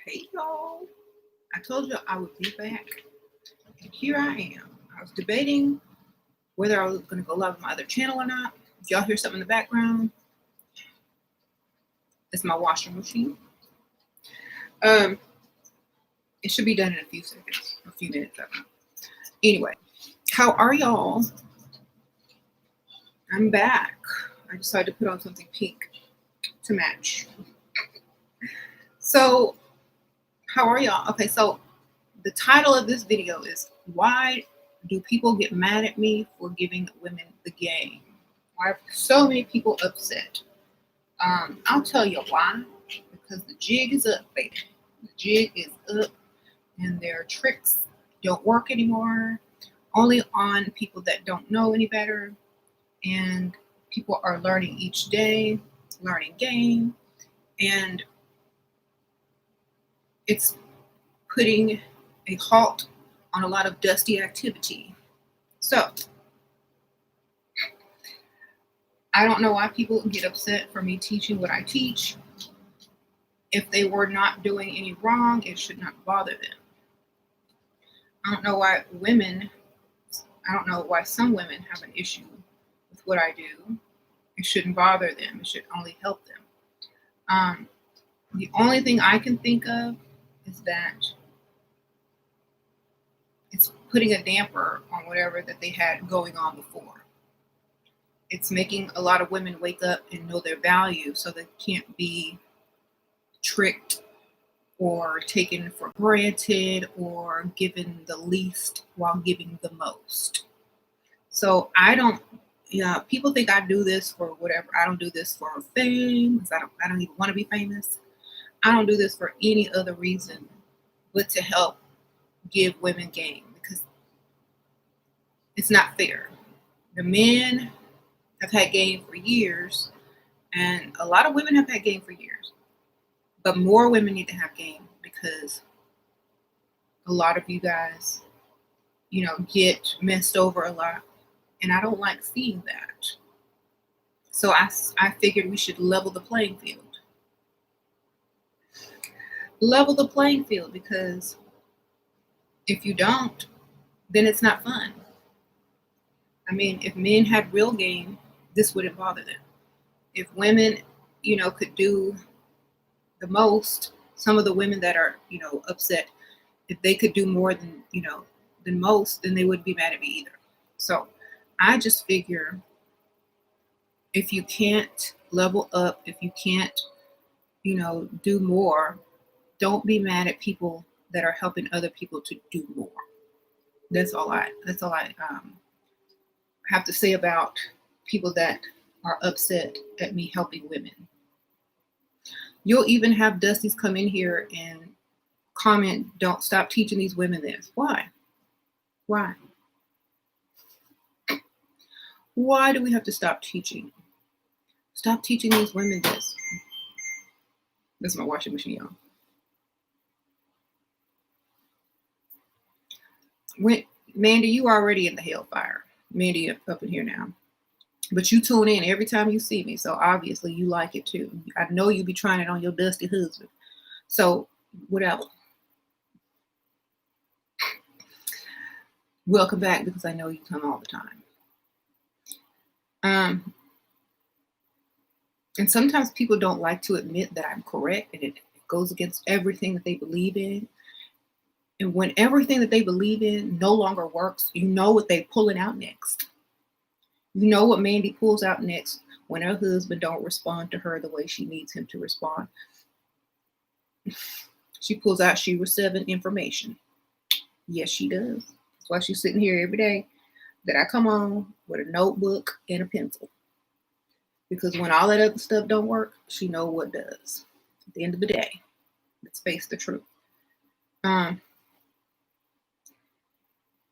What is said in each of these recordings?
Hey y'all, I told you I would be back, and here I am. I was debating whether I was going to go live on my other channel or not. If y'all hear something in the background, it's my washing machine. Um, it should be done in a few seconds, a few minutes, I don't know. Anyway, how are y'all? I'm back. I decided to put on something pink to match. So, how are y'all? Okay, so the title of this video is Why Do People Get Mad at Me for Giving Women the Game? Why are so many people upset? I'll tell you why. Because the jig is up, baby. The jig is up, and their tricks don't work anymore. Only on people that don't know any better. And people are learning each day, learning game, and it's putting a halt on a lot of dusty activity. So, I don't know why people get upset for me teaching what I teach. If they were not doing any wrong, it should not bother them. I don't know why some women have an issue with what I do. It shouldn't bother them. It should only help them. The only thing I can think of is that it's putting a damper on whatever that they had going on before. It's making a lot of women wake up and know their value so they can't be tricked or taken for granted or given the least while giving the most. So people think I do this for whatever. I don't do this for fame because I don't even want to be famous. I don't do this for any other reason but to help give women game because it's not fair. The men have had game for years, and a lot of women have had game for years. But more women need to have game because a lot of you guys, get messed over a lot. And I don't like seeing that. So I figured we should level the playing field. Level the playing field because if you don't, then it's not fun. I mean, if men had real game, this wouldn't bother them. If women, could do the most, some of the women that are, upset, if they could do more than most, then they wouldn't be mad at me either. So I just figure if you can't level up, if you can't, do more, don't be mad at people that are helping other people to do more. That's all I have to say about people that are upset at me helping women. You'll even have Dusties come in here and comment, "Don't stop teaching these women this." Why? Why? Why do we have to stop teaching? Stop teaching these women this. That's my washing machine, y'all. Mandy, you already in the hellfire. Mandy up in here now. But you tune in every time you see me, so obviously you like it too. I know you be trying it on your dusty husband. So, whatever. Welcome back because I know you come all the time. And sometimes people don't like to admit that I'm correct and it goes against everything that they believe in. And when everything that they believe in no longer works, you know what they're pulling out next. You know what Mandy pulls out next when her husband don't respond to her the way she needs him to respond. She pulls out SheRaSeven information. Yes, she does. That's why she's sitting here every day that I come on with a notebook and a pencil. Because when all that other stuff don't work, she know what does. At the end of the day, let's face the truth.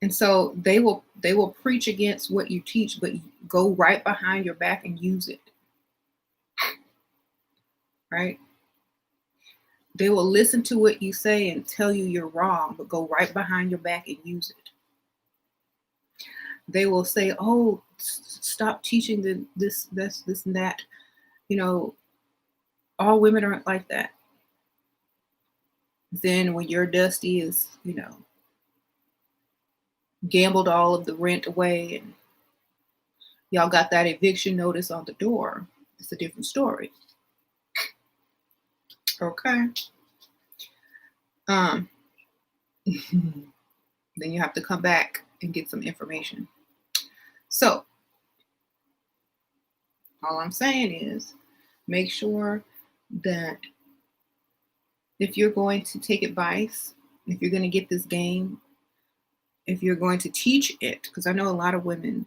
And so they will preach against what you teach, but go right behind your back and use it. Right? They will listen to what you say and tell you you're wrong, but go right behind your back and use it. They will say, "Oh, stop teaching this, and that." All women aren't like that. Then when your Dusty is, gambled all of the rent away and y'all got that eviction notice on the door, it's a different story. Okay. Um, then you have to come back and get some information. So, all I'm saying is make sure that if you're going to take advice, if you're going to get this game, if you're going to teach it, because I know a lot of women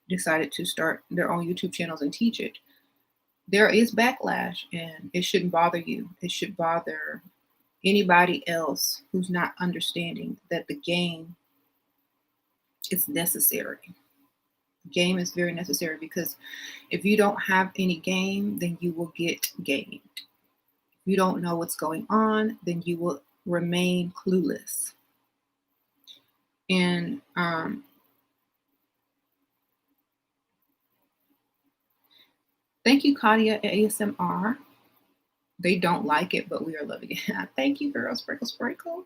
decided to start their own YouTube channels and teach it, there is backlash and it shouldn't bother you. It should bother anybody else who's not understanding that the game is necessary. The game is very necessary because if you don't have any game, then you will get gamed. If you don't know what's going on, then you will remain clueless. And thank you, Katia ASMR. They don't like it, but we are loving it. Thank you, girl. Sprinkle, sprinkle.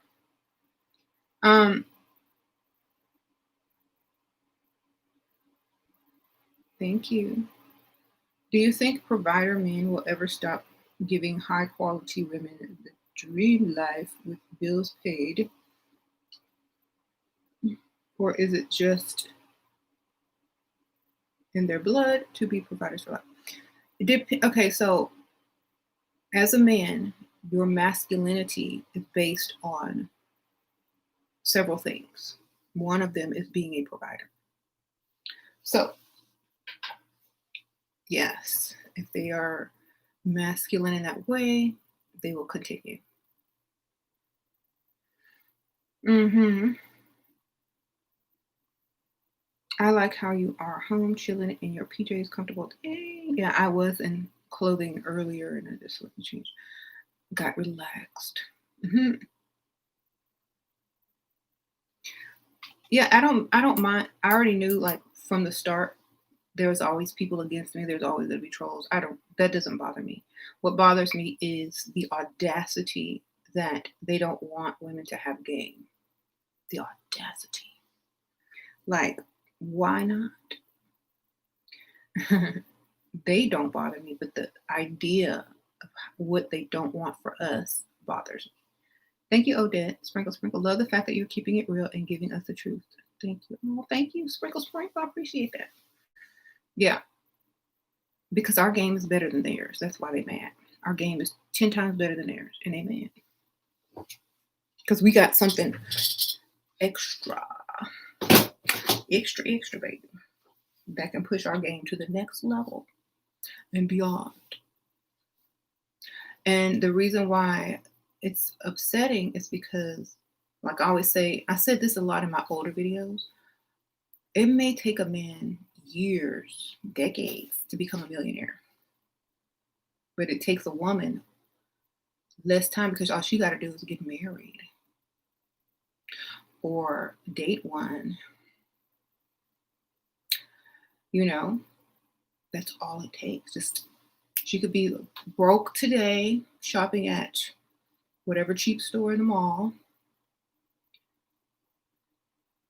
Thank you. Do you think provider men will ever stop giving high quality women the dream life with bills paid? Or is it just in their blood to be providers for life? Okay, so as a man, your masculinity is based on several things. One of them is being a provider. So, yes, if they are masculine in that way, they will continue. I like how you are home chilling in your PJs, comfortable. Yeah, I was in clothing earlier and I just let me change. Got relaxed. Yeah, I don't mind. I already knew like from the start there was always people against me. There's always gonna be trolls. That doesn't bother me. What bothers me is the audacity that they don't want women to have game. The audacity. Like, why not? They don't bother me, but the idea of what they don't want for us bothers me. Thank you, Odette. Sprinkle, sprinkle. Love the fact that you're keeping it real and giving us the truth. Thank you. Oh, thank you, Sprinkle, sprinkle. I appreciate that. Yeah, because our game is better than theirs. That's why they mad. Our game is 10 times better than theirs, and they mad because we got something extra, baby, that can push our game to the next level and beyond. And the reason why it's upsetting is because, like I always say, I said this a lot in my older videos, it may take a man years, decades to become a millionaire. But it takes a woman less time because all she got to do is get married or date one. That's all it takes. Just she could be broke today shopping at whatever cheap store in the mall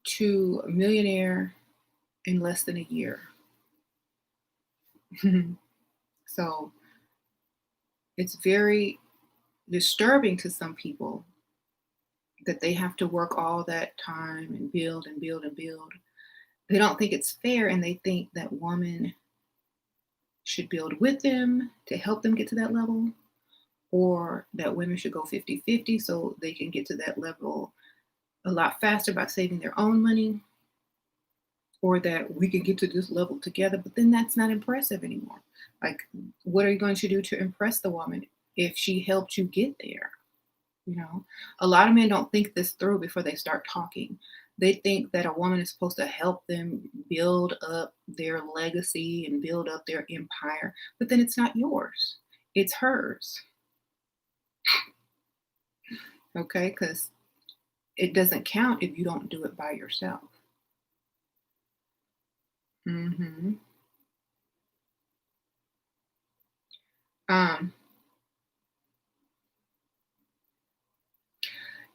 to a millionaire in less than a year. So it's very disturbing to some people that they have to work all that time and build and build and build. They don't think it's fair, and they think that women should build with them to help them get to that level, or that women should go 50-50 so they can get to that level a lot faster by saving their own money, or that we can get to this level together. But then that's not impressive anymore. Like, what are you going to do to impress the woman if she helped you get there? A lot of men don't think this through before they start talking. They think that a woman is supposed to help them build up their legacy and build up their empire, but then it's not yours, it's hers. Okay, because it doesn't count if you don't do it by yourself.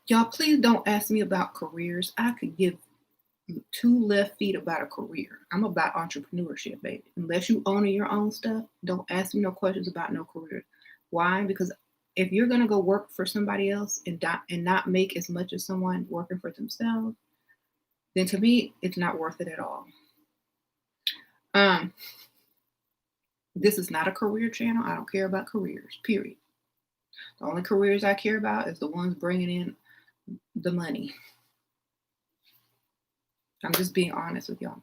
Y'all, please don't ask me about careers. I could give two left feet about a career. I'm about entrepreneurship, baby. Unless you own your own stuff, don't ask me no questions about no career. Why? Because if you're gonna go work for somebody else and not make as much as someone working for themselves, then to me, it's not worth it at all. Um, this is not a career channel. I don't care about careers. Period. The only careers I care about is the ones bringing in the money. I'm just being honest with y'all.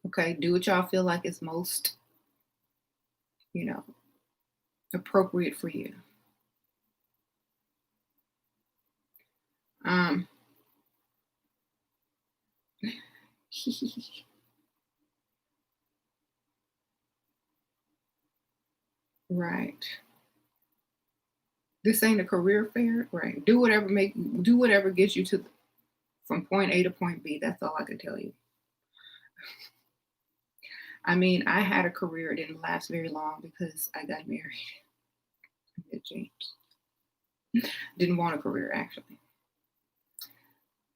Okay, do what y'all feel like is most, you know, appropriate for you. Um, right. This ain't a career fair, right? Do whatever gets you to from point A to point B. That's all I can tell you. I mean, I had a career. It didn't last very long because I got married. I met James. Didn't want a career actually.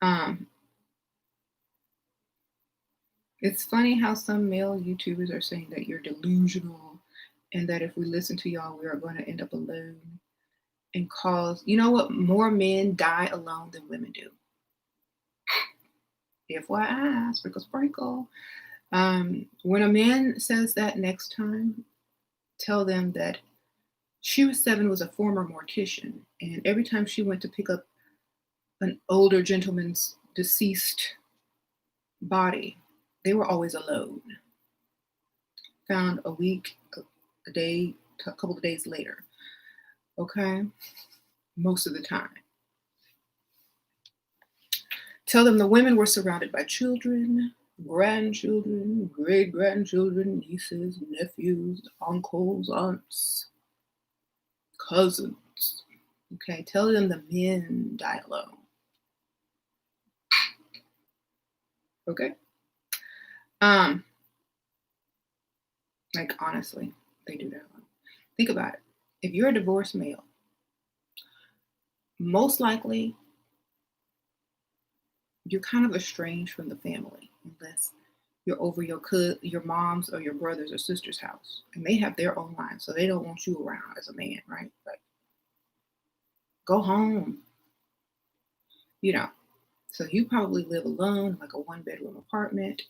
Um, it's funny how some male YouTubers are saying that you're delusional and that if we listen to y'all, we are going to end up alone and cause, you know what, more men die alone than women do. FYI, sprinkle, sprinkle. When a man says that next time, tell them that SheRaSeven was a former mortician, and every time she went to pick up an older gentleman's deceased body, they were always alone. Found a week, a day, a couple of days later. Okay? Most of the time. Tell them the women were surrounded by children, grandchildren, great grandchildren, nieces, nephews, uncles, aunts, cousins. Okay, tell them the men die alone. Okay? Like honestly, they do that alone. Think about it. If you're a divorced male, most likely you're kind of estranged from the family unless you're over your mom's or your brother's or sister's house, and they have their own lives, so they don't want you around as a man, right? Like, go home, you know. So you probably live alone, like a one-bedroom apartment,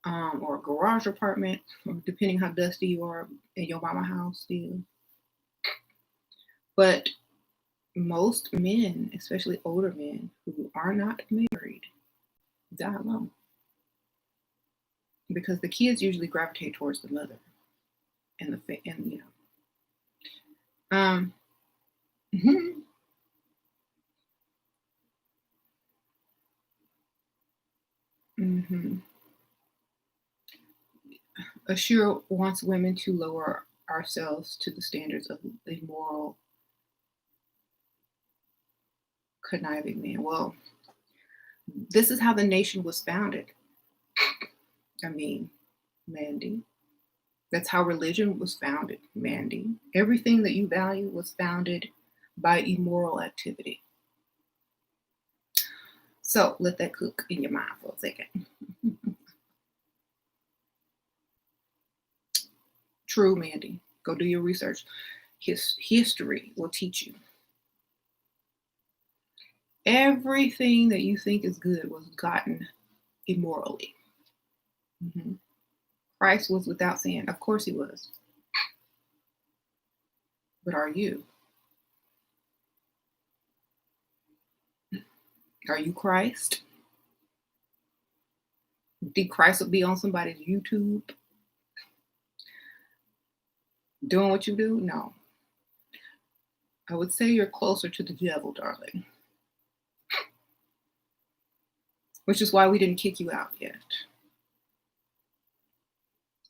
or a garage apartment, or depending how dusty you are in your mama house still. But most men, especially older men who are not married, die alone because the kids usually gravitate towards the mother and you know. Mhm. Mhm. Ashura wants women to lower ourselves to the standards of a moral, conniving man. Well, this is how the nation was founded. I mean, Mandy. That's how religion was founded, Mandy. Everything that you value was founded by immoral activity. So let that cook in your mind for a second. True, Mandy. Go do your research. History will teach you. Everything that you think is good was gotten immorally. Mhm. Christ was without sin. Of course he was. But are you? Are you Christ? Did Christ be on somebody's YouTube doing what you do? No. I would say you're closer to the devil, darling. Which is why we didn't kick you out yet.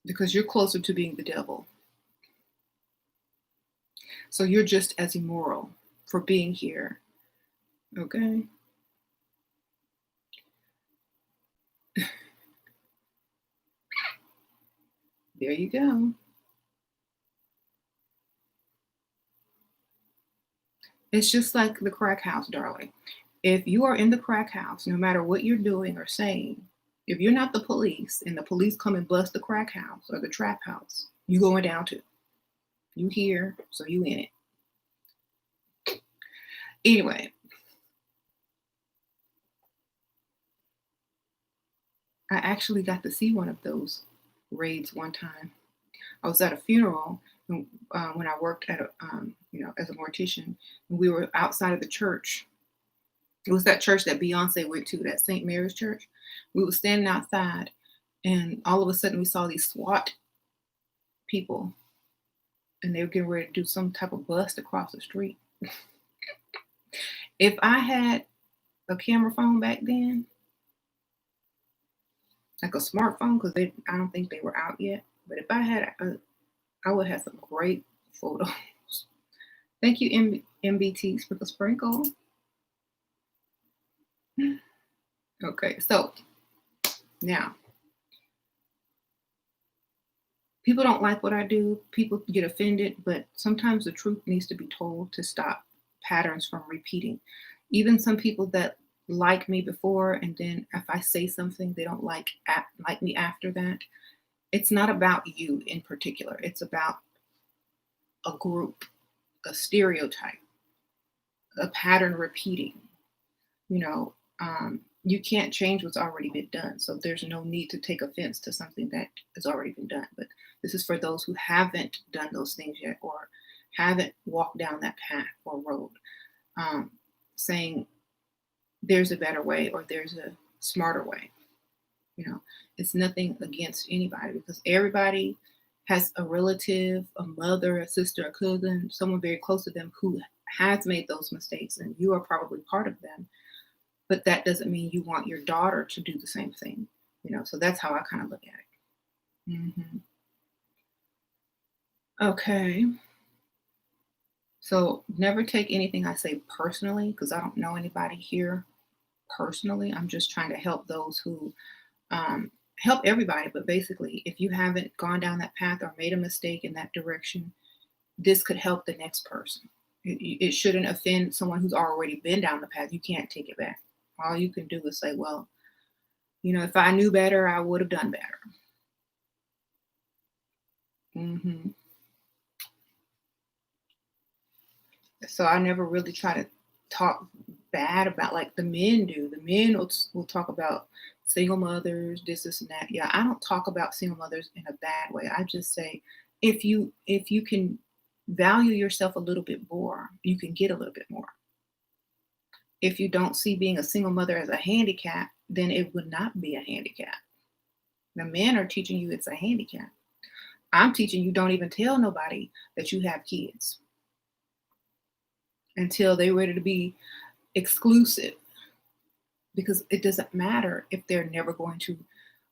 Because you're closer to being the devil. So you're just as immoral for being here. Okay? There you go. It's just like the crack house, darling. If you are in the crack house, no matter what you're doing or saying, if you're not the police and the police come and bust the crack house or the trap house, you going down too. You here, so you in it. Anyway, I actually got to see one of those raids one time. I was at a funeral when I worked at as a mortician, and we were outside of the church. It was that church that Beyonce went to, that St. Mary's Church. We were standing outside, and all of a sudden we saw these SWAT people, and they were getting ready to do some type of bust across the street. If I had a camera phone back then, like a smartphone, because I don't think they were out yet. But if I had, I would have some great photos. Thank you, MBT Sprinkle Sprinkle. Okay, so now people don't like what I do. People get offended, but sometimes the truth needs to be told to stop patterns from repeating. Even some people that like me before, and then if I say something they don't like me after that, it's not about you in particular. It's about a group, a stereotype, a pattern repeating. You can't change what's already been done. So there's no need to take offense to something that has already been done. But this is for those who haven't done those things yet, or haven't walked down that path or road, saying there's a better way or there's a smarter way. It's nothing against anybody, because everybody has a relative, a mother, a sister, a cousin, someone very close to them who has made those mistakes, and you are probably part of them. But that doesn't mean you want your daughter to do the same thing. So that's how I kind of look at it. Okay. So never take anything I say personally, because I don't know anybody here personally. I'm just trying to help those who help everybody. But basically, if you haven't gone down that path or made a mistake in that direction, this could help the next person. It shouldn't offend someone who's already been down the path. You can't take it back. All you can do is say, well, if I knew better, I would have done better. So I never really try to talk bad about like the men do. The men will talk about single mothers, this and that. Yeah, I don't talk about single mothers in a bad way. I just say, if you can value yourself a little bit more, you can get a little bit more. If you don't see being a single mother as a handicap, then it would not be a handicap. The men are teaching you it's a handicap. I'm teaching you don't even tell nobody that you have kids until they're ready to be exclusive, because it doesn't matter if they're never going to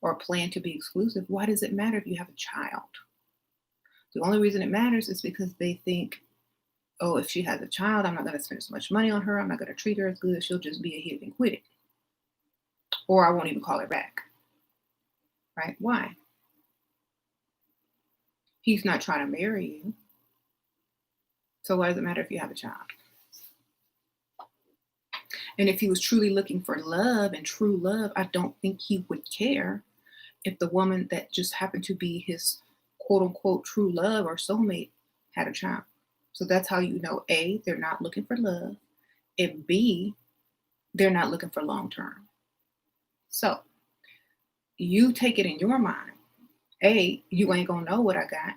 or plan to be exclusive. Why does it matter if you have a child? The only reason it matters is because they think, oh, if she has a child, I'm not going to spend as much money on her. I'm not going to treat her as good. She'll just be a hit and quit it. Or I won't even call her back. Right? Why? He's not trying to marry you. So why does it matter if you have a child? And if he was truly looking for love and true love, I don't think he would care if the woman that just happened to be his quote unquote true love or soulmate had a child. So that's how you know, A, they're not looking for love, and B, they're not looking for long term. So you take it in your mind. A, you ain't gonna know what I got.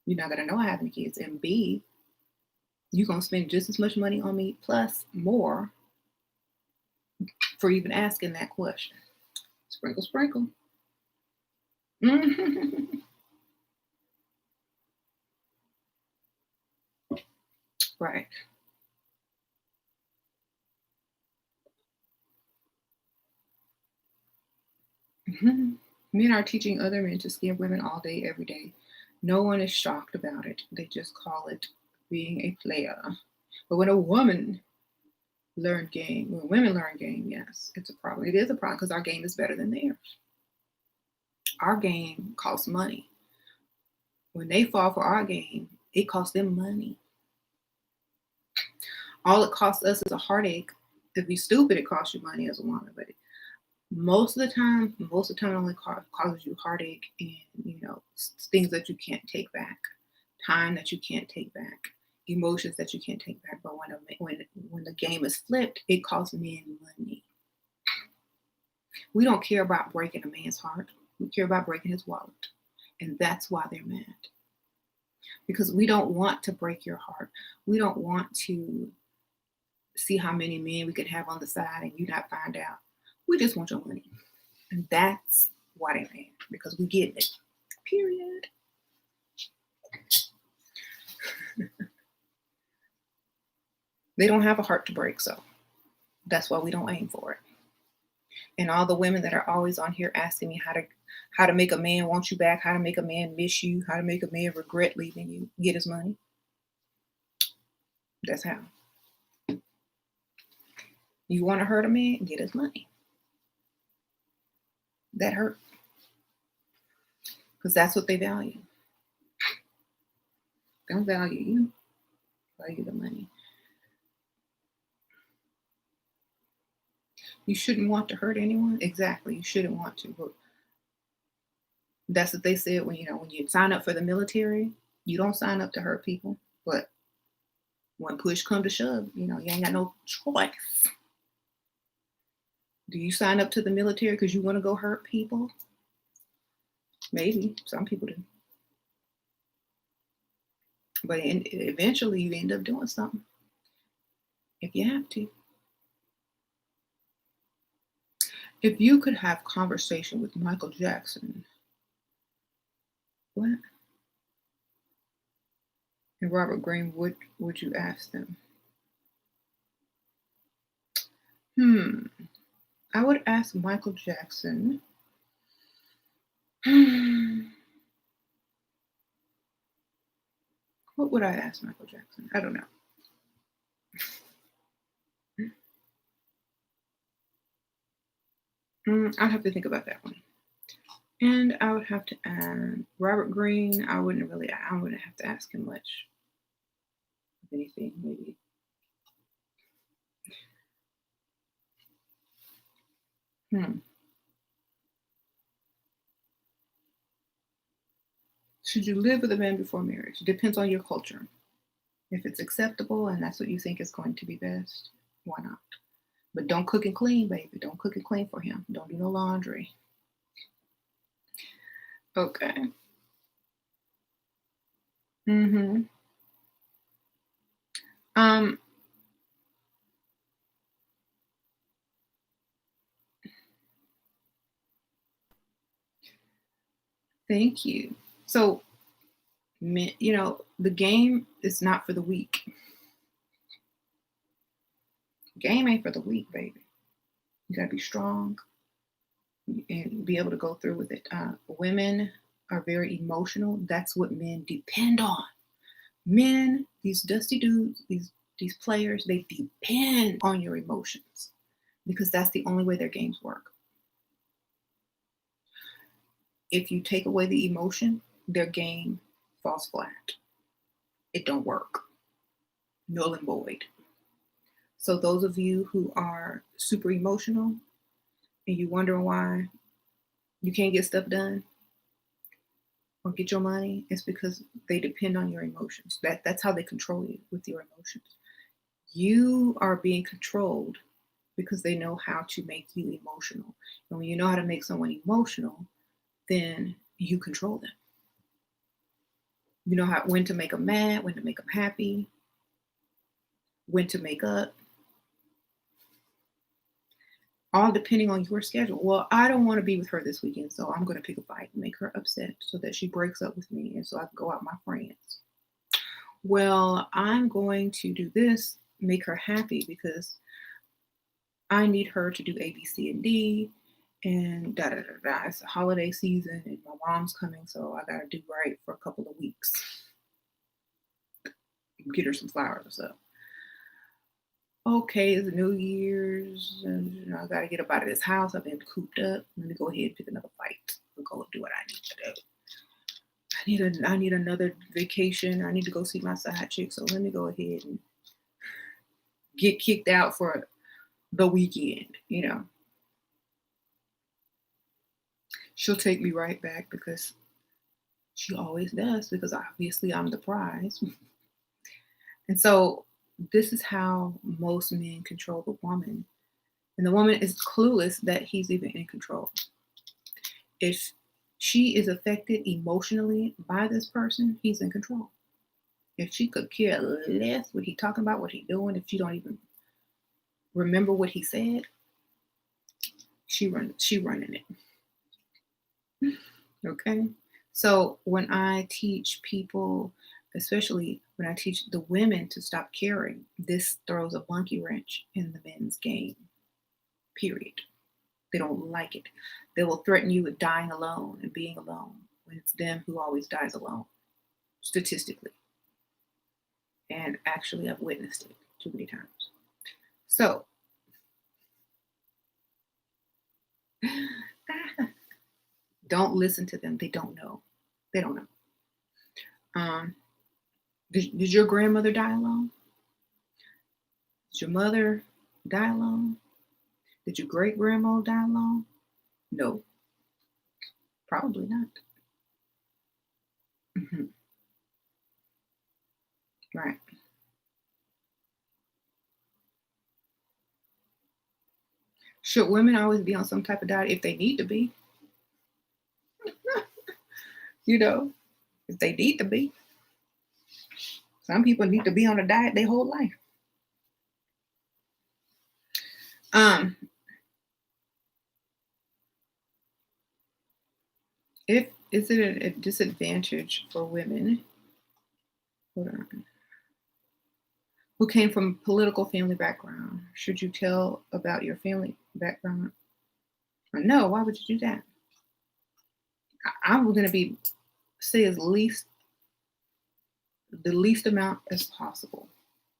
You're not gonna know I have any kids. And B, you're gonna spend just as much money on me plus more for even asking that question. Sprinkle, sprinkle. Right. Men are teaching other men to scam women all day, every day. No one is shocked about it. They just call it being a player. But when women learn game, yes, it's a problem. It is a problem because our game is better than theirs. Our game costs money. When they fall for our game, it costs them money. All it costs us is a heartache To be stupid, it costs you money as a woman, but most of the time it only causes you heartache and, things that you can't take back, time that you can't take back, emotions that you can't take back. But when the game is flipped, it costs men money. We don't care about breaking a man's heart. We care about breaking his wallet. And that's why they're mad. Because we don't want to break your heart. We don't want to see how many men we could have on the side and you not find out. We just want your money. And that's why they're mad. Because we get it. Period. They don't have a heart to break, so that's why we don't aim for it. And all the women that are always on here asking me how to make a man want you back, how to make a man miss you, how to make a man regret leaving you, get his money. That's how. You want to hurt a man, get his money. That hurt. Because that's what they value. They don't value you. Value the money. You shouldn't want to hurt anyone. Exactly. You shouldn't want to. But that's what they said when you sign up for the military, you don't sign up to hurt people. But when push comes to shove, you ain't got no choice. Do you sign up to the military because you want to go hurt people? Maybe. Some people do. But eventually you end up doing something. If you have to. If you could have conversation with Michael Jackson, what? And Robert Greene, what would you ask them? I would ask Michael Jackson. What would I ask Michael Jackson? I don't know. I'd have to think about that one. And I would have to add Robert Greene. I wouldn't have to ask him much of anything, maybe. Should you live with a man before marriage? Depends on your culture. If it's acceptable and that's what you think is going to be best, why not? But don't cook and clean, baby. Don't cook and clean for him. Don't do no laundry. Okay. Thank you. So, the game is not for the weak. Game ain't for the weak, baby. You gotta be strong and be able to go through with it. Women are very emotional. That's what men depend on. Men, these dusty dudes, these players, they depend on your emotions because that's the only way their games work. If you take away the emotion, their game falls flat. It don't work. Null and void. So those of you who are super emotional and you wondering why you can't get stuff done or get your money, it's because they depend on your emotions. That's how they control you, with your emotions. You are being controlled because they know how to make you emotional. And when you know how to make someone emotional, then you control them. You know when to make them mad, when to make them happy, when to make up. All depending on your schedule. Well, I don't want to be with her this weekend, so I'm going to pick a fight and make her upset so that she breaks up with me and so I can go out with my friends. Well, I'm going to do this, make her happy because I need her to do A, B, C, and D, and da da da da. It's a holiday season and my mom's coming, so I got to do right for a couple of weeks. Get her some flowers or so. Okay, it's New Year's, and I got to get up out of this house. I've been cooped up. Let me go ahead and pick another fight and go and do what I need to do. I need another vacation. I need to go see my side chick. So let me go ahead and get kicked out for the weekend, you know. She'll take me right back because she always does, because obviously I'm the prize. And so this is how most men control the woman. And the woman is clueless that he's even in control. If she is affected emotionally by this person, he's in control. If she could care less what he talking about, what he doing, if she don't even remember what he said, she running it. Okay. So when I teach people, especially when I teach the women to stop caring, this throws a monkey wrench in the men's game. Period. They don't like it. They will threaten you with dying alone and being alone when it's them who always dies alone, statistically. And actually, I've witnessed it too many times. So, don't listen to them. They don't know. They don't know. Did your grandmother die alone? Did your mother die alone? Did your great grandma die alone? No, probably not. Hmm. Right. Should women always be on some type of diet if they need to be? You know, if they need to be. Some people need to be on a diet their whole life. Um, if is it a disadvantage for women? Hold on. Who came from political family background? Should you tell about your family background? No, why would you do that? I'm going to be say as least the least amount as possible.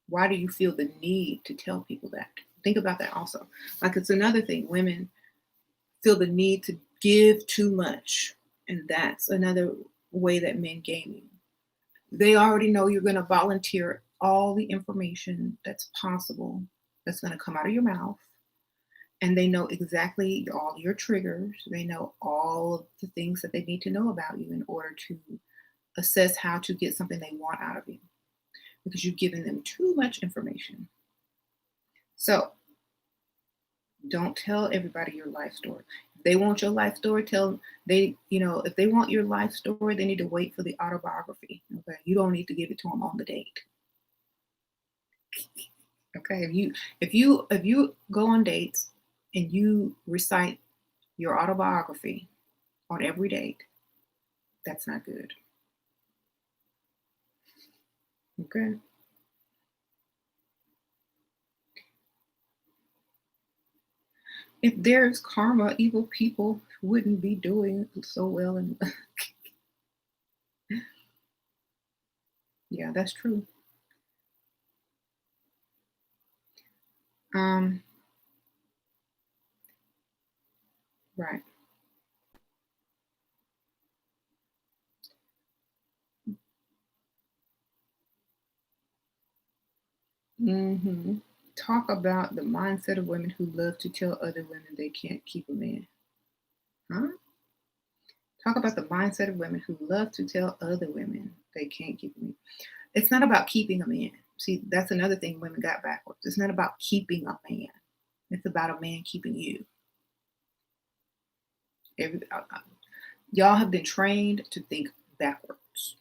Why do you feel the need to tell people that? Think about that also. Like, it's another thing. Women feel the need to give too much, and that's another way that men game you. They already know you're going to volunteer all the information that's possible that's going to come out of your mouth. And they know exactly all your triggers. They know all of the things that they need to know about you in order to assess how to get something they want out of you, because you've given them too much information. So don't tell everybody your life story. If they want your life story, if they want your life story, they need to wait for the autobiography. Okay. You don't need to give it to them on the date. Okay. If you go on dates and you recite your autobiography on every date, that's not good. Okay. If there's karma, evil people wouldn't be doing so well. And yeah, that's true. Um, right. Hmm. Talk about the mindset of women who love to tell other women they can't keep a man. Huh? Talk about the mindset of women who love to tell other women they can't keep a man. It's not about keeping a man. See, that's another thing women got backwards. It's not about keeping a man. It's about a man keeping you. Y'all have been trained to think backwards.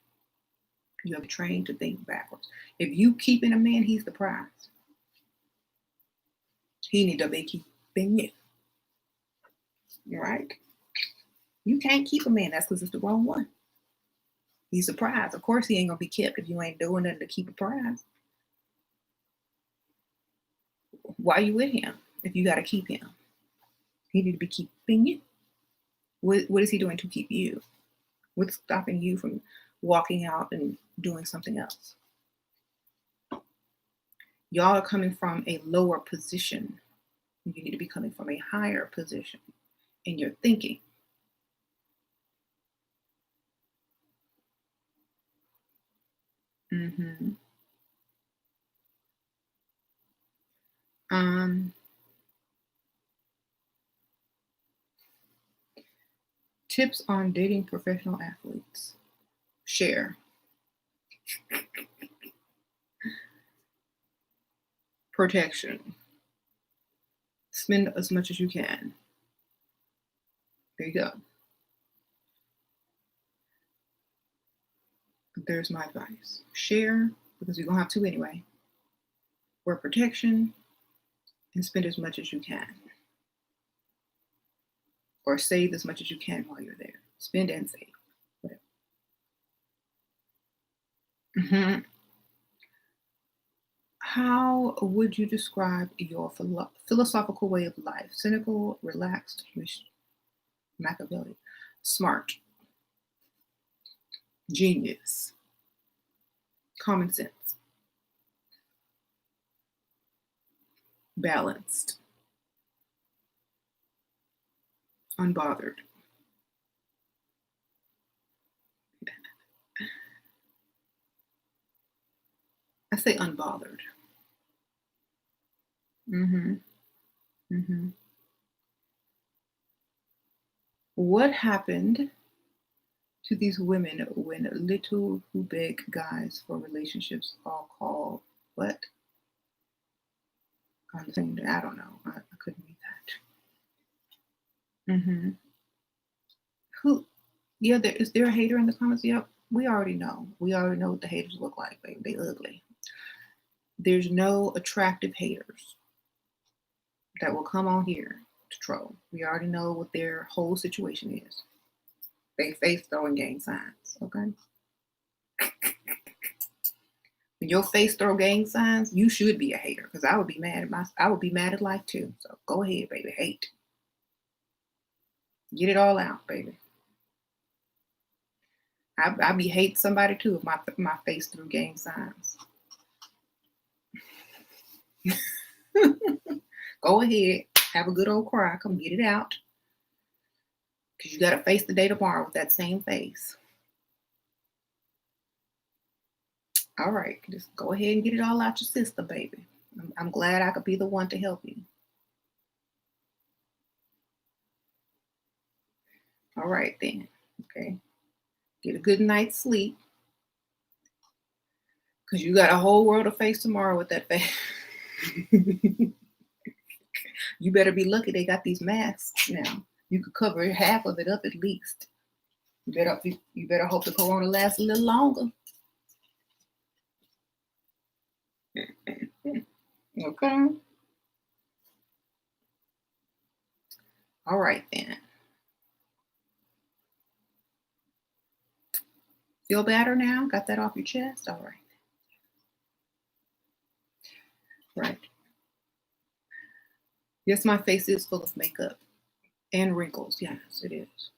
You have been trained to think backwards. If you keeping a man, he's the prize. He need to be keeping you. Right? You can't keep a man. That's because it's the wrong one. He's a prize. Of course, he ain't gonna be kept if you ain't doing nothing to keep a prize. Why you with him if you got to keep him? He need to be keeping you. What is he doing to keep you? What's stopping you from walking out and doing something else? Y'all are coming from a lower position. You need to be coming from a higher position in your thinking. Mm-hmm. Um, Tips on dating professional athletes. Share. Protection. Spend as much as you can. There you go. There's my advice. Share, because you're going to have to anyway. Wear protection and spend as much as you can. Or save as much as you can while you're there. Spend and save. Whatever. Mm-hmm. How would you describe your philosophical way of life? Cynical, relaxed, Machiavelli, smart, genius, common sense, balanced, unbothered. I say unbothered. What happened to these women when little who beg guys for relationships all call what? I'm saying, I don't know. I couldn't read that. Who? Yeah, is there a hater in the comments? Yep, we already know. We already know what the haters look like, baby. They ugly. There's no attractive haters that will come on here to troll. We already know what their whole situation is. They face throwing gang signs, okay? When your face throw gang signs, you should be a hater, because I would be mad at life too. So go ahead, baby, hate. Get it all out, baby. I'd be hate somebody too if my face threw gang signs. Go ahead, have a good old cry, come get it out. Because you got to face the day tomorrow with that same face. All right, just go ahead and get it all out your system, baby. I'm glad I could be the one to help you. All right, then. Okay. Get a good night's sleep. Because you got a whole world to face tomorrow with that face. You better be lucky they got these masks now. You could cover half of it up at least. You better hope the corona lasts a little longer. Okay. All right, then. Feel better now? Got that off your chest? All right. Right. Yes, my face is full of makeup and wrinkles. Yes, it is.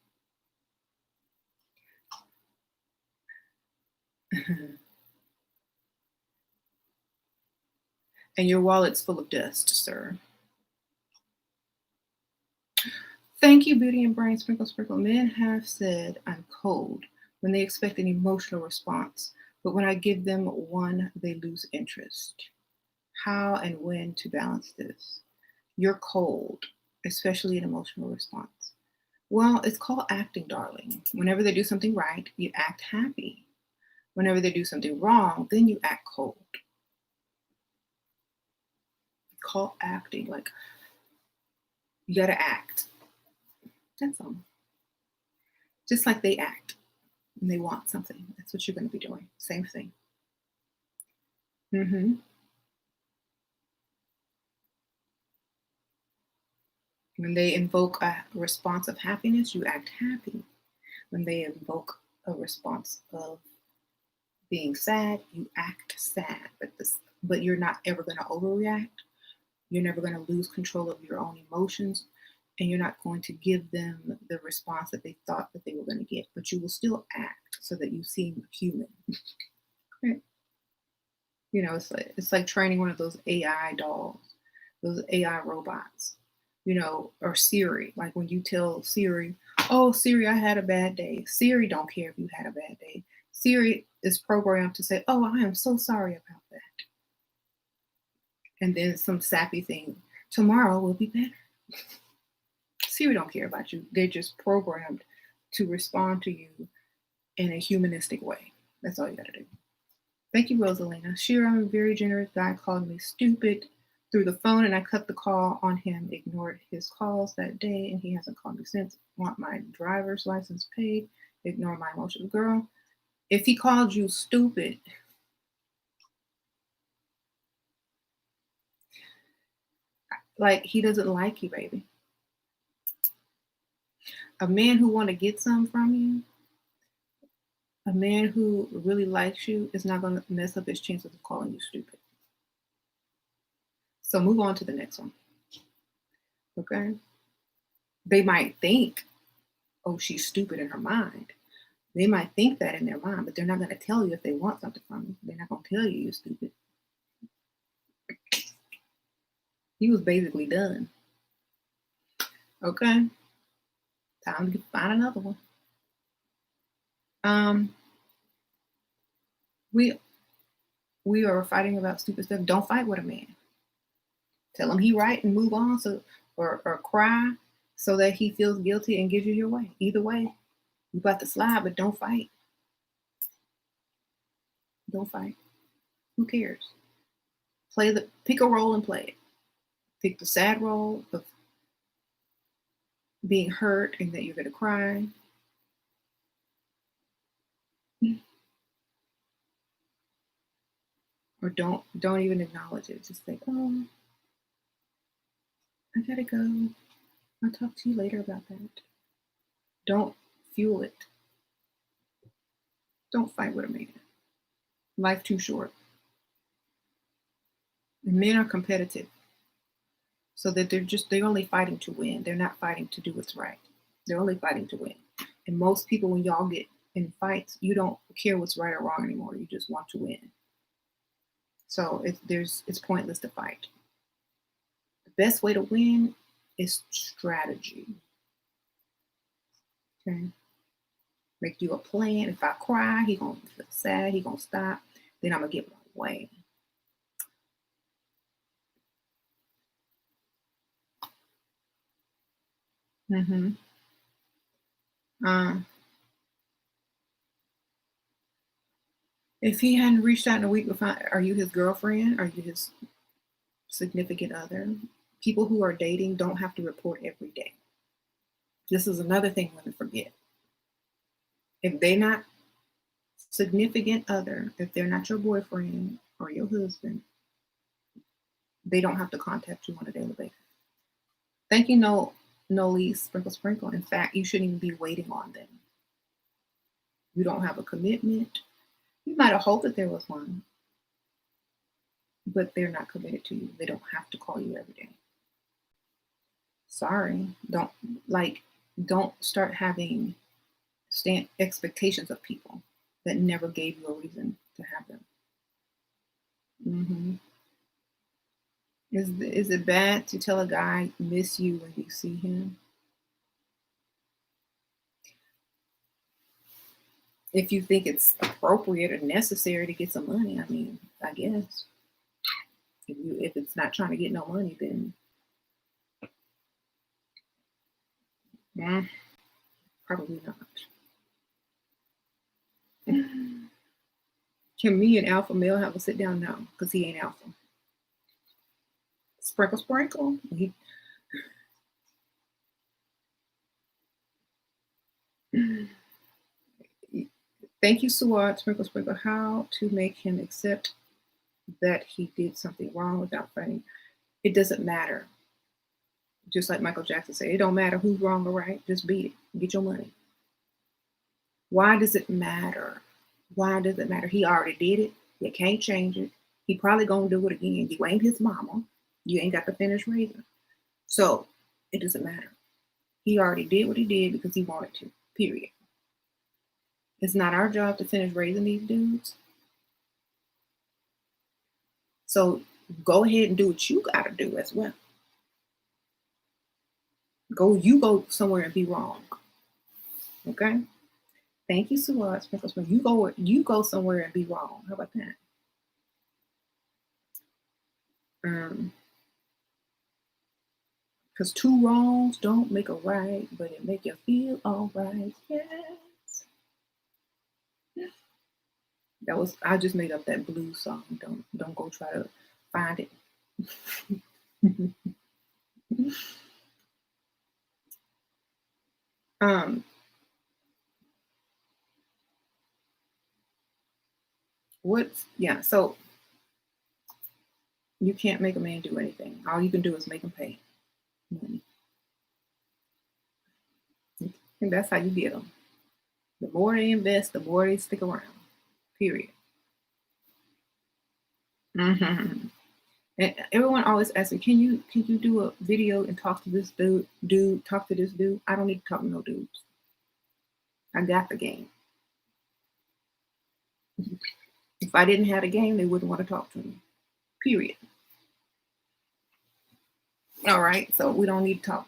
And your wallet's full of dust, sir. Thank you, Beauty and Brain. Sprinkle, sprinkle. Men have said I'm cold when they expect an emotional response, but when I give them one, they lose interest. How and when to balance this? You're cold, especially an emotional response. Well, it's called acting, darling. Whenever they do something right, you act happy. Whenever they do something wrong, then you act cold. Call acting, like you gotta act. That's all. Just like they act when they want something. That's what you're gonna be doing. Same thing. When they invoke a response of happiness, you act happy. When they invoke a response of being sad, you act sad. But you're not ever going to overreact. You're never going to lose control of your own emotions, and you're not going to give them the response that they thought that they were going to get. But you will still act so that you seem human. Okay. You know, it's like training one of those AI dolls, those AI robots. You know, or Siri. Like when you tell Siri, "Oh, Siri, I had a bad day." Siri don't care if you had a bad day. Siri is programmed to say, "Oh, I am so sorry about that." And then some sappy thing, "Tomorrow will be better." Siri don't care about you. They're just programmed to respond to you in a humanistic way. That's all you gotta do. Thank you, Rosalina. Sheer, I'm a very generous guy, called me stupid through the phone, and I cut the call on him, ignored his calls that day, and he hasn't called me since. Want my driver's license paid, ignore my emotions. Girl, if he called you stupid, like, he doesn't like you, baby. A man who want to get some from you, a man who really likes you, is not going to mess up his chances of calling you stupid. So move on to the next one. Okay? They might think, oh, she's stupid in her mind. They might think that in their mind, but they're not going to tell you if they want something from you. They're not going to tell you you're stupid. He was basically done. Okay? Time to find another one. We are fighting about stupid stuff. Don't fight with a man. Tell him he right and move on, or cry so that he feels guilty and gives you your way. Either way, you about to slide, but don't fight. Don't fight. Who cares? Pick a role and play it. Pick the sad role of being hurt and that you're gonna cry. Or don't even acknowledge it. Just think, oh, I gotta go. I'll talk to you later about that. Don't fuel it. Don't fight with a man. Life too short. And men are competitive. So that they're only fighting to win. They're not fighting to do what's right. They're only fighting to win. And most people, when y'all get in fights, you don't care what's right or wrong anymore. You just want to win. So it's pointless to fight. The best way to win is strategy. Okay. Make you a plan. If I cry, he gonna feel sad, he gonna stop, then I'm gonna get my way. If he hadn't reached out in a week, are you his girlfriend? Are you his significant other? People who are dating don't have to report every day. This is another thing women forget. If they're not significant other, if they're not your boyfriend or your husband, they don't have to contact you on a daily basis. Thank you, Nolise, Sprinkle Sprinkle. In fact, you shouldn't even be waiting on them. You don't have a commitment. You might have hoped that there was one, but they're not committed to you. They don't have to call you every day. Sorry. Don't start having expectations of people that never gave you a reason to have them. Is it bad to tell a guy miss you when you see him? If you think it's appropriate or necessary to get some money, I mean, I guess. If it's not trying to get no money, then probably not. Can me and alpha male have a sit down? No, because he ain't alpha. Sprinkle, sprinkle. Thank you, Suad. Sprinkle, sprinkle. How to make him accept that he did something wrong without fighting? It doesn't matter. Just like Michael Jackson said, it don't matter who's wrong or right. Just beat it. Get your money. Why does it matter? Why does it matter? He already did it. You can't change it. He probably gonna do it again. You ain't his mama. You ain't got to finish raising. So it doesn't matter. He already did what he did because he wanted to. Period. It's not our job to finish raising these dudes. So go ahead and do what you gotta do as well. You go somewhere and be wrong. Okay? Thank you so much. You go somewhere and be wrong. How about that? Because two wrongs don't make a right, but it make you feel all right. Yes. That was, I just made up that blues song. Don't go try to find it. um so you can't make a man do anything. All you can do is make him pay money. And that's how you get them. The more they invest, the more they stick around. Period. Mm-hmm. And everyone always asks me, can you do a video and talk to this dude, talk to this dude? I don't need to talk to no dudes. I got the game. If I didn't have a game, they wouldn't want to talk to me. Period. All right, so we don't need to talk.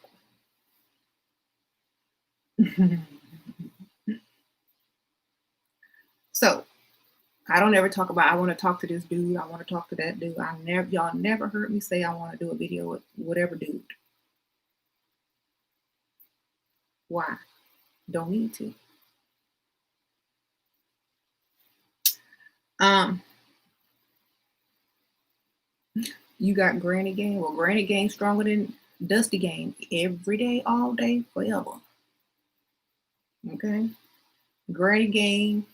So I don't ever talk about I want to talk to this dude, I want to talk to that dude. Y'all never heard me say I want to do a video with whatever dude. Why? Don't need to. Um, you got Granny Game. Well, Granny Game stronger than Dusty Game every day, all day, forever. Okay, Granny Game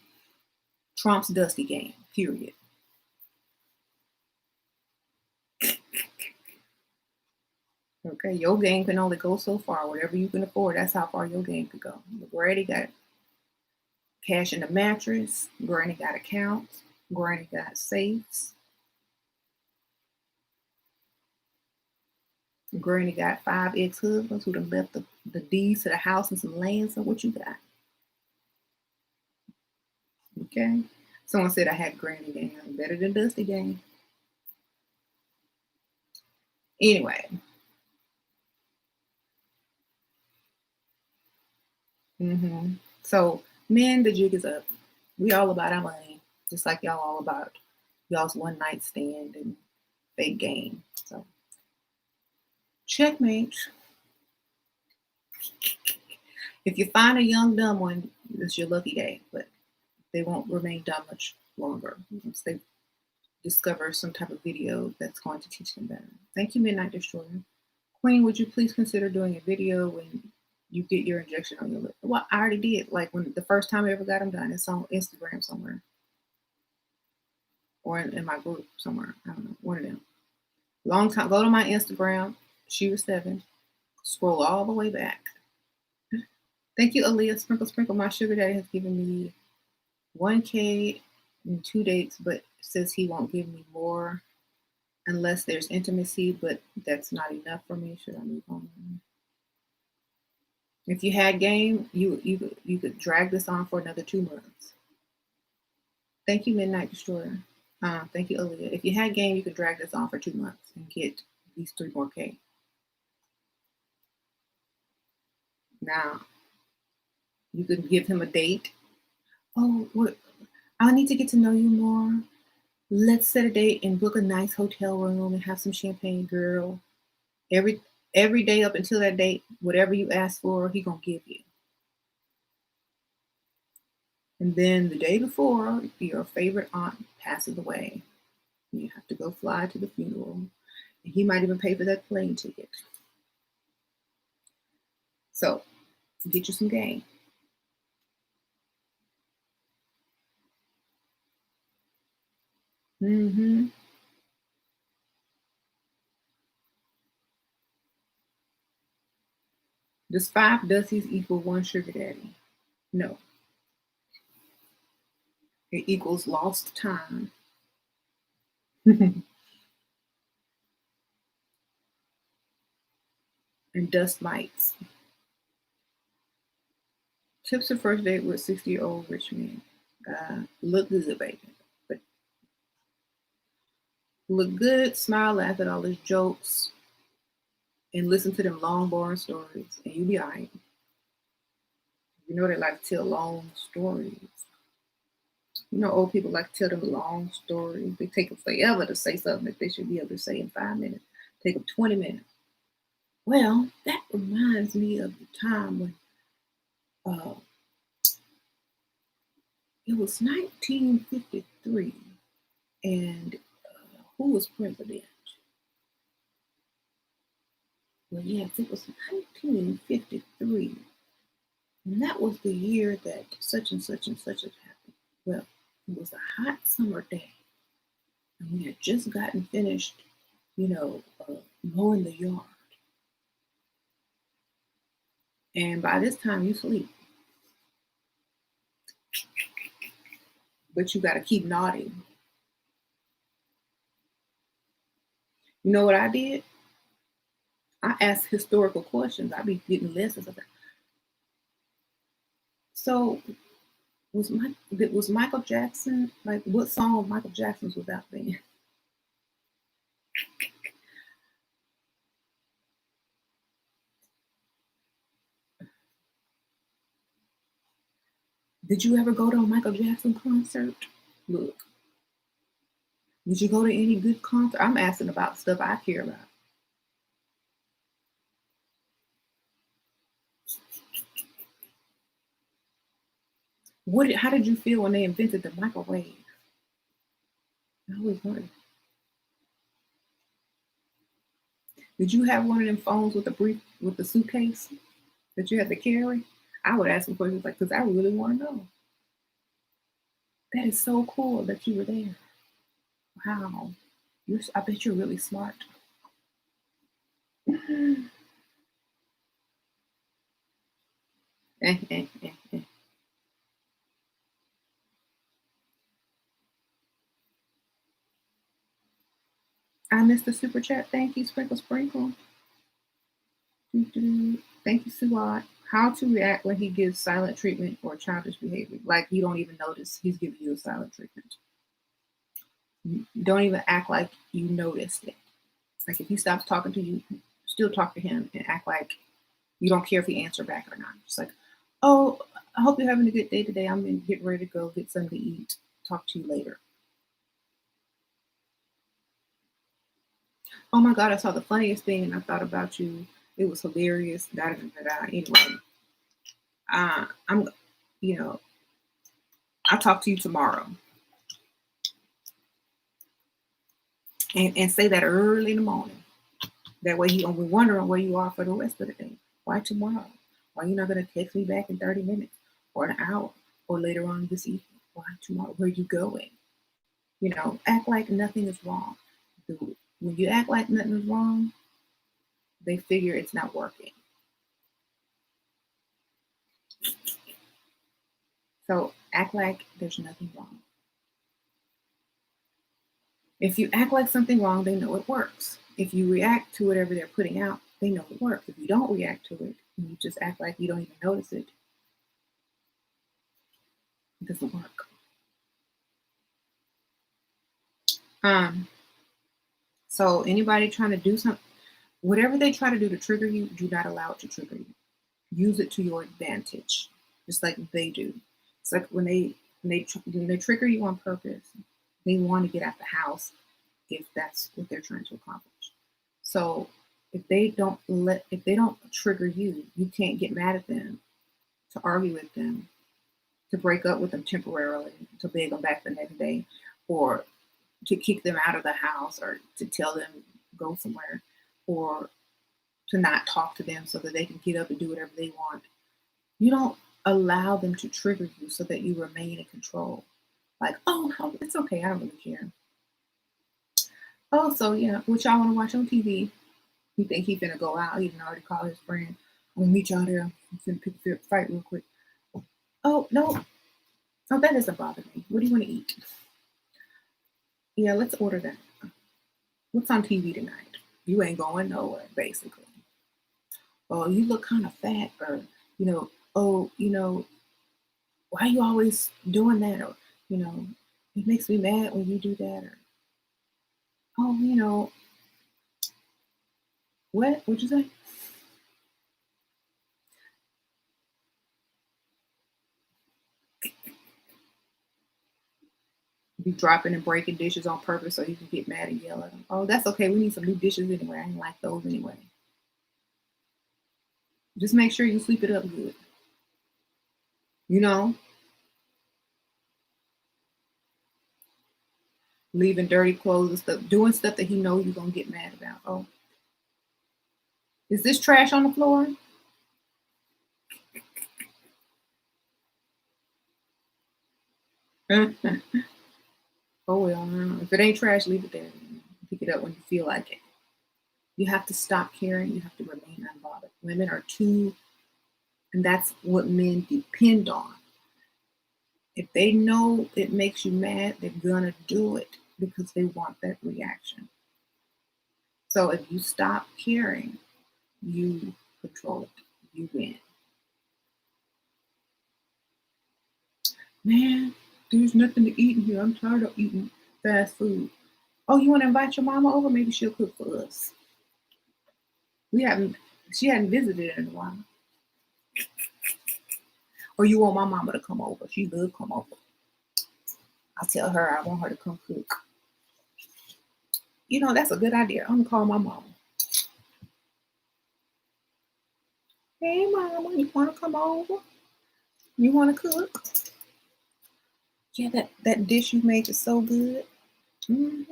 trumps Dusty Game. Period. Okay, your game can only go so far. Whatever you can afford, that's how far your game could go. Granny got cash in the mattress. Granny got accounts. Granny got safes. Granny got 5 ex-husbands who done left the deeds to the house and some land. So what you got? Okay. Someone said I had Granny Game. I'm better than Dusty Game. Anyway. So men, the jig is up. We all about our money. Just like y'all all about y'all's one night stand and fake game. So checkmate. If you find a young dumb one, it's your lucky day, but they won't remain dumb much longer once they discover some type of video that's going to teach them better. Thank you, Midnight Destroyer. Queen, would you please consider doing a video when you get your injection on your lip? Well, I already did. Like when the first time I ever got them done, it's on Instagram somewhere. Or in my group somewhere. I don't know. One of them. Long time. Go to my Instagram, SheRaSeven. Scroll all the way back. Thank you, Aaliyah. Sprinkle, sprinkle. My sugar daddy has given me 1K in 2 dates, but says he won't give me more unless there's intimacy, but that's not enough for me. Should I move on? If you had game, you could drag this on for another 2 months. Thank you, Midnight Destroyer. Thank you, Aaliyah. If you had game, you could drag this on for 2 months and get these 3 more K. Now, you could give him a date. Oh, I need to get to know you more. Let's set a date and book a nice hotel room and have some champagne, girl. Every day up until that date, whatever you ask for, he gonna give you. And then the day before, your favorite aunt passes away. You have to go fly to the funeral. And he might even pay for that plane ticket. So get you some game. Does 5 Dussies equal 1 sugar daddy? No. It equals lost time. And dust mites. Tips for first date with 60-year-old rich man. Look good, baby. But look good, smile, laugh at all his jokes, and listen to them long, boring stories, and you'll be all right. You know they like to tell long stories. You know old people like to tell them long stories. They take them forever to say something that they should be able to say in 5 minutes. Take them 20 minutes. Well, that reminds me of the time when uh, it was 1953, and who was president? Well, yes, it was 1953, and that was the year that such and such and such had happened. Well, it was a hot summer day, and we had just gotten finished, mowing the yard. And by this time, you sleep, but you got to keep nodding. You know what I did? I asked historical questions. I be getting lessons of that. So was Michael Jackson, like, what song of Michael Jackson's was out there? Did you ever go to a Michael Jackson concert? Look, did you go to any good concert? I'm asking about stuff I care about. How did you feel when they invented the microwave? I always wondered. Did you have one of them phones with the suitcase that you had to carry? I would ask some questions like, because I really want to know. That is so cool that you were there. Wow. I bet you're really smart. I missed the super chat. Thank you, Sprinkle Sprinkle. Thank you, Suad. How to react when he gives silent treatment or childish behavior. Like you don't even notice he's giving you a silent treatment. Don't even act like you noticed it. Like if he stops talking to you, still talk to him and act like you don't care if he answers back or not. Just like, oh, I hope you're having a good day today. I'm going to get ready to go get something to eat. Talk to you later. Oh my God, I saw the funniest thing and I thought about you. It was hilarious. Anyway, I'm, I'll talk to you tomorrow. And say that early in the morning. That way you won't be wondering where you are for the rest of the day. Why tomorrow? Why you're not going to text me back in 30 minutes or an hour or later on this evening? Why tomorrow? Where are you going? Act like nothing is wrong. When you act like nothing is wrong, they figure it's not working. So act like there's nothing wrong. If you act like something wrong, they know it works. If you react to whatever they're putting out, they know it works. If you don't react to it, and you just act like you don't even notice it, it doesn't work. So anybody trying to do something, whatever they try to do to trigger you, do not allow it to trigger you. Use it to your advantage, just like they do. It's like when they trigger you on purpose, they want to get out the house if that's what they're trying to accomplish. So if they don't trigger you, you can't get mad at them, to argue with them, to break up with them temporarily, to beg them back the next day, or to kick them out of the house, or to tell them go somewhere, or to not talk to them so that they can get up and do whatever they want. You don't allow them to trigger you so that you remain in control. Like, oh, no, it's okay. I don't really care. Oh, so yeah, what y'all want to watch on TV? You think he's gonna go out? He didn't already call his friend. I'm gonna meet y'all there. I'm gonna pick a fight real quick. Oh no, oh that doesn't bother me. What do you want to eat? Yeah, let's order that. What's on TV tonight? You ain't going nowhere, basically. Oh, you look kind of fat, or why are you always doing that? Or it makes me mad when you do that. Or oh, what'd you say? Be dropping and breaking dishes on purpose so you can get mad and yell at them. Oh, that's okay. We need some new dishes anyway. I ain't like those anyway. Just make sure you sweep it up good. You know, leaving dirty clothes and stuff, doing stuff that he knows you're gonna get mad about. Oh, is this trash on the floor? Oh well, no. If it ain't trash, leave it there. Pick it up when you feel like it. You have to stop caring. You have to remain unbothered. Women are too, and that's what men depend on. If they know it makes you mad, they're gonna do it because they want that reaction. So if you stop caring, you control it. You win. Man, there's nothing to eat in here. I'm tired of eating fast food. Oh, you want to invite your mama over? Maybe she'll cook for us. We haven't. She hadn't visited in a while. Or you want my mama to come over? She would come over. I'll tell her I want her to come cook. You know, that's a good idea. I'm gonna call my mama. Hey, mama, you want to come over? You want to cook? Yeah, that dish you made is so good. Hmm.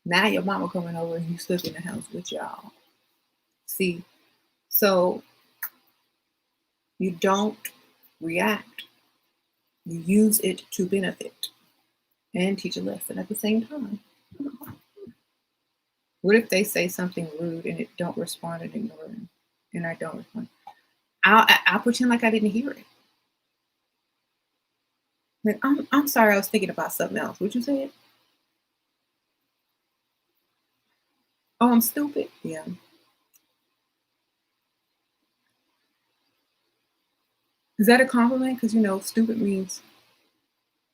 Now your mama coming over and you stuck in the house with y'all. See, so you don't react. You use it to benefit and teach a lesson at the same time. What if they say something rude and it don't respond and ignore them, and I don't respond? I'll pretend like I didn't hear it. Like I'm sorry, I was thinking about something else. What you said? Oh, I'm stupid. Yeah. Is that a compliment? Because stupid means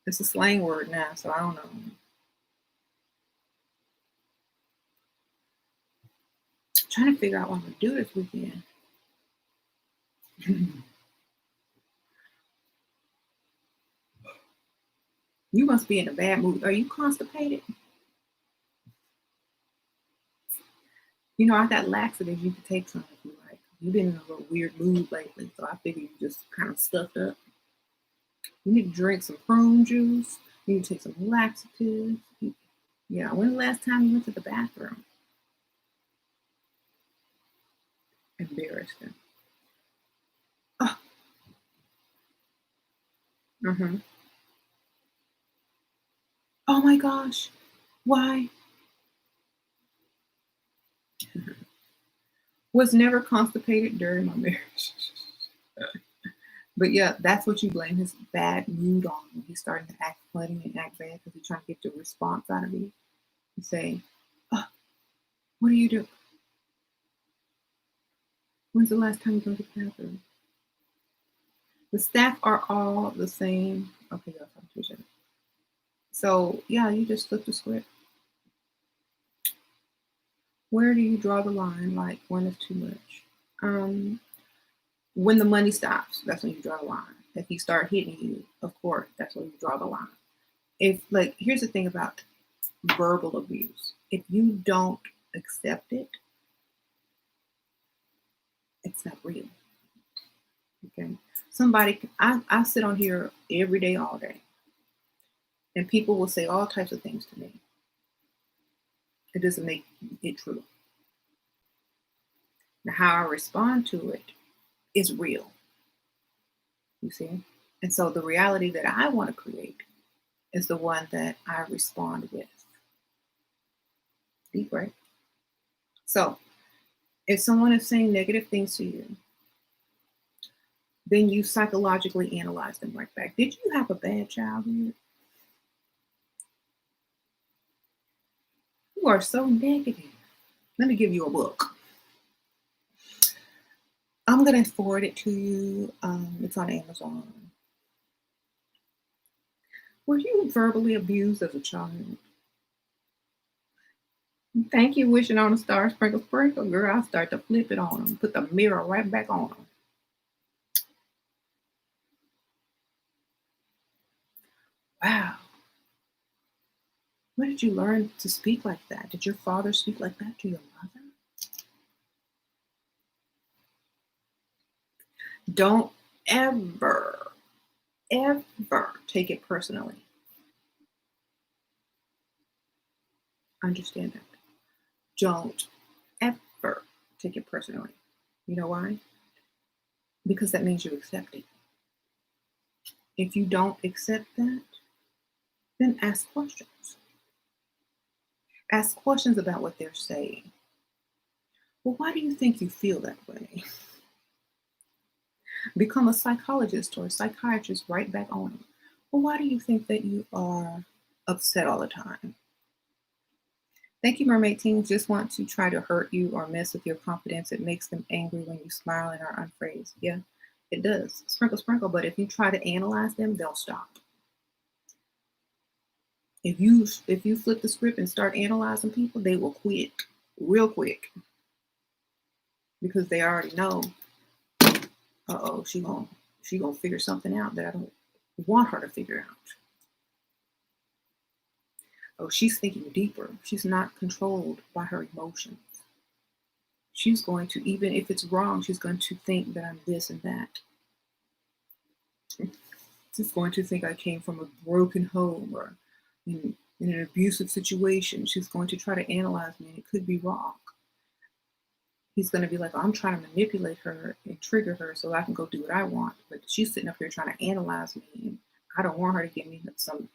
it's a slang word now, so I don't know. I'm trying to figure out what I'm gonna do this weekend. You must be in a bad mood. Are you constipated? I got laxatives you could take some if you like. You've been in a little weird mood lately, so I figured you just kind of stuffed up. You need to drink some prune juice. You need to take some laxatives. Yeah, when the last time you went to the bathroom? Embarrassing. Oh, uh-huh. Oh my gosh. Why? Was never constipated during my marriage. But yeah, that's what you blame his bad mood on when he's starting to act funny and act bad because he's trying to get the response out of you. You say, oh, what do you do? When's the last time you go to the bathroom? The staff are all the same. Okay, y'all talk to each other. So yeah, you just flip the script. Where do you draw the line? Like when it's too much? When the money stops, that's when you draw the line. If he start hitting you, of course, that's when you draw the line. If here's the thing about verbal abuse. If you don't accept it, it's not real. Okay. I sit on here every day, all day, and people will say all types of things to me. It doesn't make it true. Now, how I respond to it is real. You see? And so the reality that I want to create is the one that I respond with. Deep breath. So if someone is saying negative things to you, then you psychologically analyze them right back. Did you have a bad childhood? You are so negative. Let me give you a book. I'm going to forward it to you. It's on Amazon. Were you verbally abused as a child? Thank you, wishing on a star, sprinkle, sprinkle. Girl, I start to flip it on them. Put the mirror right back on them. Wow. Where did you learn to speak like that? Did your father speak like that to your mother? Don't ever, ever take it personally. Understand that. Don't ever take it personally. You know why? Because that means you accept it. If you don't accept that, then ask questions. Ask questions about what they're saying. Well, why do you think you feel that way? Become a psychologist or a psychiatrist right back on it. Well, why do you think that you are upset all the time? Thank you, mermaid teens. Just want to try to hurt you or mess with your confidence. It makes them angry when you smile and are unfazed. Yeah, it does. Sprinkle, sprinkle. But if you try to analyze them, they'll stop. If you flip the script and start analyzing people, they will quit real quick because they already know. Uh-oh, she gonna figure something out that I don't want her to figure out. Oh, she's thinking deeper. She's not controlled by her emotions. She's going to, even if it's wrong, she's going to think that I'm this and that. She's going to think I came from a broken home or in an abusive situation. She's going to try to analyze me, and it could be wrong. He's going to be like, I'm trying to manipulate her and trigger her so I can go do what I want. But she's sitting up here trying to analyze me, and I don't want her to give me some,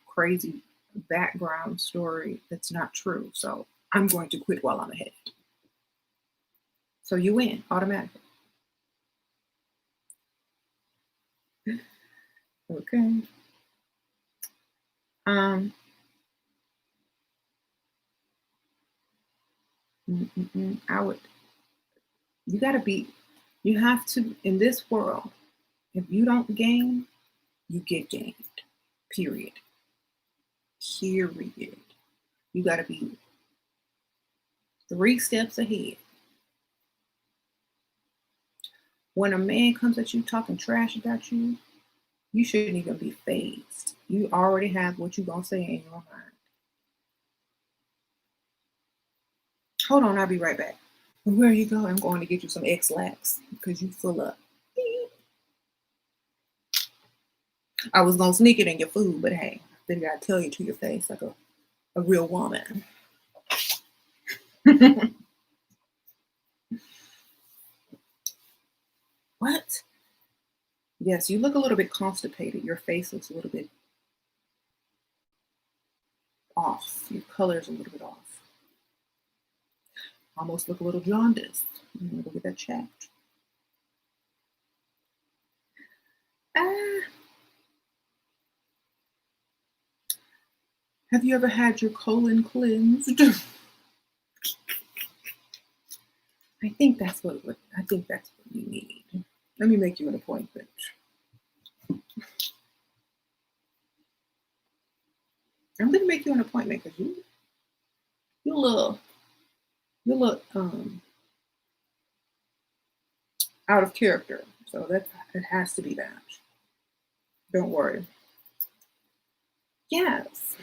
crazy background story that's not true. So I'm going to quit while I'm ahead. So you win automatically. Okay. You have to, in this world, if you don't gain, you get gained. Period. Period. You got to be 3 steps ahead. When a man comes at you talking trash about you, you shouldn't even be fazed. You already have what you're going to say in your mind. Hold on, I'll be right back. Where you go? I'm going to get you some X-Lax because you full up. I was going to sneak it in your food, but hey, I figured I'd tell you to your face like a real woman. What? Yes, you look a little bit constipated. Your face looks a little bit off. Your color's a little bit off. Almost look a little jaundiced. I'm gonna go get that checked. Have you ever had your colon cleansed? I think that's what you need. Let me make you an appointment. I'm gonna make you an appointment because you look out of character. So that it has to be that. Don't worry. Yes.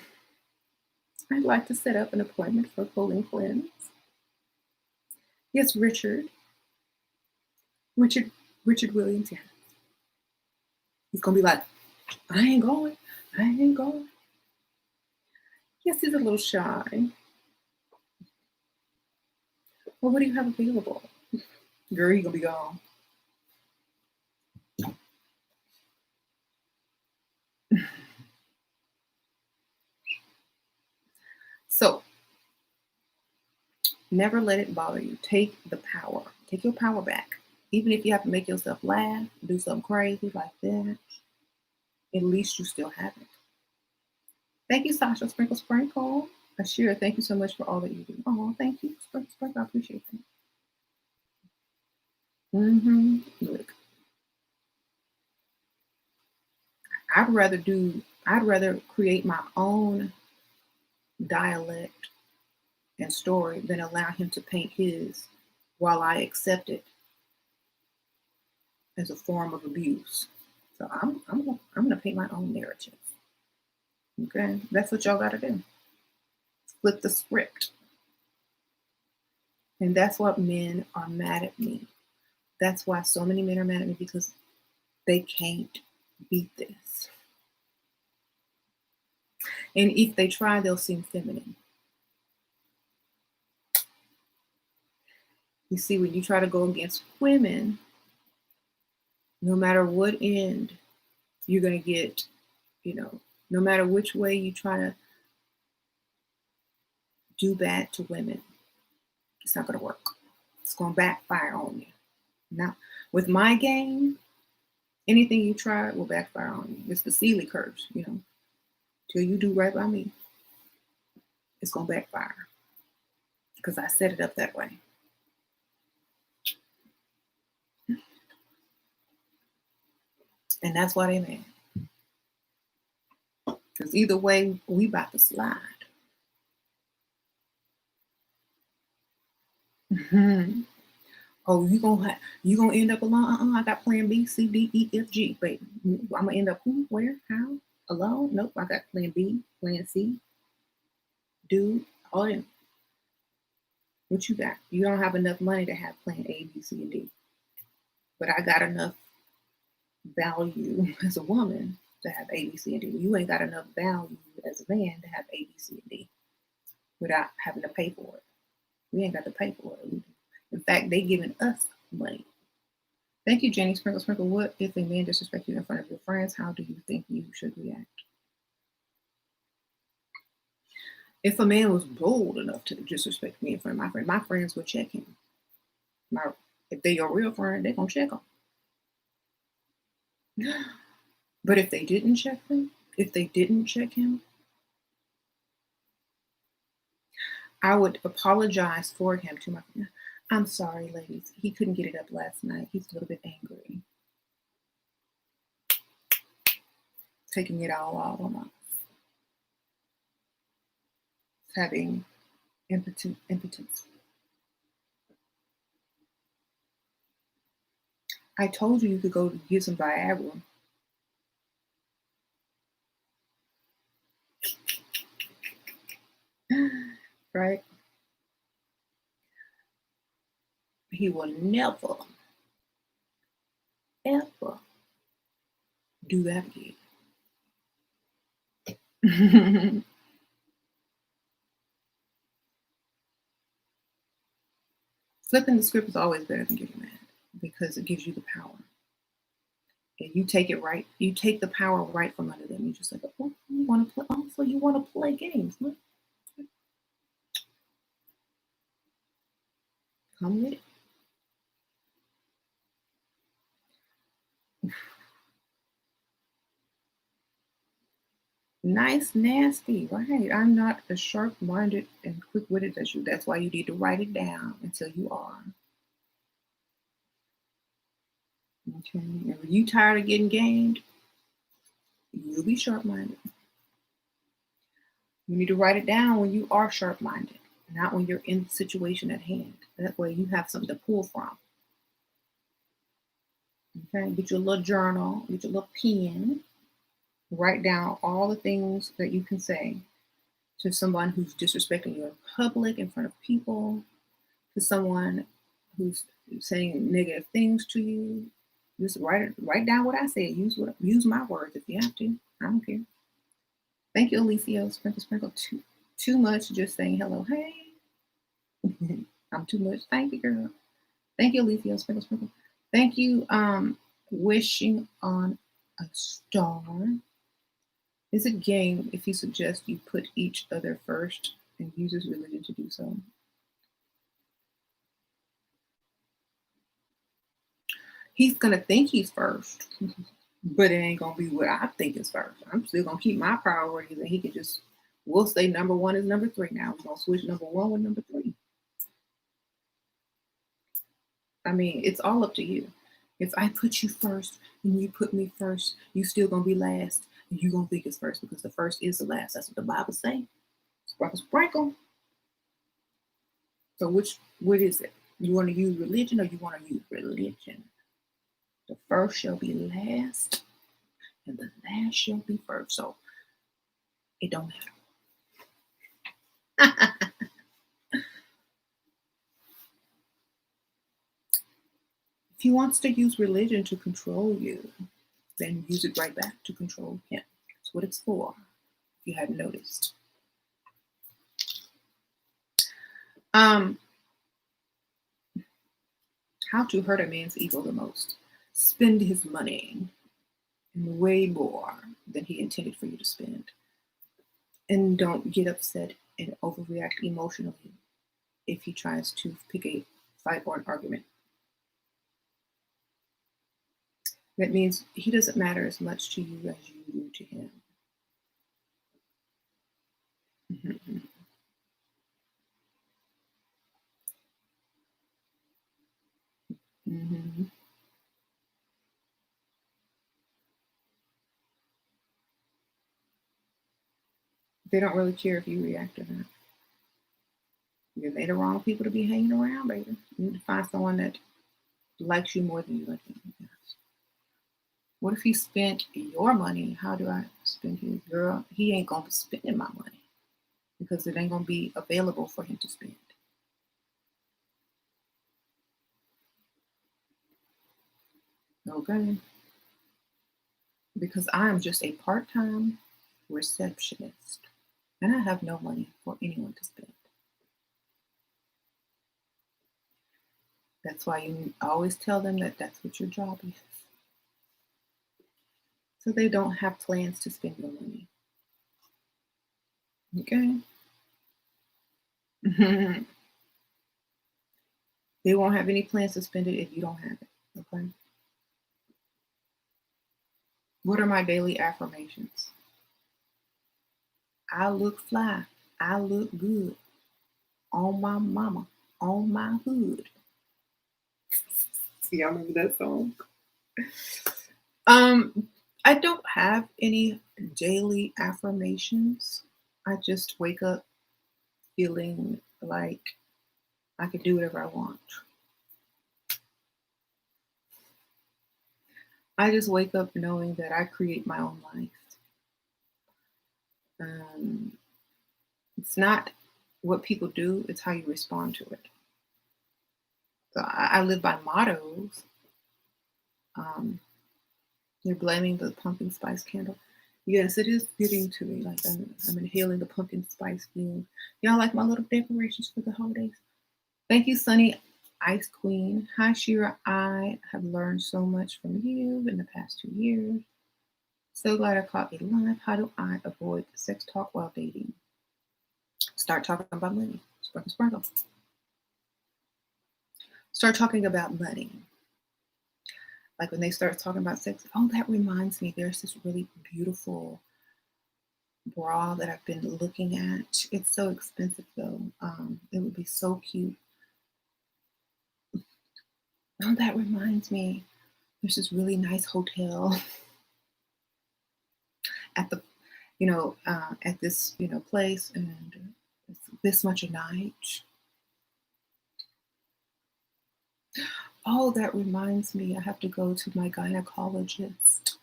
I'd like to set up an appointment for a colon cleanse. Yes, Richard Williams, yeah. He's gonna be like, I ain't going. Yes, he's a little shy. Well, what do you have available? Girl, you gonna be gone. So, never let it bother you. Take the power. Take your power back. Even if you have to make yourself laugh, do something crazy like that, at least you still have it. Thank you, Sasha Sprinkle Sprinkle. Ashira, thank you so much for all that you do. Oh, thank you, Sprinkle Sprinkle. I appreciate that. Look, I'd rather create my own dialect and story than allow him to paint his while I accept it as a form of abuse. So I'm gonna paint my own narrative. Okay, that's what y'all gotta do. Flip the script. And that's what men are mad at me. That's why so many men are mad at me, because they can't beat this. And if they try, they'll seem feminine. You see, when you try to go against women, no matter what end, you're going to get, no matter which way you try to do bad to women, it's not going to work. It's going to backfire on you. Now, with my game, anything you try will backfire on you. It's the Sealy curse, Till you do right by me, it's going to backfire. Because I set it up that way. And that's why they mad. Because either way, we about to slide. Mm-hmm. Oh, you gonna end up alone? I got plan B, C, D, E, F, G, baby. I'm gonna end up who, where, how, alone? Nope. I got plan B, plan C, do all them. What you got? You don't have enough money to have plan A, B, C, and D. But I got enough value as a woman to have A, B, C, and D. You ain't got enough value as a man to have A, B, C, and D without having to pay for it. We ain't got to pay for it. In fact, they giving us money. Thank you, Jenny. Sprinkle, sprinkle. What if a man disrespects you in front of your friends? How do you think you should react? If a man was bold enough to disrespect me in front of my friends would check him. If they're your real friend, they're going to check him. But if they didn't check him, I would apologize for him to my friend. I'm sorry, ladies. He couldn't get it up last night. He's a little bit angry. Taking it all out on us. Having impotence. I told you could go get some Viagra. Right? He will never, ever do that again. Flipping the script is always better than getting mad because it gives you the power. And you take it right. You take the power right from under them. You just like, oh, you want to play? Oh, so you want to play games? Huh? Come with it. Nice, nasty, right? I'm not as sharp-minded and quick-witted as you. That's why you need to write it down until you are. Okay, and when you tired of getting gamed, you'll be sharp-minded. You need to write it down when you are sharp-minded, not when you're in the situation at hand. That way you have something to pull from. Okay, get your little journal, get your little pen, write down all the things that you can say to someone who's disrespecting you in public, in front of people, to someone who's saying negative things to you. Just write down what I said. Use my words if you have to. I don't care. Thank you, Alicia. Sprinkle, sprinkle. Too much just saying hello. Hey. I'm too much. Thank you, girl. Thank you, Alicia. Sprinkle, sprinkle. Thank you. Wishing on a star. Is it game if he suggests you put each other first and uses religion to do so? He's gonna think he's first, but it ain't gonna be what I think is first. I'm still gonna keep my priorities, and he can just, we'll say number one is number three now. We're gonna switch number one with number three. I mean, it's all up to you. If I put you first and you put me first, you still gonna be last, and you gonna think it's first because the first is the last. That's what the Bible say. Sprinkle, sprinkle. So what is it? You want to use religion or you want to use religion? The first shall be last, and the last shall be first. So it don't matter. If he wants to use religion to control you, then use it right back to control him. That's what it's for, if you hadn't noticed. How to hurt a man's ego the most. Spend his money and way more than he intended for you to spend. And don't get upset and overreact emotionally if he tries to pick a fight or an argument. That means he doesn't matter as much to you as you do to him. Mm-hmm. Mm-hmm. They don't really care if you react or not. They're the wrong people to be hanging around, baby. You need to find someone that likes you more than you like him. What if he spent your money? How do I spend his? Girl, he ain't gonna be spending my money because it ain't gonna be available for him to spend. Okay? Because I am just a part-time receptionist and I have no money for anyone to spend. That's why you always tell them that that's what your job is. So they don't have plans to spend your money. Okay? They won't have any plans to spend it if you don't have it. Okay? What are my daily affirmations? I look fly. I look good. On my mama. On my hood. See, y'all remember that song? I don't have any daily affirmations. I just wake up feeling like I can do whatever I want. I just wake up knowing that I create my own life. It's not what people do, it's how you respond to it. So I live by mottos. You're blaming the pumpkin spice candle. Yes, it is getting to me. Like I'm inhaling the pumpkin spice fume. Y'all like my little decorations for the holidays? Thank you, Sunny Ice Queen. Hi, Shira. I have learned so much from you in the past 2 years. So glad I caught you live. How do I avoid sex talk while dating? Start talking about money. Sprinkle, sprinkle. Start talking about money. Like when they start talking about sex, oh, that reminds me, there's this really beautiful bra that I've been looking at. It's so expensive though. It would be so cute. Oh, that reminds me, there's this really nice hotel at the, at this, place, and it's this much a night. Oh, that reminds me, I have to go to my gynecologist.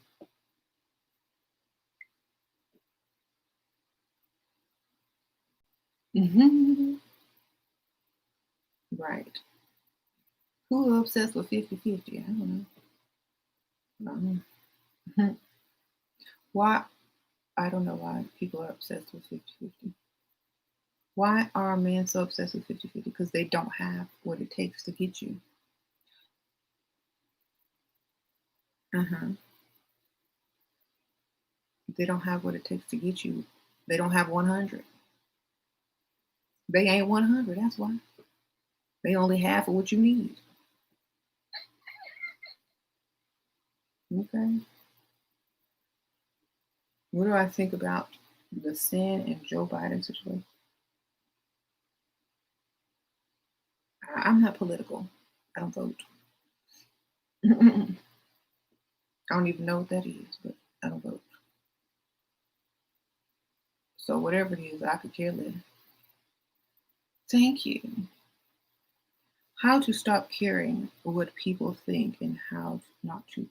Mm-hmm. Right. Who obsessed with 50-50? I don't know. Why? I don't know why people are obsessed with 50-50. Why are men so obsessed with 50-50? Because they don't have what it takes to get you. They don't have what it takes to get you. They don't have 100. They ain't 100. That's why. They only have what you need. Okay. What do I think about the Sin and Joe Biden situation? I'm not political. I don't vote. I don't even know what that is, but I don't vote. So whatever it is, I could care less. Thank you. How to stop caring what people think and how not to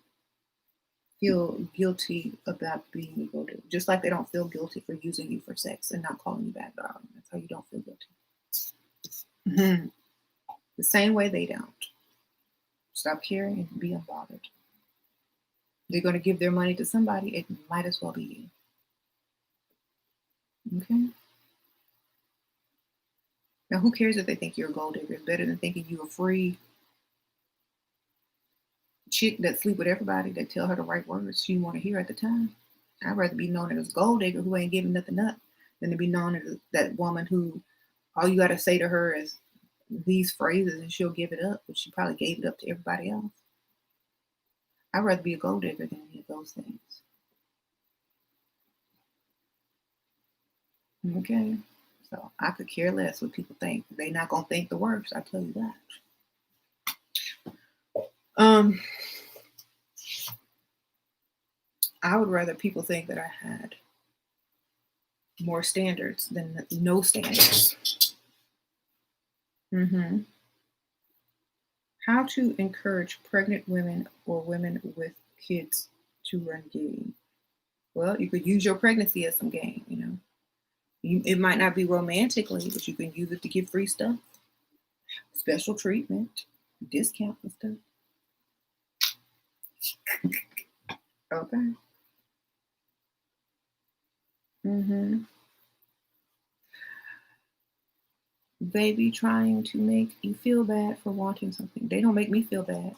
feel guilty about being able to. Just like they don't feel guilty for using you for sex and not calling you bad darling. That's how you don't feel guilty. The same way they don't. Stop caring and be unbothered. They're going to give their money to somebody. It might as well be you. Okay. Now, who cares if they think you're a gold digger? It's better than thinking you a free chick that sleep with everybody that tell her the right words she want to hear at the time. I'd rather be known as a gold digger who ain't giving nothing up than to be known as that woman who all you got to say to her is these phrases and she'll give it up, but she probably gave it up to everybody else. I'd rather be a gold digger than any of those things. Okay. So I could care less what people think. They're not gonna think the worst, I tell you that. I would rather people think that I had more standards than no standards. How to encourage pregnant women or women with kids to run game? Well, you could use your pregnancy as some game, you know. It might not be romantically, but you can use it to get free stuff, special treatment, discount and stuff. Okay. Baby trying to make you feel bad for wanting something. They don't make me feel bad.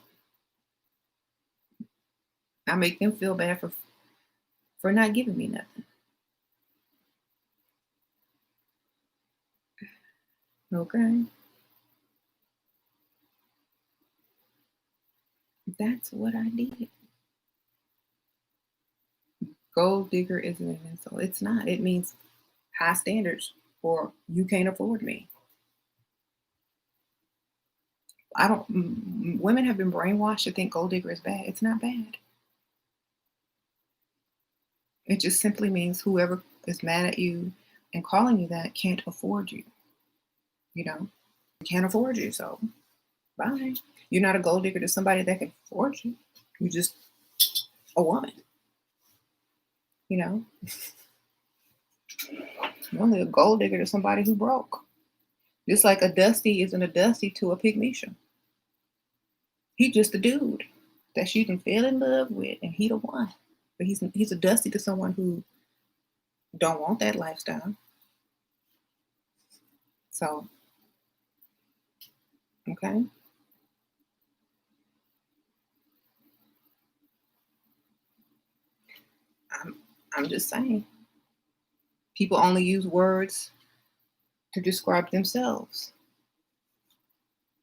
I make them feel bad for not giving me nothing. Okay. That's what I did. Gold digger isn't an insult. It's not. It means high standards or you can't afford me. I don't, women have been brainwashed to think gold digger is bad. It's not bad. It just simply means whoever is mad at you and calling you that can't afford you. You know, can't afford you. So bye. You're not a gold digger to somebody that can afford you. You're just a woman. You know, you're only a gold digger to somebody who broke. Just like a Dusty isn't a Dusty to a Pygmisha. He just a dude that she can fell in love with, and he the one. But he's a Dusty to someone who don't want that lifestyle. So, okay. I'm just saying. People only use words to describe themselves,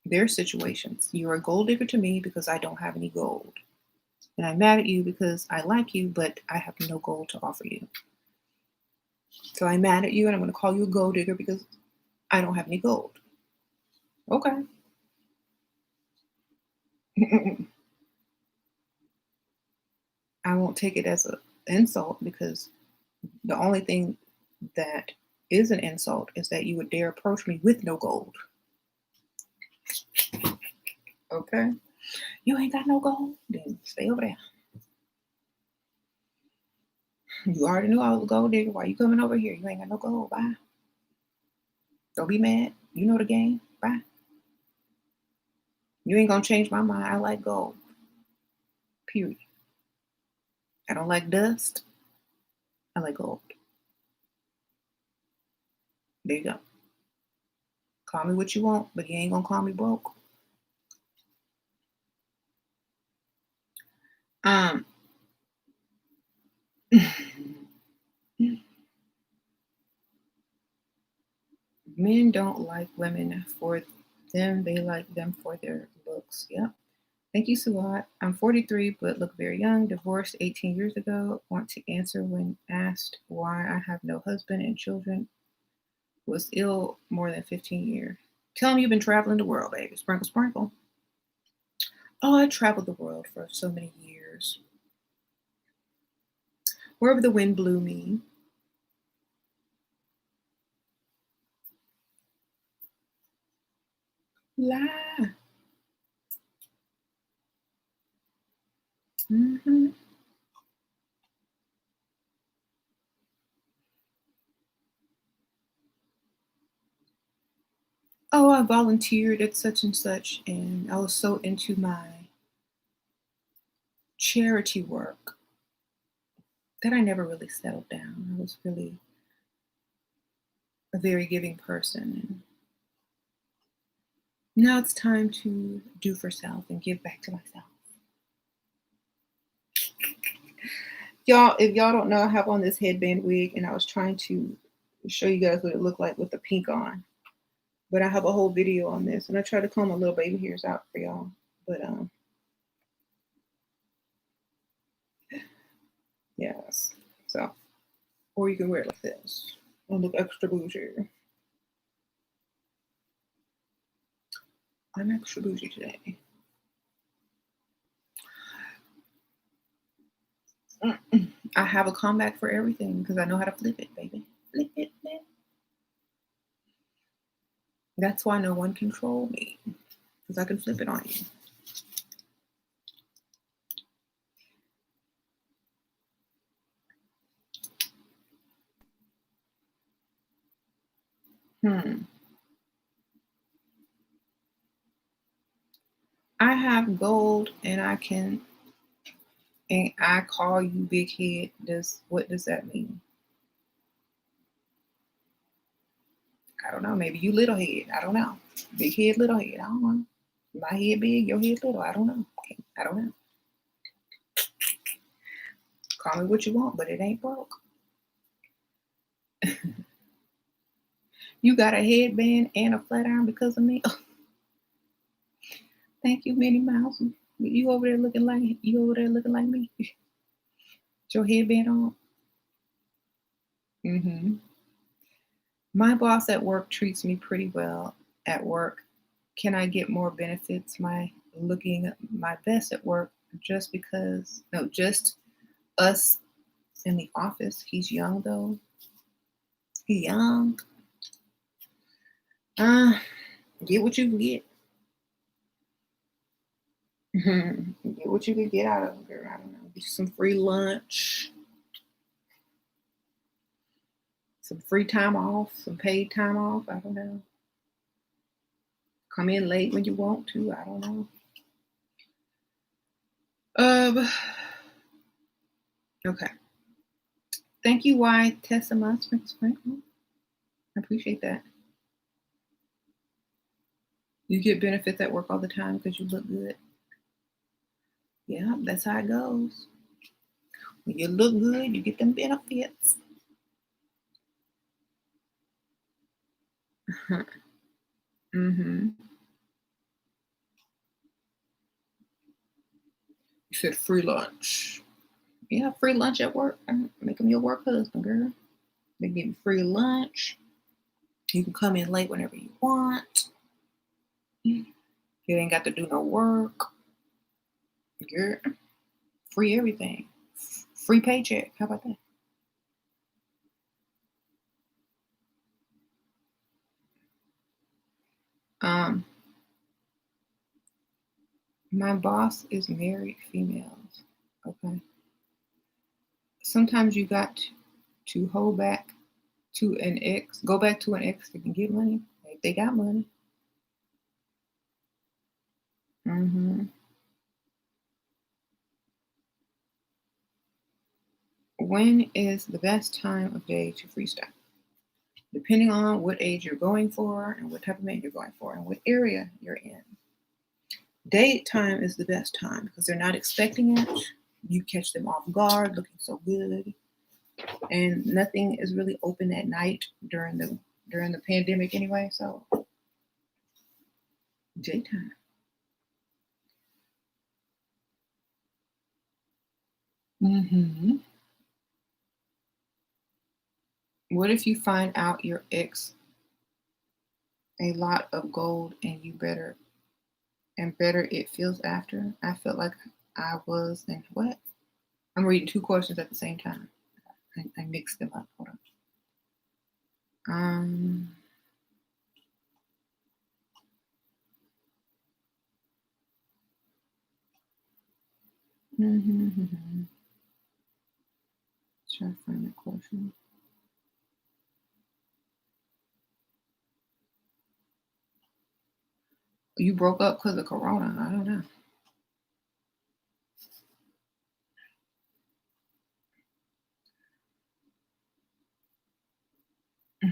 their situations. You're a gold digger to me because I don't have any gold. And I'm mad at you because I like you, but I have no gold to offer you. So I'm mad at you and I'm going to call you a gold digger because I don't have any gold. Okay. I won't take it as an insult because the only thing that is an insult is that you would dare approach me with no gold. Okay. You ain't got no gold? Then stay over there. You already knew I was a gold digger. Why you coming over here? You ain't got no gold. Bye. Don't be mad. You know the game. Bye. You ain't gonna change my mind. I like gold. Period. I don't like dust. I like gold. There you go. Call me what you want, but you ain't gonna call me broke. Um Men don't like women for them, they like them for their looks. Yep. Thank you, Suat. I'm 43 but look very young, divorced 18 years ago. Want to answer when asked why I have no husband and children. Was ill more than 15 years. Tell them you've been traveling the world, baby. Sprinkle, sprinkle. Oh, I traveled the world for so many years. Wherever the wind blew me. La. Mm-hmm. Oh, I volunteered at such and such, and I was so into my charity work that I never really settled down. I was really a very giving person. And now it's time to do for self and give back to myself. Y'all, if y'all don't know, I have on this headband wig, and I was trying to show you guys what it looked like with the pink on. But I have a whole video on this, and I try to comb my little baby hairs out for y'all. But yes. So, or you can wear it like this and look extra bougie. I'm extra bougie today. I have a comeback for everything because I know how to flip it, baby. Flip it, flip. That's why no one control me, because I can flip it on you. I have gold, and I call you big head. What does that mean? I don't know. Maybe you little head. I don't know. Big head, little head. I don't know. My head big, your head little. I don't know. Okay. I don't know. Call me what you want, but it ain't broke. You got a headband and a flat iron because of me. Thank you, Minnie Mouse. You over there looking like me. Your headband on. My boss at work treats me pretty well at work. Can I get more benefits? Looking my best at work just us in the office. He's young though. He's young. Get what you can get. Get what you can get out of it, girl. I don't know. Get some free lunch. Some free time off. Some paid time off. I don't know. Come in late when you want to. I don't know. Okay. Thank you, Y Tessima Sprinkle. I appreciate that. You get benefits at work all the time because you look good. Yeah, that's how it goes. When you look good, you get them benefits. You said free lunch. Yeah, free lunch at work. Make them your work husband, girl. They give you free lunch. You can come in late whenever you want. You ain't got to do no work. Girl, free everything. Free paycheck. How about that? My boss is married females. Okay. Sometimes you got to hold back to an ex, go back to an ex that can get money. If they got money. When is the best time of day to freestyle? Depending on what age you're going for and what type of man you're going for and what area you're in. Daytime is the best time because they're not expecting it. You catch them off guard, looking so good. And nothing is really open at night during the pandemic anyway, so daytime. What if you find out your ex a lot of gold and better it feels after? I felt like I was, and what? I'm reading two questions at the same time. I mixed them up. Hold on. Try to find that question. You broke up because of Corona. I don't know.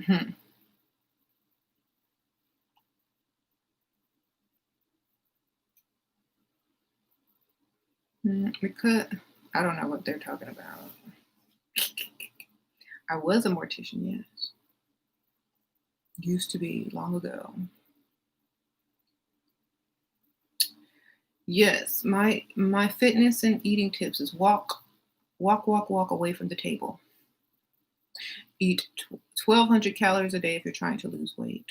Mm-hmm. Because I don't know what they're talking about. I was a mortician, yes. Used to be long ago. Yes, my fitness and eating tips is walk away from the table. Eat 1,200 calories a day if you're trying to lose weight.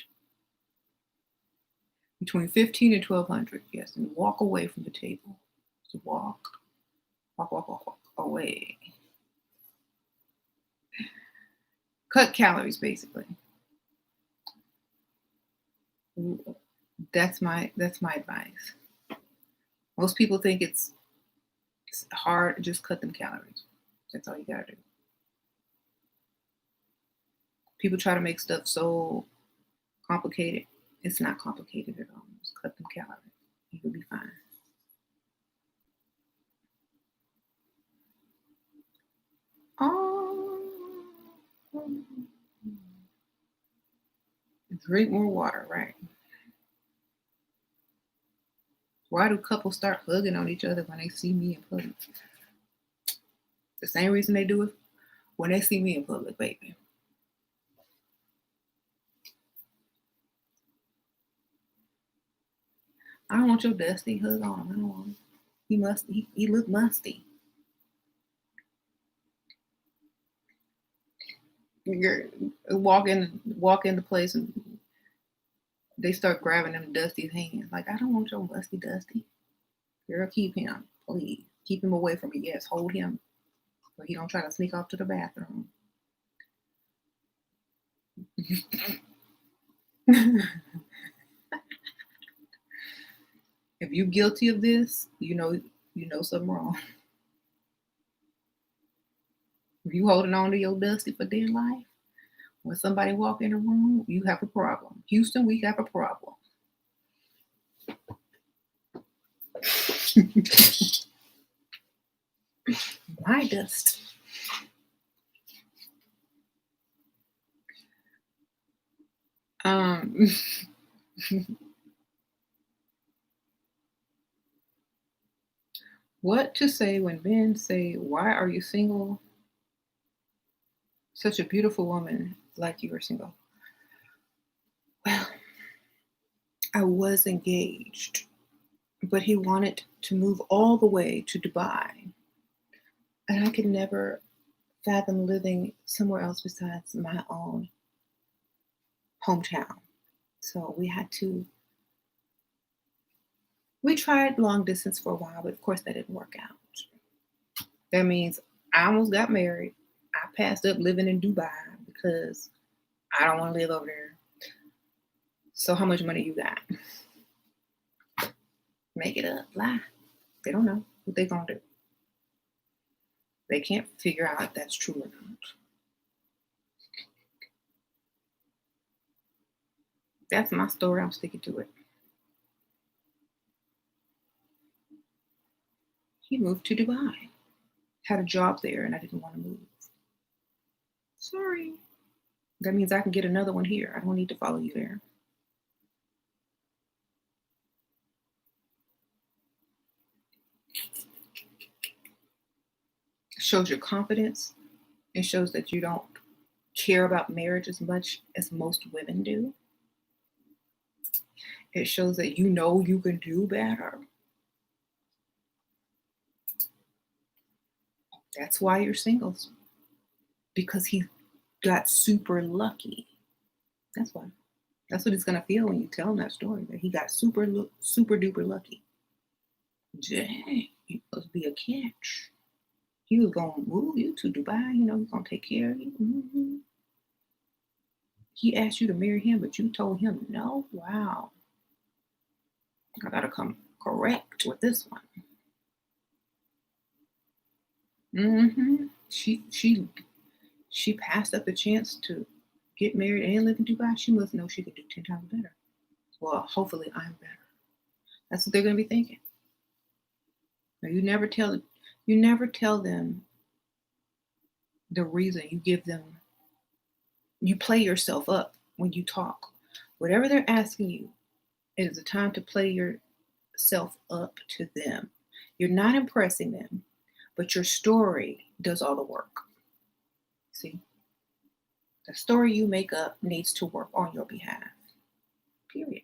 Between 15 and 1,200, yes, and walk away from the table. So walk away. Cut calories, basically. That's my advice. Most people think it's hard. Just cut them calories. That's all you gotta do. People try to make stuff so complicated. It's not complicated at all. Just cut them calories. You'll be fine. Drink more water, right? Why do couples start hugging on each other when they see me in public? The same reason they do it when they see me in public, baby. I don't want your dusty hug on him. I don't want him. He look musty. Walk in the place and they start grabbing them Dusty's hands. Like, I don't want your musty Dusty. Girl, keep him, please. Keep him away from me. Yes, hold him so he don't try to sneak off to the bathroom. If you're guilty of this, you know something wrong. If you holding on to your Dusty for dear life, when somebody walk in the room, you have a problem. Houston, we have a problem. My Dust. What to say when men say, "Why are you single? Such a beautiful woman like you are single." Well, I was engaged, but he wanted to move all the way to Dubai. And I could never fathom living somewhere else besides my own hometown. So we tried long distance for a while, but of course that didn't work out. That means I almost got married. I passed up living in Dubai because I don't want to live over there. So how much money you got? Make it up, lie. They don't know what they're gonna do. They can't figure out if that's true or not. That's my story. I'm sticking to it. He moved to Dubai. Had a job there and I didn't want to move. Sorry. That means I can get another one here. I don't need to follow you there. It shows your confidence. It shows that you don't care about marriage as much as most women do. It shows that you know you can do better. That's why you're singles. Because he got super lucky. That's why. That's what it's gonna feel when you tell him that story. That he got super duper lucky. Dang, he must be a catch. He was gonna move you to Dubai. He's gonna take care of you. Mm-hmm. He asked you to marry him, but you told him no. Wow. I gotta come correct with this one. Mm-hmm. She passed up the chance to get married and live in Dubai. She must know she could do 10 times better. Well, hopefully I'm better. That's what they're gonna be thinking. Now, you never tell them the reason. You give them You play yourself up when you talk. Whatever they're asking you, it is a time to play yourself up to them. You're not impressing them, but your story does all the work. See, the story you make up needs to work on your behalf. Period.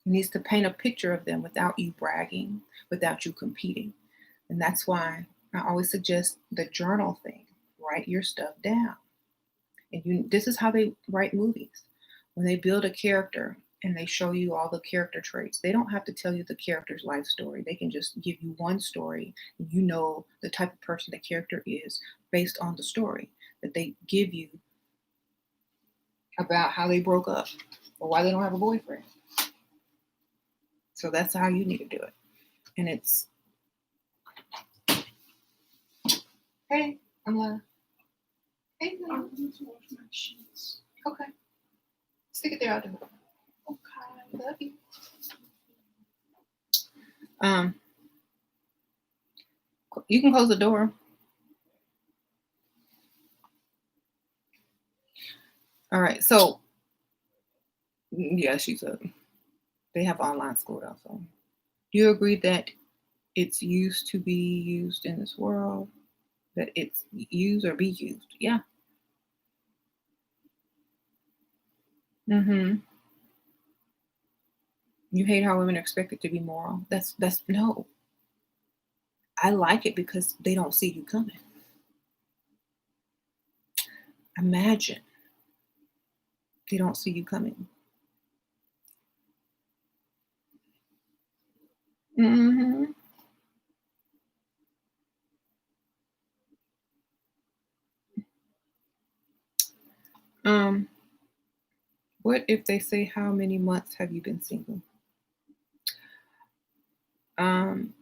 It needs to paint a picture of them without you bragging, without you competing. And that's why I always suggest the journal thing. Write your stuff down. And this is how they write movies. When they build a character and they show you all the character traits, they don't have to tell you the character's life story. They can just give you one story, and you know the type of person the character is based on the story that they give you about how they broke up or why they don't have a boyfriend. So that's how you need to do it. And it's, hey, I'm like, hey, I need to wash my sheets. okay. Stick it there, I'll do it. Okay. Love you. You can close the door. All right, so yeah, they have online school though. So do you agree that it's used to be used in this world? That it's used or be used? Yeah. Mm-hmm. You hate how women are expected to be moral. That's no. I like it because they don't see you coming. Imagine they don't see you coming. Mm-hmm. What if they say, how many months have you been single?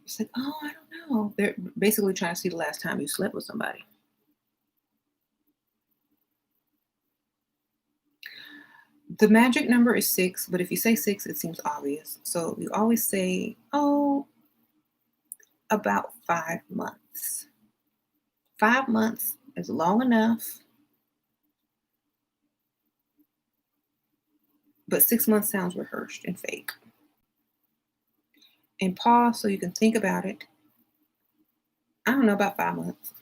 It's like, oh, I don't know. They're basically trying to see the last time you slept with somebody. The magic number is 6, but if you say 6, it seems obvious. So you always say, oh, about 5 months. 5 months is long enough, but 6 months sounds rehearsed and fake. And pause so you can think about it. I don't know, about 5 months.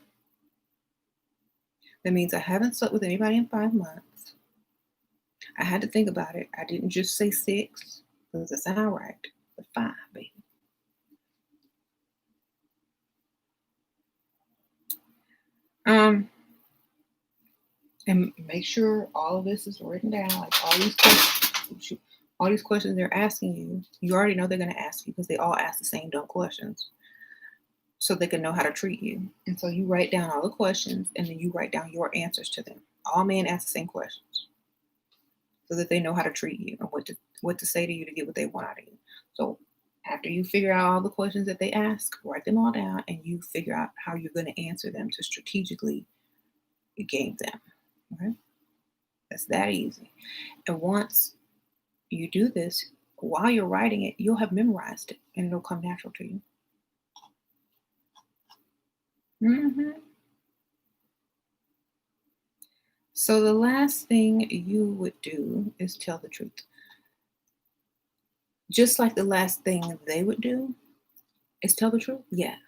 That means I haven't slept with anybody in 5 months. I had to think about it. I didn't just say 6 because it sounds right, but 5, baby. And make sure all of this is written down. Like all these questions they're asking you, you already know they're going to ask you because they all ask the same dumb questions, so they can know how to treat you. And so you write down all the questions, and then you write down your answers to them. All men ask the same questions, so that they know how to treat you and what to say to you to get what they want out of you. So after you figure out all the questions that they ask, write them all down, and you figure out how you're going to answer them to strategically game them. Okay, that's that easy. And once you do this, while you're writing it, you'll have memorized it, and it'll come natural to you. Mm-hmm. So the last thing you would do is tell the truth. Just like the last thing they would do is tell the truth. Yes.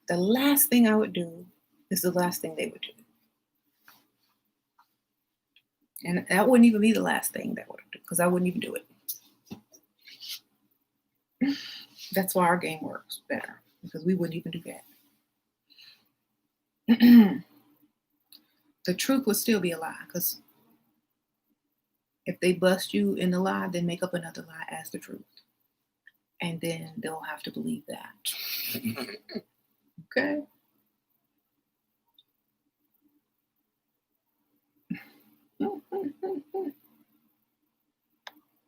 The last thing I would do is the last thing they would do. And that wouldn't even be the last thing that would do, because I wouldn't even do it. That's why our game works better, because we wouldn't even do that. The truth would still be a lie, because if they bust you in the lie, then make up another lie as the truth. And then they'll have to believe that. Okay?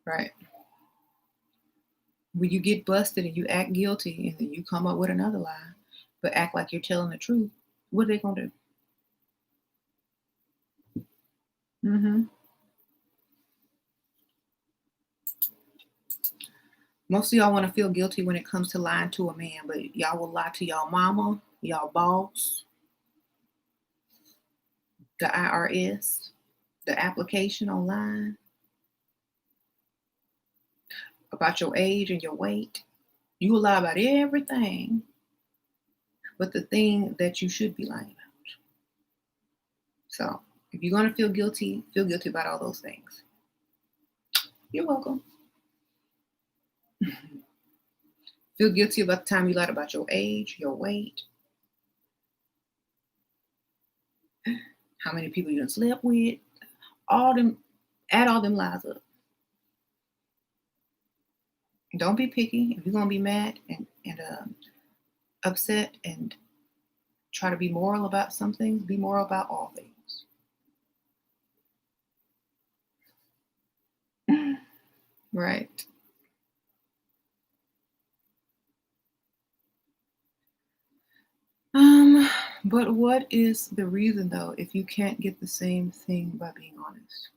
Right. When you get busted and you act guilty and then you come up with another lie, but act like you're telling the truth, what are they going to do? Mm-hmm. Most of y'all want to feel guilty when it comes to lying to a man, but y'all will lie to y'all mama, y'all boss, the IRS, the application online, about your age and your weight. You will lie about everything but the thing that you should be lying about. So if you're going to feel guilty about all those things. You're welcome. Feel guilty about the time you lied about your age, your weight, how many people you done slept with, all them, add all them lies up. Don't be picky. If you're going to be mad and upset and try to be moral about some things, be moral about all things. Right. But what is the reason though if you can't get the same thing by being honest?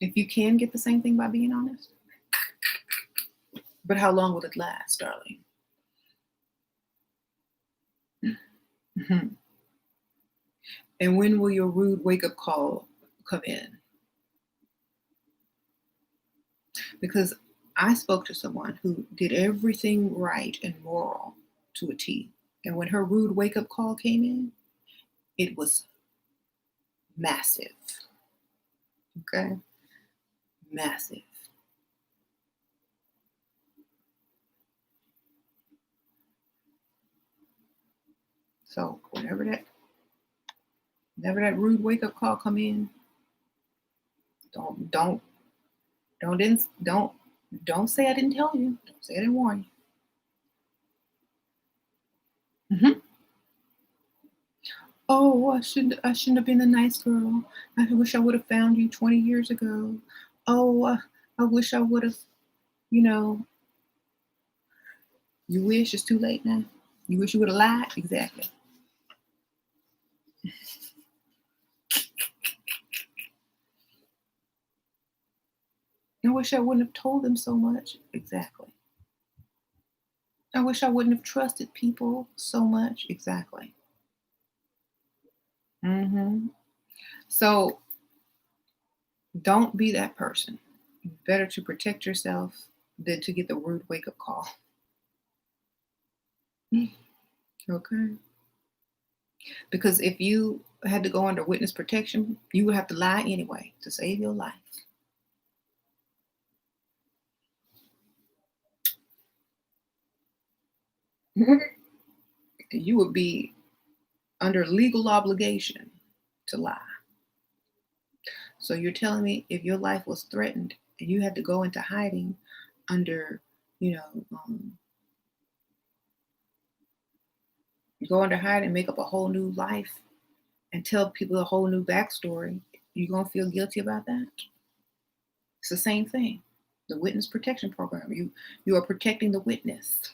If you can get the same thing by being honest, but how long will it last, darling? And when will your rude wake-up call come in? Because I spoke to someone who did everything right and moral to a T. And when her rude wake-up call came in, it was massive. Okay? Massive. So whenever that rude wake-up call come in, don't say I didn't tell you. Don't say I didn't warn you. Oh, I shouldn't have been a nice girl. I wish I would have found you 20 years ago. Oh, I wish I would have, you wish it's too late now. You wish you would have lied? Exactly. I wish I wouldn't have told them so much. Exactly. I wish I wouldn't have trusted people so much. Exactly. So don't be that person. Better to protect yourself than to get the rude wake-up call. Okay. Because if you had to go under witness protection, you would have to lie anyway to save your life. You would be under legal obligation to lie. So you're telling me if your life was threatened and you had to go into hiding under, go under hiding and make up a whole new life and tell people a whole new backstory, you gonna feel guilty about that? It's the same thing. The witness protection program. You are protecting the witness.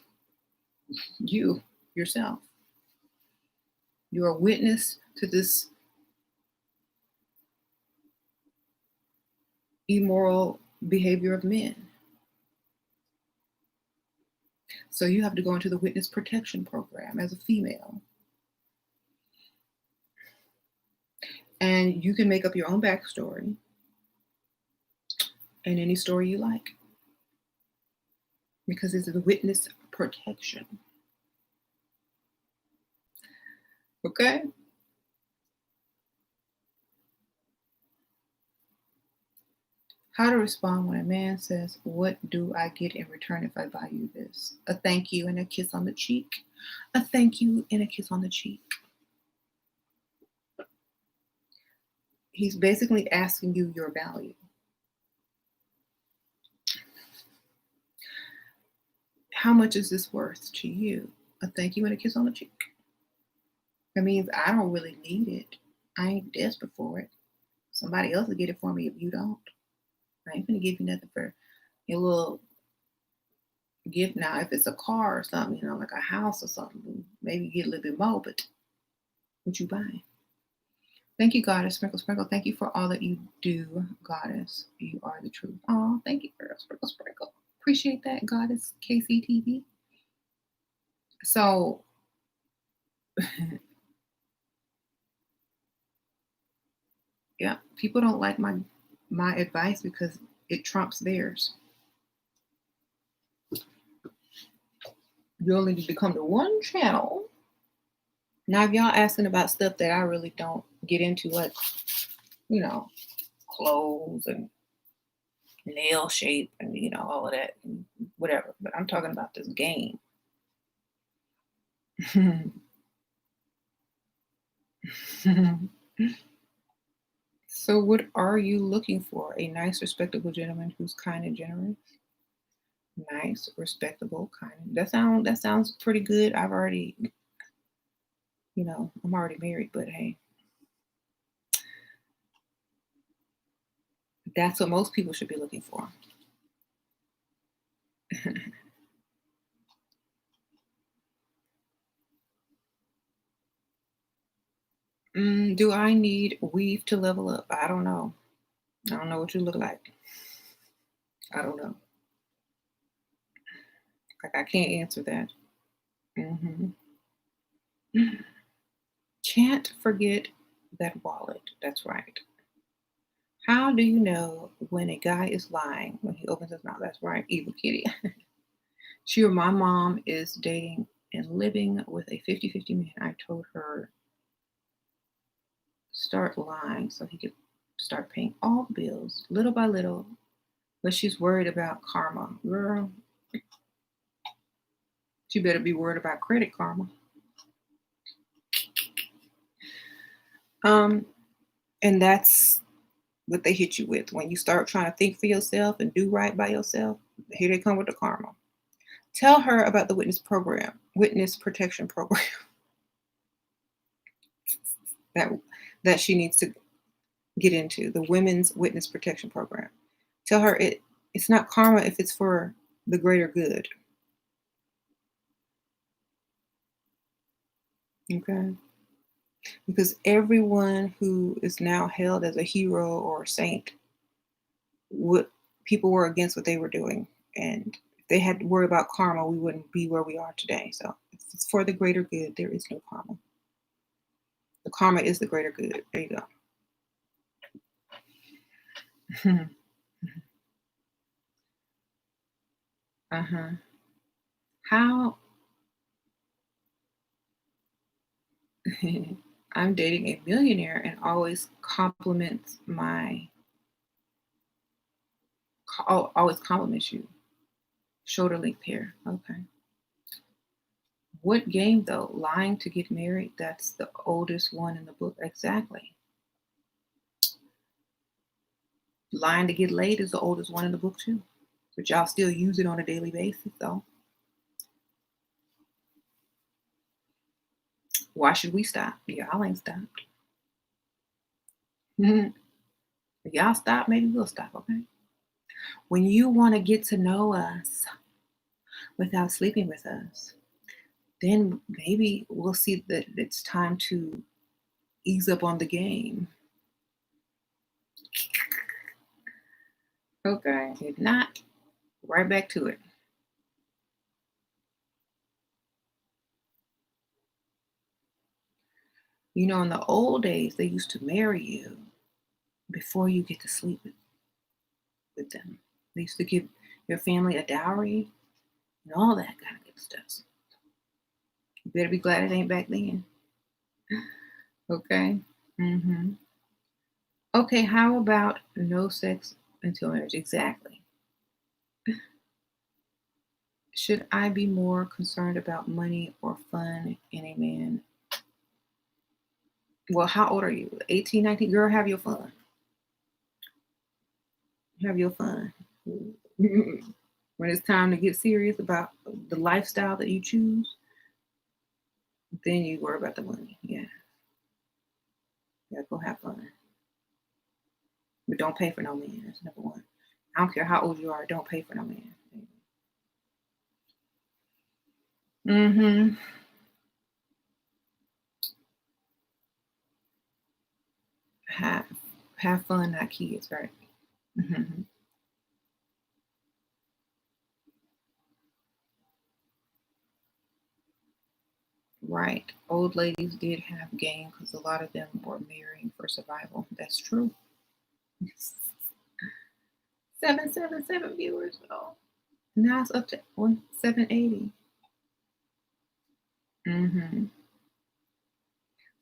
You yourself. You are a witness to this immoral behavior of men. So you have to go into the witness protection program as a female. And you can make up your own backstory and any story you like. Because it's the witness protection. Okay? How to respond when a man says, "What do I get in return if I buy you this?" A thank you and a kiss on the cheek. A thank you and a kiss on the cheek. He's basically asking you your value. How much is this worth to you? A thank you and a kiss on the cheek. That means I don't really need it. I ain't desperate for it. Somebody else will get it for me if you don't. I ain't gonna give you nothing for your little gift. Now, if it's a car or something, like a house or something, maybe get a little bit more, but what you buying? Thank you, Goddess. Sprinkle, sprinkle. Thank you for all that you do, Goddess. You are the truth. Oh, thank you, girl. Sprinkle, sprinkle. Appreciate that, Goddess KCTV. So, yeah, people don't like my advice because it trumps theirs. You only need to come to one channel. Now, if y'all asking about stuff that I really don't get into, like, clothes and nail shape and, all of that, and whatever. But I'm talking about this game. So, what are you looking for? A nice, respectable gentleman who's kind and generous? Nice, respectable, kind. That sounds pretty good. I'm already married, but hey, that's what most people should be looking for. Do I need weave to level up? I don't know. I don't know what you look like. I don't know. Like, I can't answer that. hmm Can't forget that wallet. That's right. How do you know when a guy is lying when he opens his mouth? That's right, evil kitty. My mom is dating and living with a 50-50 man. I told her start lying so he could start paying all the bills little by little, but she's worried about karma. Girl, she better be worried about credit karma. And that's what they hit you with. When you start trying to think for yourself and do right by yourself, here they come with the karma. Tell her about the witness protection program that she needs to get into, the women's witness protection program. Tell her it's not karma if it's for the greater good. Okay? Because everyone who is now held as a hero or a saint, people were against what they were doing. And if they had to worry about karma, we wouldn't be where we are today. So if it's for the greater good, there is no karma. The karma is the greater good. There you go. Uh-huh. How I'm dating a millionaire and always always compliments you. Shoulder length hair. Okay. What game though? Lying to get married? That's the oldest one in the book. Exactly. Lying to get laid is the oldest one in the book too. But y'all still use it on a daily basis though. Why should we stop? Y'all ain't stopped. If y'all stop, maybe we'll stop, okay? When you want to get to know us without sleeping with us, then maybe we'll see that it's time to ease up on the game. Okay. If not, right back to it. In the old days, they used to marry you before you get to sleep with them. They used to give your family a dowry and all that kind of good stuff. You better be glad it ain't back then. Okay. Okay, how about no sex until marriage? Exactly. Should I be more concerned about money or fun in a man? Well, how old are you? 18, 19? Girl, have your fun. Have your fun. When it's time to get serious about the lifestyle that you choose, then you worry about the money. Yeah. Yeah, go have fun. But don't pay for no man. That's number one. I don't care how old you are, don't pay for no man. Have fun, not kids, right? Right. Old ladies did have game because a lot of them were marrying for survival. That's true. 777 viewers. Oh, now it's up to 780.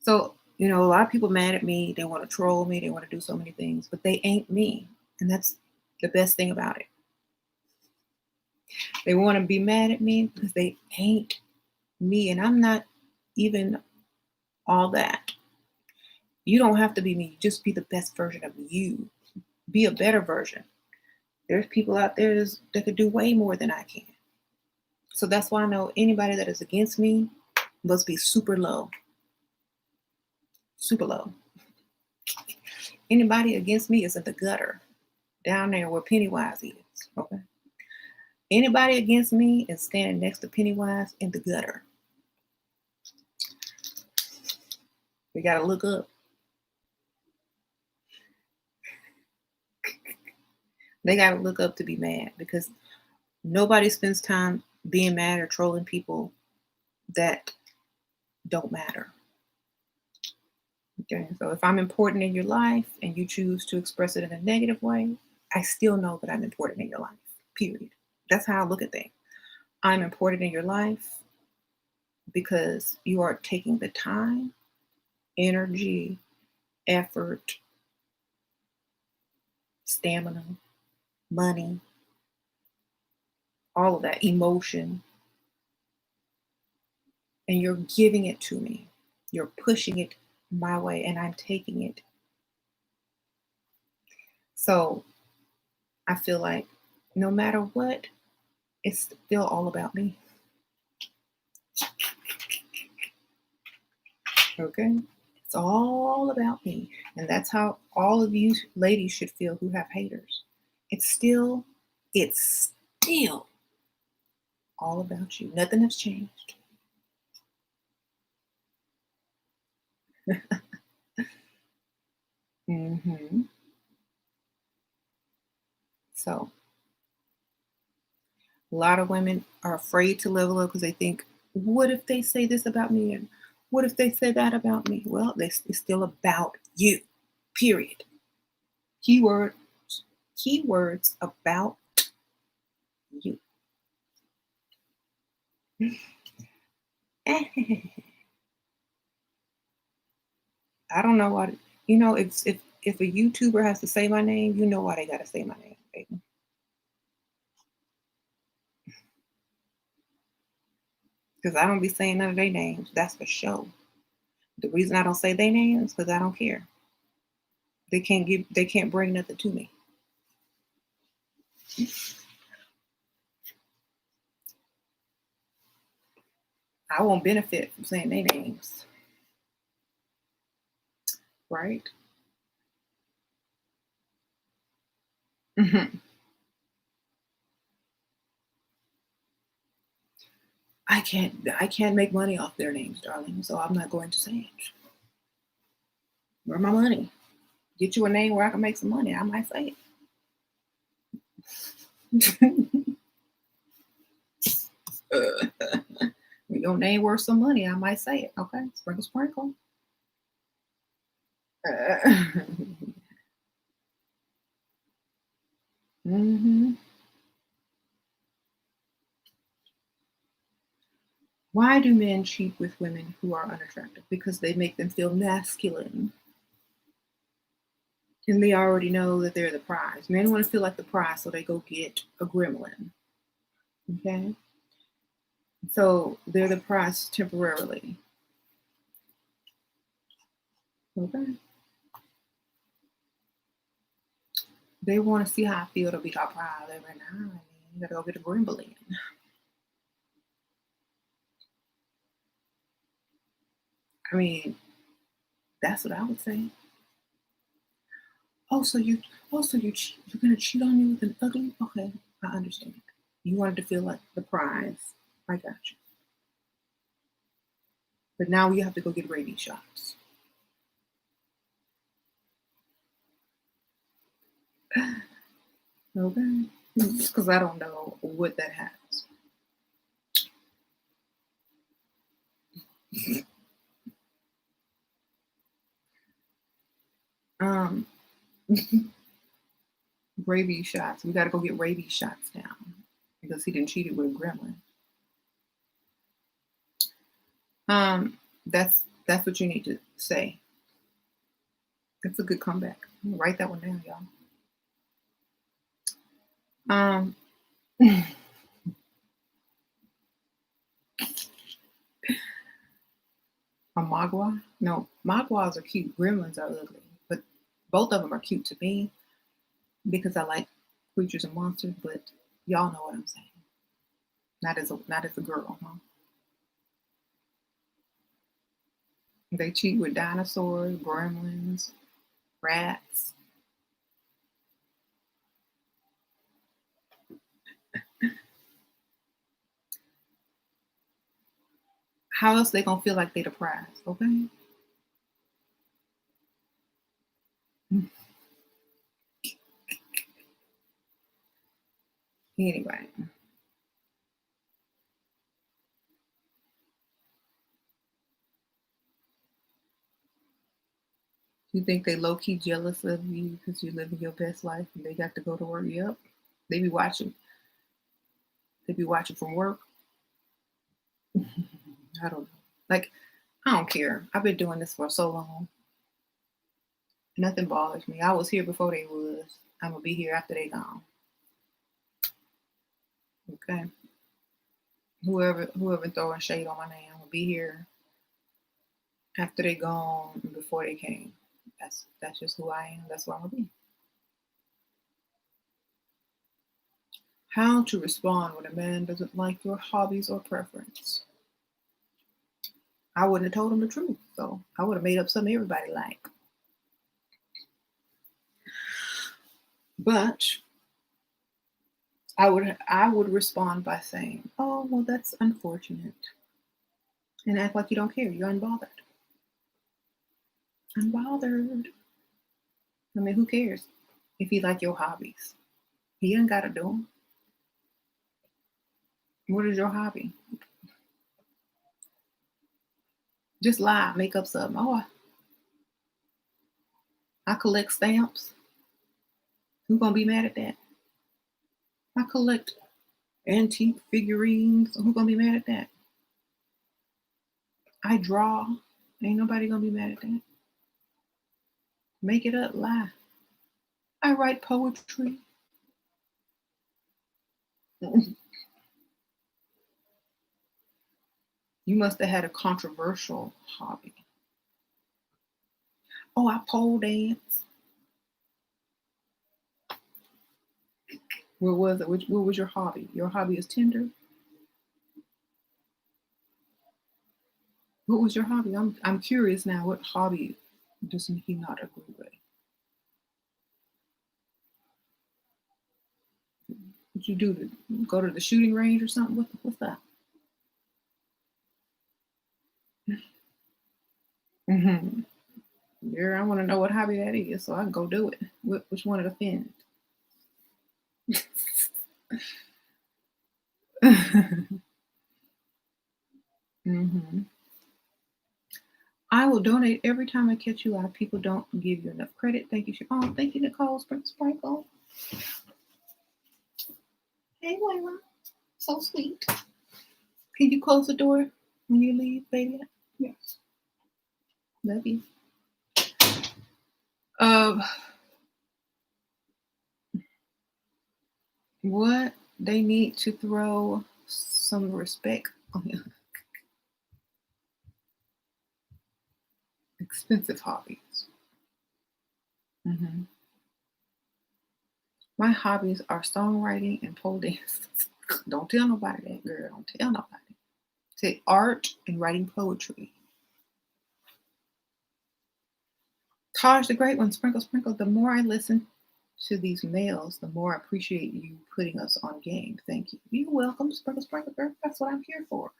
So, a lot of people mad at me. They want to troll me. They want to do so many things, but they ain't me. And that's the best thing about it. They want to be mad at me because they ain't me. And I'm not even all that. You don't have to be me. Just be the best version of you. Be a better version. There's people out there that could do way more than I can. So that's why I know anybody that is against me must be super low. Super low. Anybody against me is in the gutter, down there where Pennywise is. Okay. Anybody against me is standing next to Pennywise in the gutter. We gotta look up. They gotta look up to be mad because nobody spends time being mad or trolling people that don't matter. Okay, so if I'm important in your life and you choose to express it in a negative way, I still know that I'm important in your life, period. That's how I look at things. I'm important in your life because you are taking the time, energy, effort, stamina, money, all of that, emotion, and you're giving it to me. You're pushing it my way and I'm taking it. So I feel like no matter what, it's still all about me. Okay? It's all about me. And that's how all of you ladies should feel who have haters. It's still all about you. Nothing has changed. So a lot of women are afraid to level up because they think, what if they say this about me? And what if they say that about me? Well, it's still about you, period. Keywords about you. I don't know why. If a YouTuber has to say my name, you know why they got to say my name, baby. Because I don't be saying none of their names. That's for sure. The reason I don't say their names is because I don't care. They can't bring nothing to me. I won't benefit from saying their names. Right? I can't make money off their names, darling, so I'm not going to say it. Where's my money? Get you a name where I can make some money. I might say it. When your name worth some money, I might say it. Okay, sprinkle, sprinkle. Why do men cheat with women who are unattractive? Because they make them feel masculine. And they already know that they're the prize. Men want to feel like the prize, so they go get a gremlin. Okay? So they're the prize temporarily. Okay? They want to see how I feel to be top prize every now and then. You gotta go get a gremlin. I mean, that's what I would say. You're gonna cheat on me with an ugly? Okay, I understand. You wanted to feel like the prize. I got you. But now you have to go get rabies shots. Okay, because I don't know what that has. Um, rabies shots. We got to go get rabies shots down because he didn't cheat it with a gremlin. That's what you need to say. That's a good comeback. Write that one down, y'all. A magua? No, magwas are cute. Gremlins are ugly, but both of them are cute to me because I like creatures and monsters. But y'all know what I'm saying. Not as a girl, huh? They cheat with dinosaurs, gremlins, rats. How else they gonna feel like they the prize? Okay. Anyway. You think they low key jealous of you because you're living your best life and they got to go to work? Yep. They be watching. They be watching from work. I don't know. Like, I don't care. I've been doing this for so long. Nothing bothers me. I was here before they was. I'm gonna be here after they gone. Okay. Whoever throwing shade on my name, I'm gonna be here after they gone and before they came. That's just who I am. That's what I'm gonna be. How to respond when a man doesn't like your hobbies or preference. I wouldn't have told him the truth, so I would have made up something everybody liked. But I would respond by saying, "Oh, well, that's unfortunate," and act like you don't care. You're unbothered. Unbothered. I mean, who cares if you like your hobbies? He ain't got to do them. What is your hobby? Just lie, make up something. Oh, I collect stamps. Who's gonna be mad at that? I collect antique figurines. Who's gonna be mad at that? I draw. Ain't nobody gonna be mad at that. Make it up, lie. I write poetry. You must have had a controversial hobby. Oh, I pole dance. What was it? What was your hobby? Your hobby is Tinder. What was your hobby? I'm curious now. What hobby does he not agree with? What you do to go to the shooting range or something? What's that? Mm-hmm. Yeah, I want to know what hobby that is so I can go do it. Which one it offends? Mm-hmm. I will donate every time I catch you out. People don't give you enough credit. Thank you. Oh, thank you, Nicole Sprinkle. Hey, Layla. So sweet. Can you close the door when you leave, baby? Yes. Love you. What they need to throw some respect on you. Expensive hobbies. Mm-hmm. My hobbies are songwriting and pole dance. Don't tell nobody that, girl. Don't tell nobody. Say art and writing poetry. Taj the Great One, Sprinkle Sprinkle. The more I listen to these males, the more I appreciate you putting us on game. Thank you. You're welcome, Sprinkle Sprinkle, girl. That's what I'm here for.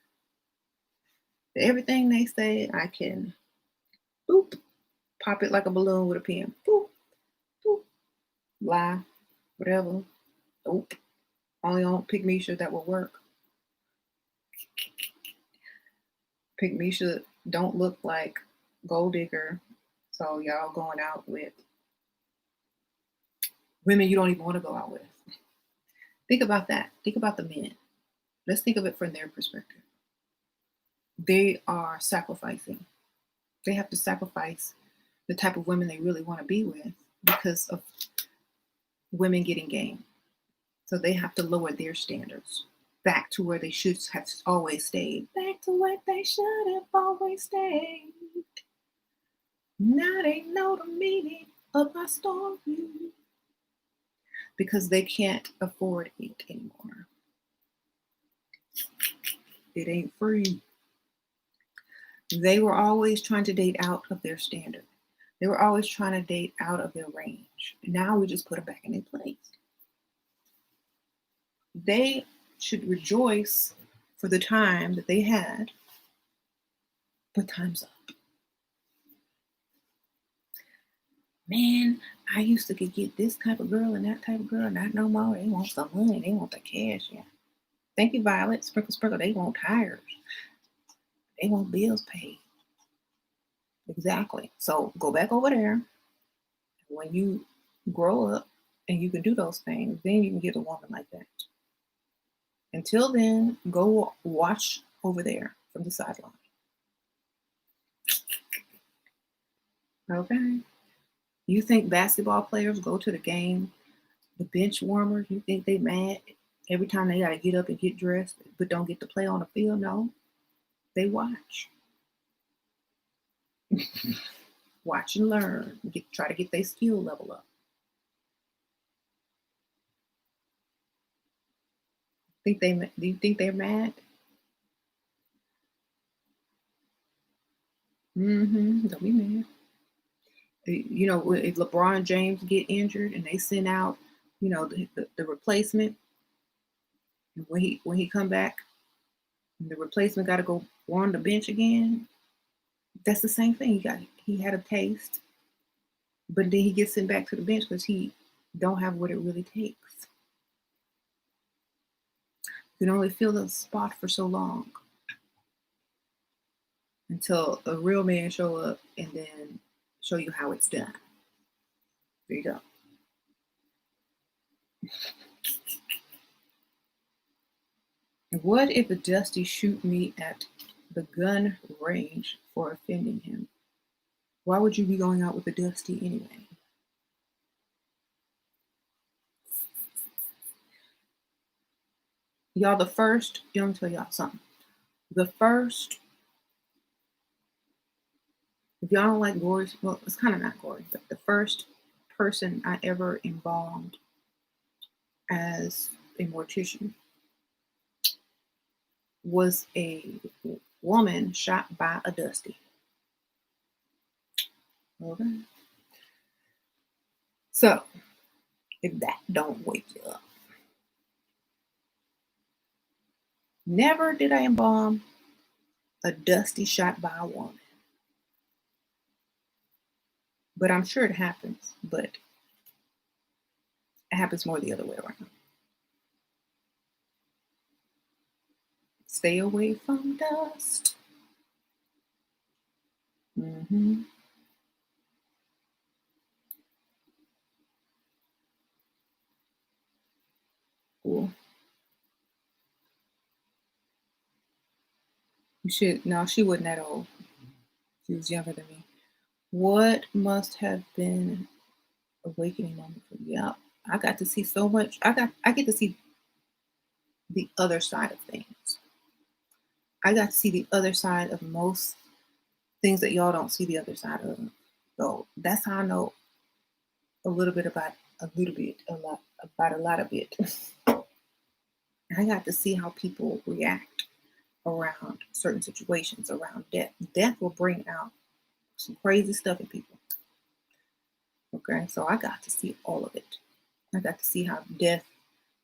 Everything they say, I can boop, pop it like a balloon with a pen. Boop, boop, lie, whatever. Nope. Only on Pygmesia that will work. Pick Misha don't look like gold digger. So y'all going out with women you don't even want to go out with. Think about that. Think about the men. Let's think of it from their perspective. They are sacrificing. They have to sacrifice the type of women they really want to be with because of women getting game. So they have to lower their standards back to where they should have always stayed. Back to what they should have always stayed. Now they know the meaning of my story. Because they can't afford it anymore. It ain't free. They were always trying to date out of their standard. They were always trying to date out of their range. Now we just put them back in their place. They should rejoice for the time that they had, but time's up. Man, I used to get this type of girl and that type of girl, not no more. They want some money. They want the cash. Yeah. Thank you, Violet. Sprinkle, sprinkle. They want tires. They want bills paid. Exactly. So go back over there. When you grow up and you can do those things, then you can get a woman like that. Until then, go watch over there from the sideline. Okay. You think basketball players go to the game, the bench warmers, you think they mad every time they got to get up and get dressed, but don't get to play on the field? No. They watch. Watch and learn. Try to get their skill level up. Do you think they're mad? Don't be mad. You know, if LeBron James get injured and they send out, you know, the replacement, when he come back, the replacement got to go on the bench again. That's the same thing. He had a taste, but then he gets sent back to the bench because he don't have what it really takes. You can only fill the spot for so long until a real man show up and then show you how it's done. There you go. What if a Dusty shoot me at the gun range for offending him? Why would you be going out with a Dusty anyway? Y'all, let me tell y'all something. If y'all don't like gory, well, it's kind of not gory, but the first person I ever embalmed as a mortician was a woman shot by a Dusty. Okay. So, if that don't wake you up. Never did I embalm a Dusty shot by a woman. But I'm sure it happens, but it happens more the other way around. Stay away from dust. Cool. No, she wasn't that old. She was younger than me. What must have been awakening moment for me? Yeah, I got to see so much. I get to see the other side of things. I got to see the other side of most things that y'all don't see the other side of. So that's how I know a lot of it. I got to see how people react around certain situations, around death. Death will bring out some crazy stuff in people. Okay, so I got to see all of it. I got to see how death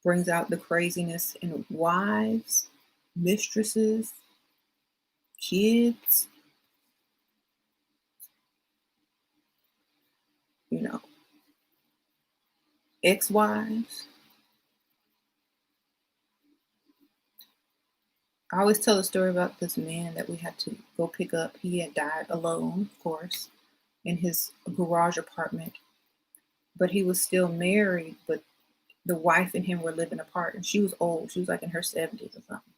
brings out the craziness in wives, mistresses, kids, ex-wives. I always tell a story about this man that we had to go pick up. He had died alone, of course, in his garage apartment, but he was still married. But the wife and him were living apart, and she was old. She was like in her 70s or something.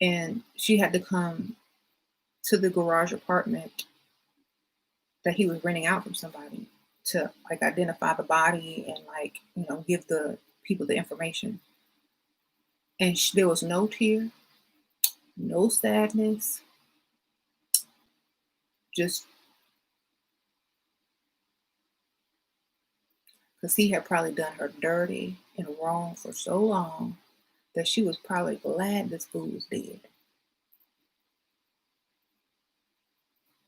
And she had to come to the garage apartment that he was renting out from somebody to like identify the body and like, give the people the information. And there was no tear, no sadness, just because he had probably done her dirty and wrong for so long that she was probably glad this fool was dead.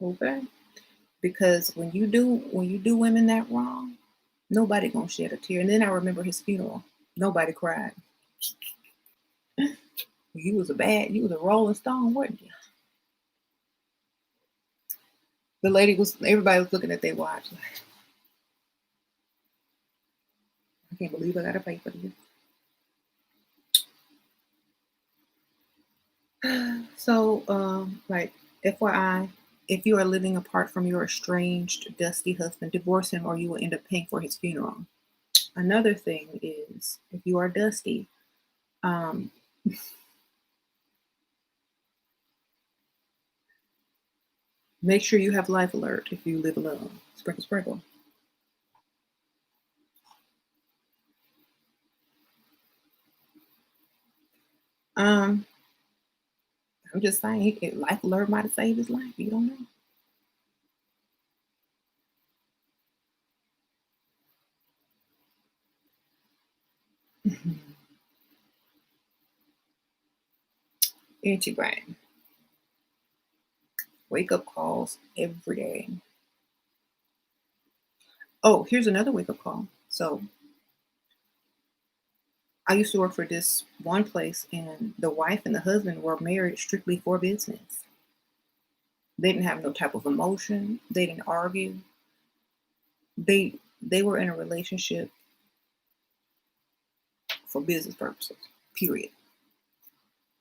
Okay? Because when you do women that wrong, nobody gonna shed a tear. And then I remember his funeral. Nobody cried. You was a Rolling Stone, weren't you? Everybody was looking at their watch. Like, I can't believe I gotta pay for this. So, like, FYI, if you are living apart from your estranged, dusty husband, divorce him or you will end up paying for his funeral. Another thing is, if you are dusty, um, make sure you have life alert if you live alone. Sprinkle, sprinkle. Um, I'm just saying, life alert might have saved his life. You don't know. Itchy brain. Wake up calls every day. Oh, here's another wake up call. So I used to work for this one place, and the wife and the husband were married strictly for business. They didn't have no type of emotion. They didn't argue. They were in a relationship for business purposes. Period.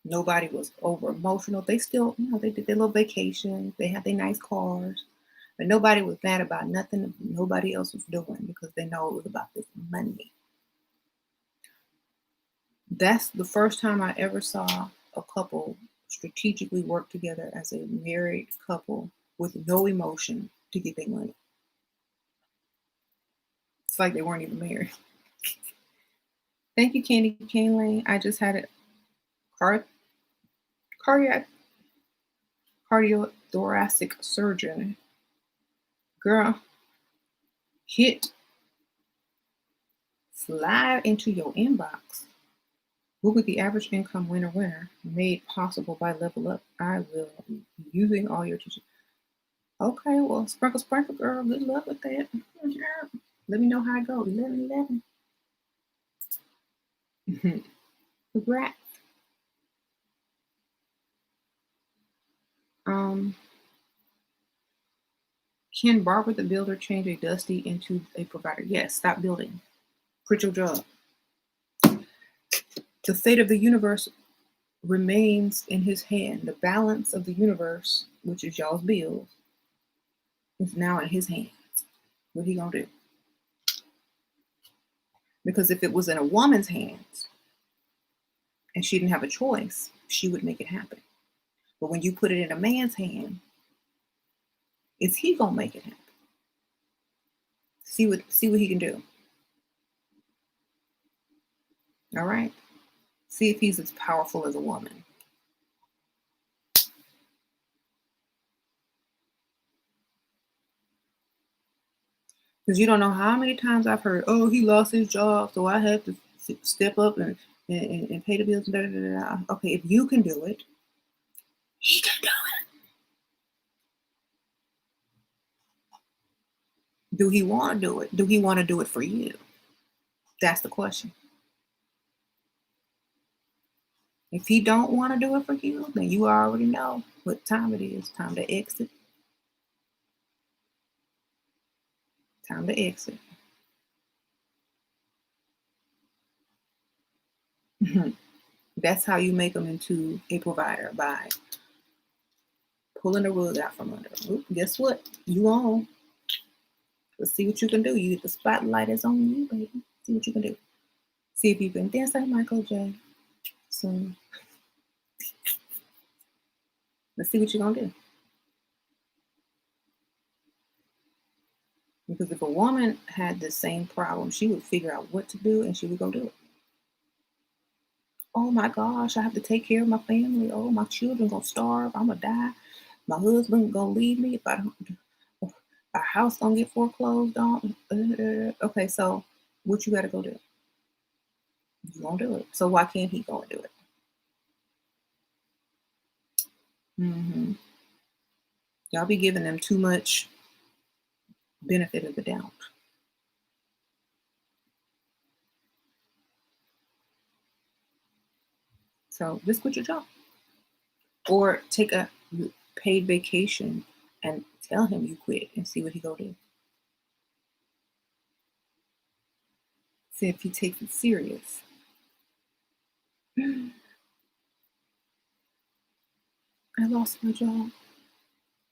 Nobody was over emotional. They still, they did their little vacations. They had their nice cars, but nobody was mad about nothing nobody else was doing because they know it was about this money. That's the first time I ever saw a couple strategically work together as a married couple with no emotion to get their money. It's like they weren't even married. Thank you, Candy Cane Lane. I just had a cardiac cardiothoracic surgeon. Girl, hit slide into your inbox. Google the average income winner made possible by Level Up. I will be using all your teaching. Okay, well, sprinkle, sprinkle, girl. Good luck with that. Let me know how it goes. 11. Congrats. Um, can Barbara the Builder change a Dusty into a provider? Yes, stop building. Quit your job. The fate of the universe remains in his hand. The balance of the universe, which is y'all's bills, is now in his hands. What he gonna do? Because if it was in a woman's hands and she didn't have a choice, she would make it happen. But when you put it in a man's hand, is he gonna make it happen? See what he can do. All right. See if he's as powerful as a woman. Because you don't know how many times I've heard, oh, he lost his job, so I had to step up and pay the bills. Okay, if you can do it, he can do it. Do he want to do it? Do he want to do it for you? That's the question. If he don't want to do it for you, then you already know what time it is. Time to exit. Time to exit. That's how you make them into a provider, by pulling the rug out from under them. Oop, guess what? You on. Let's see what you can do. The spotlight is on you, baby. See what you can do. See if you can dance like Michael J. So let's see what you're gonna do. Because if a woman had the same problem, she would figure out what to do and she would go do it. Oh my gosh, I have to take care of my family. Oh, my children gonna starve. I'm gonna die. My husband gonna leave me if I don't. Our house gonna get foreclosed on. Okay, so what you gotta go do? You gonna do it. So why can't he go and do it? Y'all be giving them too much benefit of the doubt. So just quit your job. Or take a paid vacation and tell him you quit and see what he go do. See if he takes it serious. I lost my job.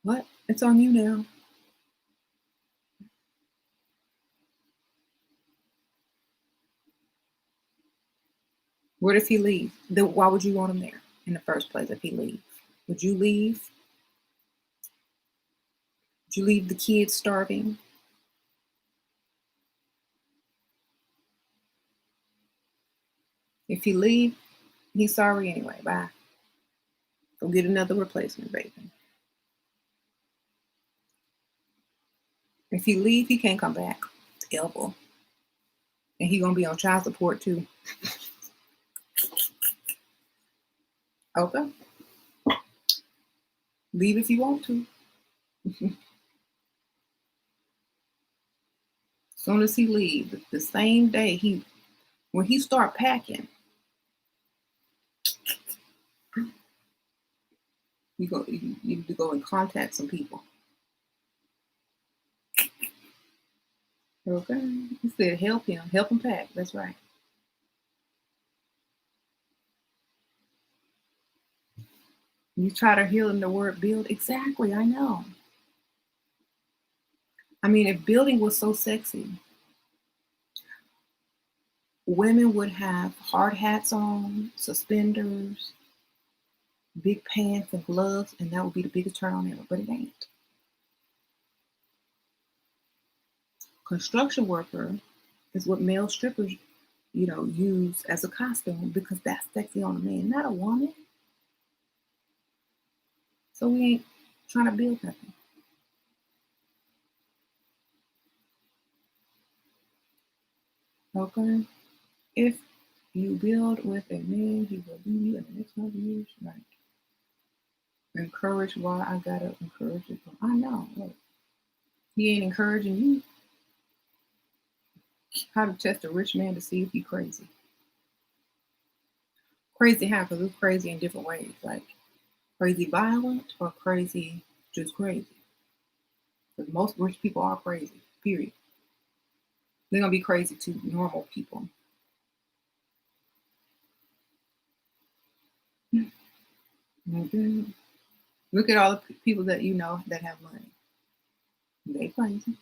What? It's on you now. Where does he leave? Why would you want him there in the first place if he leaves? Would you leave? Would you leave the kids starving? If he leave, he's sorry anyway. Bye. Go get another replacement, baby. If he leave, he can't come back. Elbow. And he gonna be on child support too. Okay. Leave if you want to. As soon as he leave, the same day when he start packing, you need to go and contact some people. Okay. He said help him pack. That's right. You try to heal in the word build. Exactly, I know. I mean, if building was so sexy, women would have hard hats on, suspenders, big pants and gloves, and that would be the biggest turn on ever, but it ain't. Construction worker is what male strippers, use as a costume because that's sexy on a man, not a woman. So we ain't trying to build nothing. Okay? If you build with a man, he will leave you in the next 100 years. Right. Encourage why I gotta encourage it. I know. Look, he ain't encouraging you. How to test a rich man to see if he's crazy. Crazy how? Because it's crazy in different ways. Like crazy violent or crazy just crazy. Because most rich people are crazy, period. They're going to be crazy to normal people. Mm-hmm. Look at all the people that you know that have money. They crazy.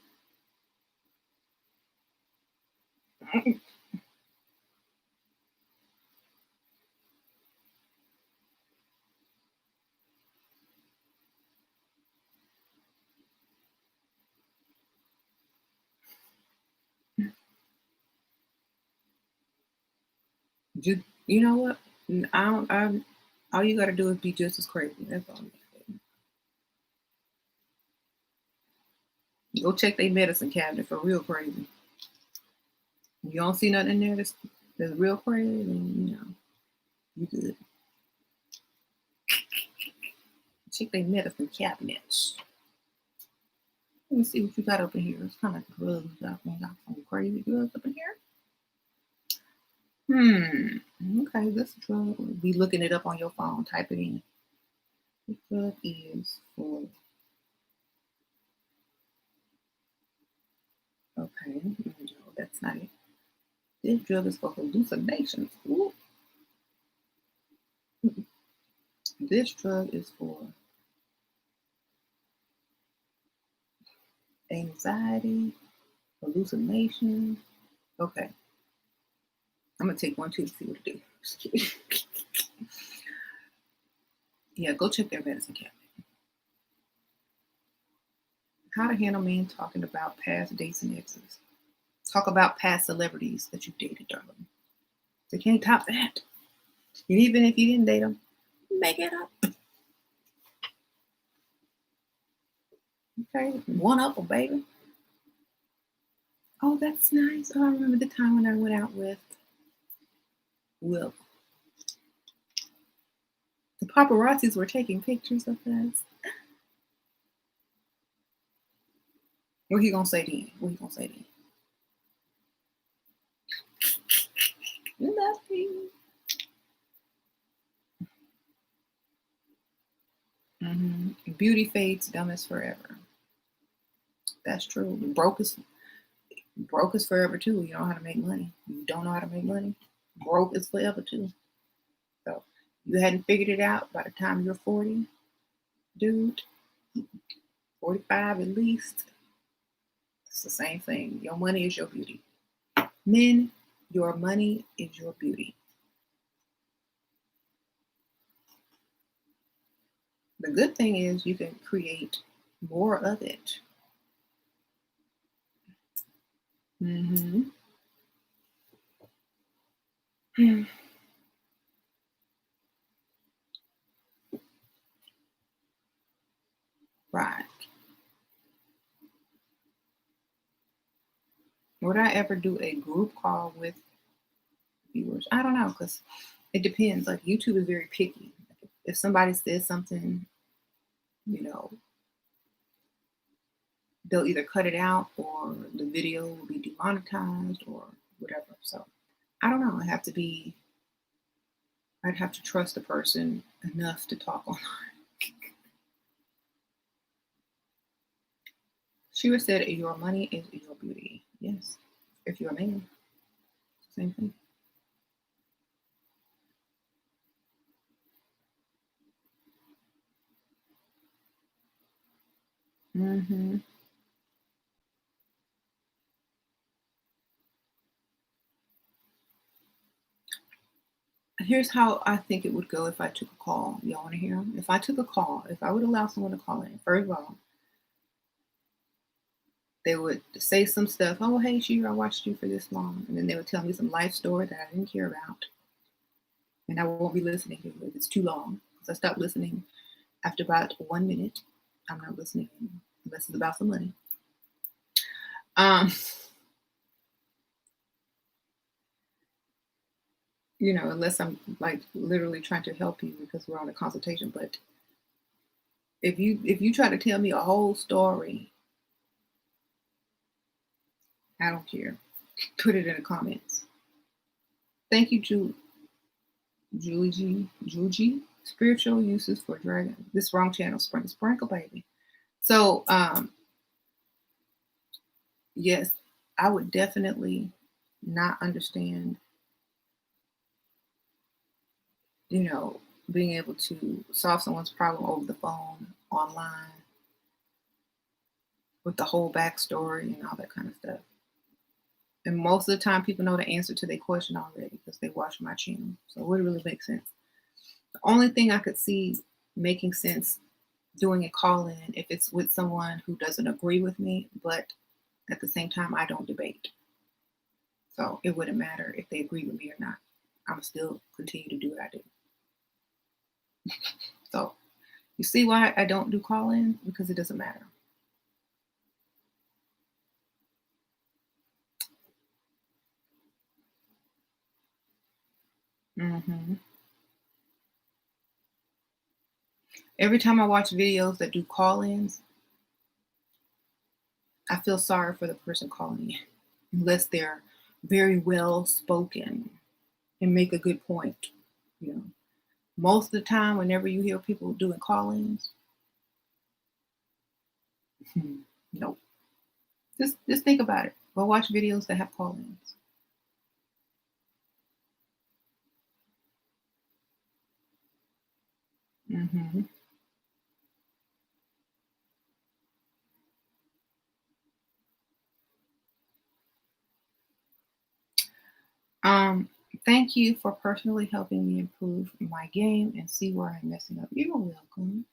Just, you know what? All you got to do is be just as crazy. That's all. Go check their medicine cabinet for real crazy. You don't see nothing in there that's real crazy, then you good. Check their medicine cabinets. Let me see what you got up in here. It's kind of drugs. I think got some crazy drugs up in here. Okay, this drug. Be looking it up on your phone. Type it in. This drug is for. Okay, no, that's not it. This drug is for hallucinations. Ooh. This drug is for anxiety, hallucination. Okay. I'm gonna take one too to see what it do. Just kidding. Yeah, go check their medicine cabinet. How to handle men talking about past dates and exes. Talk about past celebrities that you dated, darling. They can't top that. And even if you didn't date them, make it up. Okay, one up, baby. Oh, that's nice. Oh, I remember the time when I went out with Will. The paparazzis were taking pictures of us. What he gonna say then? What he gonna say then? Nothing. Beauty fades, dumb is forever. That's true. Broke is forever too. You don't know how to make money. You don't know how to make money. Broke is forever too. So you hadn't figured it out by the time you're 40, dude. 45 at least. It's the same thing. Your money is your beauty. Men, your money is your beauty. The good thing is you can create more of it. Right. Would I ever do a group call with viewers? I don't know, because it depends. Like YouTube is very picky. If somebody says something, they'll either cut it out or the video will be demonetized or whatever. So I don't know. I'd have to trust the person enough to talk online. Shira said, your money is your beauty. Yes. If you're a man, same thing. Here's how I think it would go if I took a call. Y'all want to hear? If I took a call, if I would allow someone to call in, first of all, they would say some stuff. Oh, hey, Shira, I watched you for this long. And then they would tell me some life story that I didn't care about. And I won't be listening to it if it's too long. Because I stopped listening after about 1 minute. I'm not listening unless it's about some money. Unless I'm like literally trying to help you because we're on a consultation. But if you try to tell me a whole story, I don't care. Put it in the comments. Thank you, Julie G. Spiritual uses for dragon. This wrong channel. Sprinkle, baby. So, yes, I would definitely not understand, being able to solve someone's problem over the phone, online, with the whole backstory and all that kind of stuff. And most of the time, people know the answer to their question already because they watch my channel. So it would really make sense. The only thing I could see making sense doing a call-in if it's with someone who doesn't agree with me, but at the same time, I don't debate. So it wouldn't matter if they agree with me or not. I'm still continue to do what I do. So you see why I don't do call-in? Because it doesn't matter. Every time I watch videos that do call-ins, I feel sorry for the person calling in, unless they're very well spoken and make a good point. Most of the time, whenever you hear people doing call-ins, no. Just think about it. Go watch videos that have call-ins. Mm-hmm. Um, Thank you for personally helping me improve my game and see where I'm messing up. You're welcome.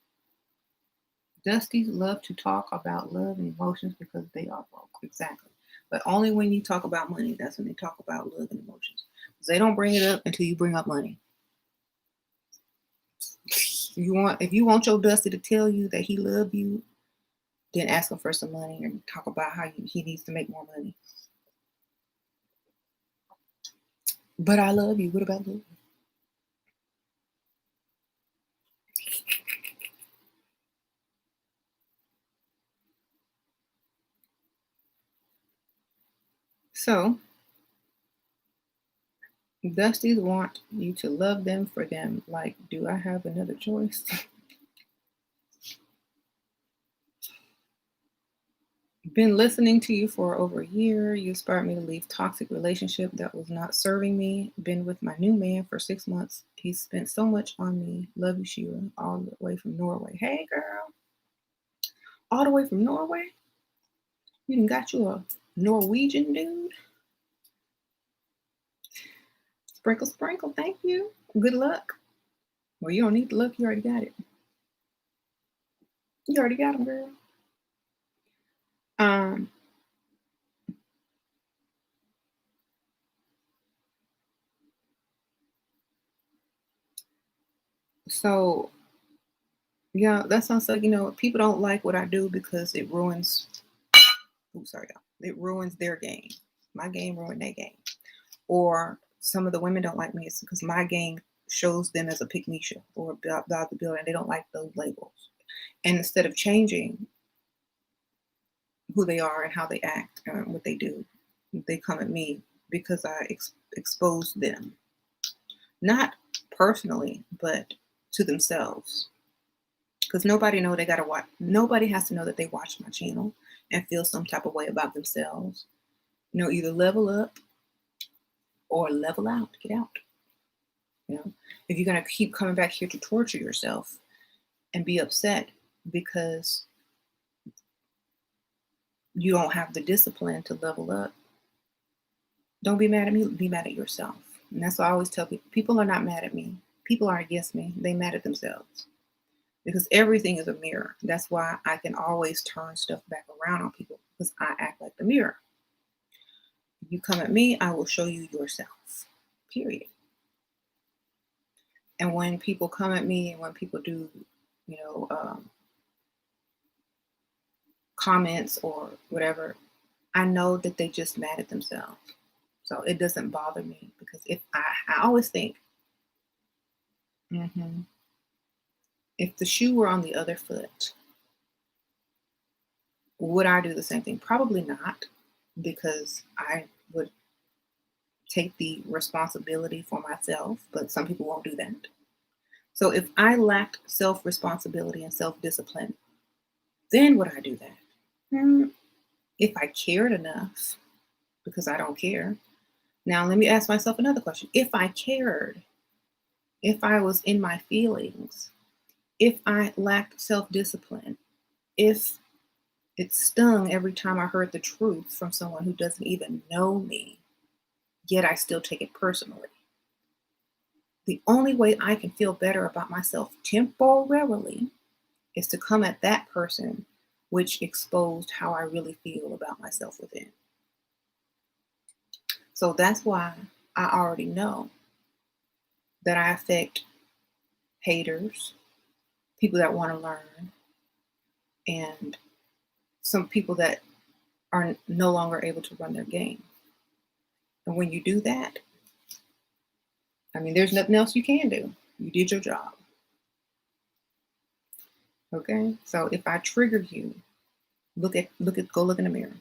Dusties love to talk about love and emotions because they are broke. Exactly. But only when you talk about money, that's when they talk about love and emotions. 'Cause they don't bring it up until you bring up money. If you want your Dusty to tell you that he love you, then ask him for some money and talk about how he needs to make more money. But I love you. What about love? So Dusties want you to love them for them. Like, do I have another choice? Been listening to you for over a year. You inspired me to leave toxic relationship that was not serving me. Been with my new man for 6 months. He spent so much on me. Love you, Sheila, all the way from Norway. Hey, girl, all the way from Norway. You done got you a Norwegian dude. Sprinkle, sprinkle. Thank you. Good luck. Well, you don't need the luck. You already got it. You already got him, girl. Um. So yeah, that sounds like people don't like what I do because it ruins. Oh, sorry, y'all. It ruins their game. My game ruined their game. Or some of the women don't like me. It's because my game shows them as a pick me show or about the building. They don't like those labels. And instead of changing who they are and how they act and what they do, they come at me because I expose them. Not personally, but to themselves. Because nobody has to know that they watch my channel and feel some type of way about themselves. Either level up or level out, get out. If you're going to keep coming back here to torture yourself and be upset because you don't have the discipline to level up, don't be mad at me, be mad at yourself. And that's why I always tell people are not mad at me. People are against me. They mad at themselves. Because everything is a mirror. That's why I can always turn stuff back around on people because I act like the mirror. If you come at me, I will show you yourself. Period. And when people come at me and when people do, you know, comments or whatever, I know that they just mad at themselves. So it doesn't bother me because I always think, if the shoe were on the other foot, would I do the same thing? Probably not, because I would take the responsibility for myself, but some people won't do that. So if I lacked self-responsibility and self-discipline, then would I do that? If I cared enough, because I don't care. Now let me ask myself another question. If I cared, if I was in my feelings, if I lacked self-discipline, if it stung every time I heard the truth from someone who doesn't even know me, yet I still take it personally. The only way I can feel better about myself temporarily is to come at that person, which exposed how I really feel about myself within. So that's why I already know that I affect haters, people that want to learn, and some people that are no longer able to run their game. And when you do that, there's nothing else you can do. You did your job. Okay? So if I trigger you, go look in the mirror.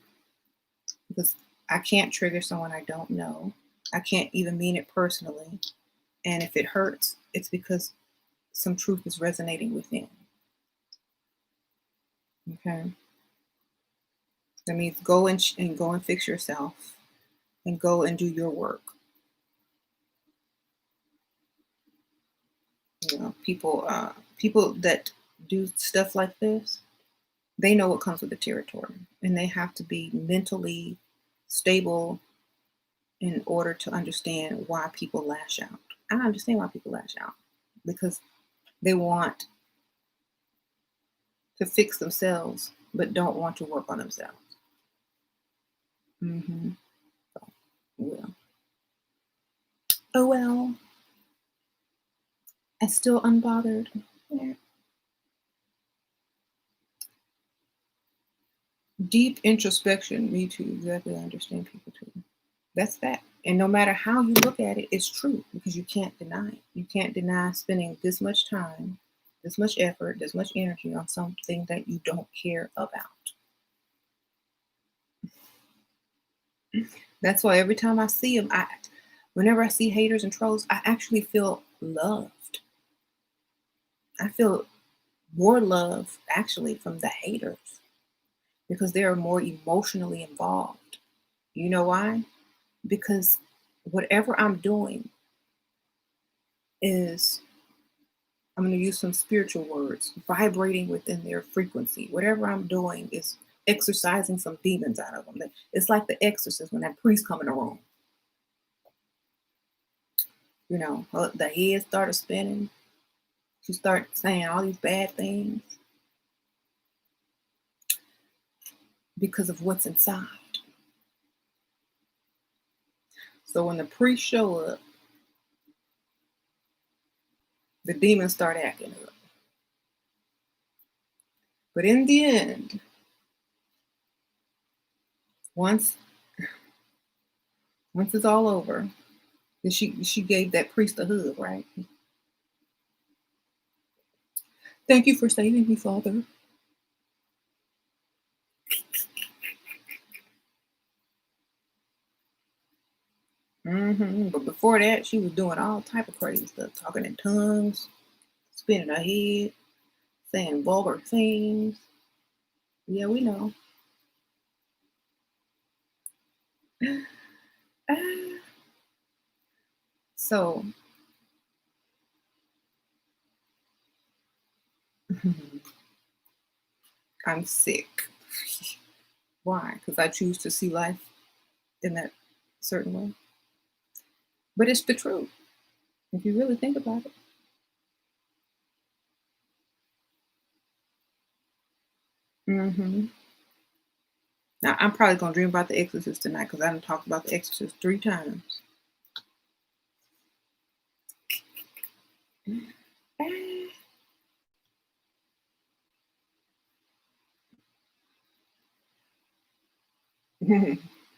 Because I can't trigger someone I don't know. I can't even mean it personally. And if it hurts, it's because some truth is resonating within. Okay? That means go and fix yourself and go and do your work. People that do stuff like this, they know what comes with the territory, and they have to be mentally stable in order to understand why people lash out. I understand why people lash out because they want to fix themselves but don't want to work on themselves. Mm-hmm. So, well. Oh well. I'm still unbothered. Yeah. Deep introspection. Me too. Exactly. I understand people too. That's that. And no matter how you look at it, it's true because you can't deny it. You can't deny spending this much time, this much effort, this much energy on something that you don't care about. That's why every time I see them, whenever I see haters and trolls, I actually feel loved. I feel more love actually from the haters because they are more emotionally involved. You know why? Because whatever I'm doing is, I'm going to use some spiritual words, vibrating within their frequency. Whatever I'm doing is exorcising some demons out of them. It's like the exorcist when that priest come in the room. You know, the head started spinning. She started saying all these bad things because of what's inside. So when the priests show up, the demons start acting up. But in the end, once it's all over, then she gave that priest a hug, right? Thank you for saving me, Father. But before that, she was doing all type of crazy stuff, talking in tongues, spinning her head, saying vulgar things. Yeah, we know. So, I'm sick. Why? Because I choose to see life in that certain way. But it's the truth, if you really think about it. Now, I'm probably going to dream about The Exorcist tonight because I haven't talked about The Exorcist 3 times.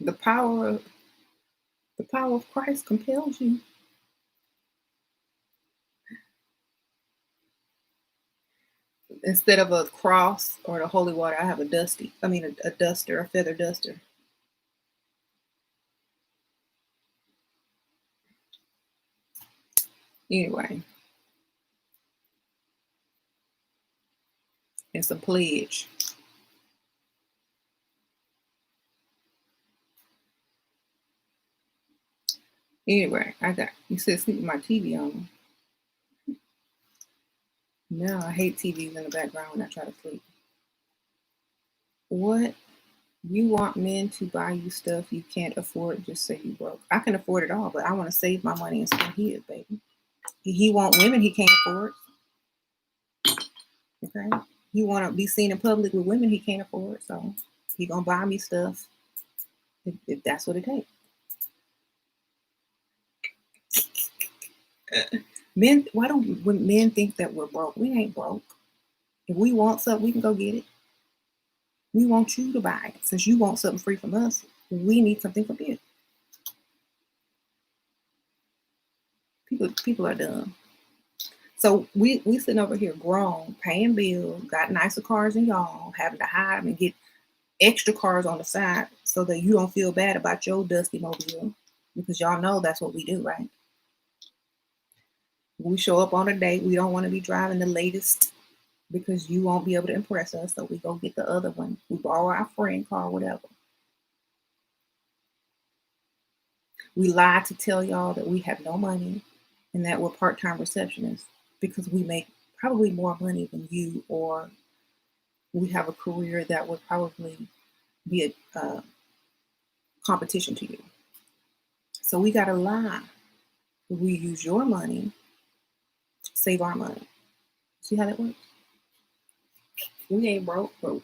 The power of Christ compels you. Instead of a cross or the holy water, I have a duster, a feather duster. Anyway, it's a pledge. Anyway, you said sleep with my TV on. No, I hate TVs in the background when I try to sleep. What? You want men to buy you stuff you can't afford, just say you broke. I can afford it all, but I want to save my money and spend his, baby. He want women he can't afford. Okay? He want to be seen in public with women he can't afford, so he gonna buy me stuff if that's what it takes. Men, why don't when men think that we're broke? We ain't broke. If we want something, we can go get it. We want you to buy it. Since you want something free from us, we need something from you. People are dumb. So we sitting over here grown, paying bills, got nicer cars than y'all, having to hide them and get extra cars on the side so that you don't feel bad about your dusty mobile. Because y'all know that's what we do, right? We show up on a date, we don't want to be driving the latest because you won't be able to impress us. So we go get the other one. We borrow our friend car, whatever. We lie to tell y'all that we have no money and that we're part-time receptionists because we make probably more money than you, or we have a career that would probably be a competition to you. So we got to lie. We use your money, save our money. See how that works? We ain't broke, but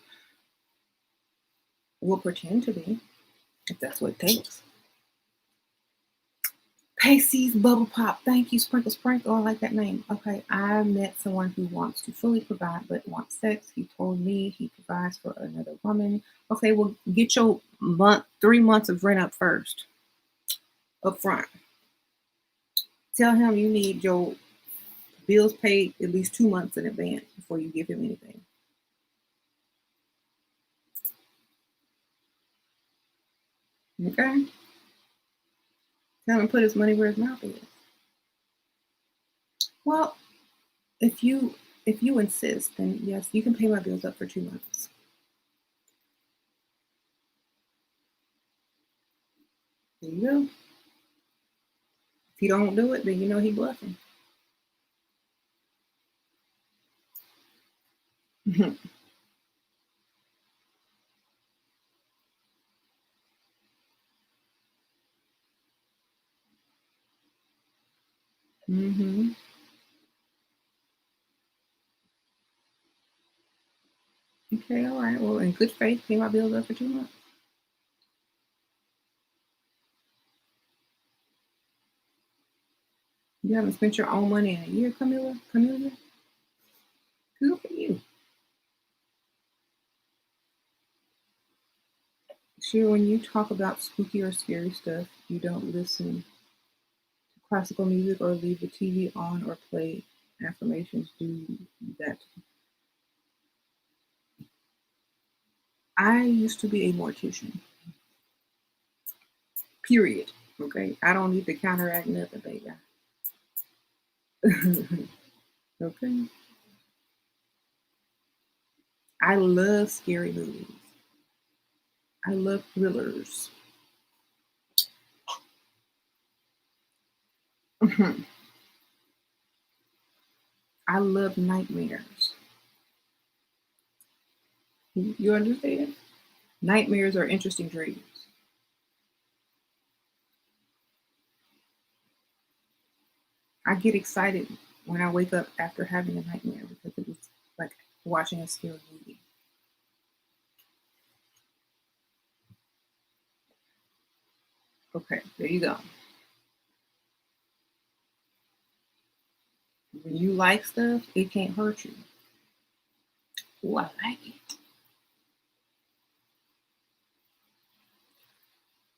we'll pretend to be if that's what it takes. Pacey's Bubble Pop. Thank you, Sprinkle Sprinkle. I like that name. Okay, I met someone who wants to fully provide but wants sex. He told me he provides for another woman. Okay, well, get your 3 months of rent up first, up front. Tell him you need your bills paid at least 2 months in advance before you give him anything. Okay? Tell him to put his money where his mouth is. Well, if you insist, then yes, you can pay my bills up for 2 months. There you go. If you don't do it, then you know he bluffing. Mm-hmm. Okay, all right. Well, in good faith, pay my bills up for 2 months. You haven't spent your own money in a year, Camilla? Good for you. Sure, when you talk about spooky or scary stuff, you don't listen to classical music or leave the TV on or play affirmations. Do that. I used to be a mortician. Period. Okay. I don't need to counteract nothing, baby. Okay. I love scary movies. I love thrillers. I love nightmares. You understand? Nightmares are interesting dreams. I get excited when I wake up after having a nightmare because it was like watching a scary movie. Okay, there you go. When you like stuff, it can't hurt you. Oh, I like it.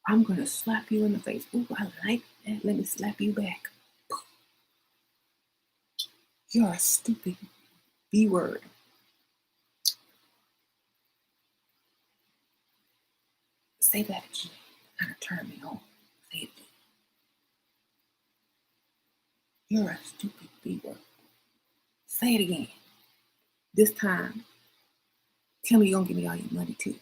I'm gonna slap you in the face. Oh, I like that. Let me slap you back. You're a stupid B word. Say that again. Kind of turn me on. Say it again. You're a stupid B word. Say it again. This time, tell me you're gonna give me all your money too.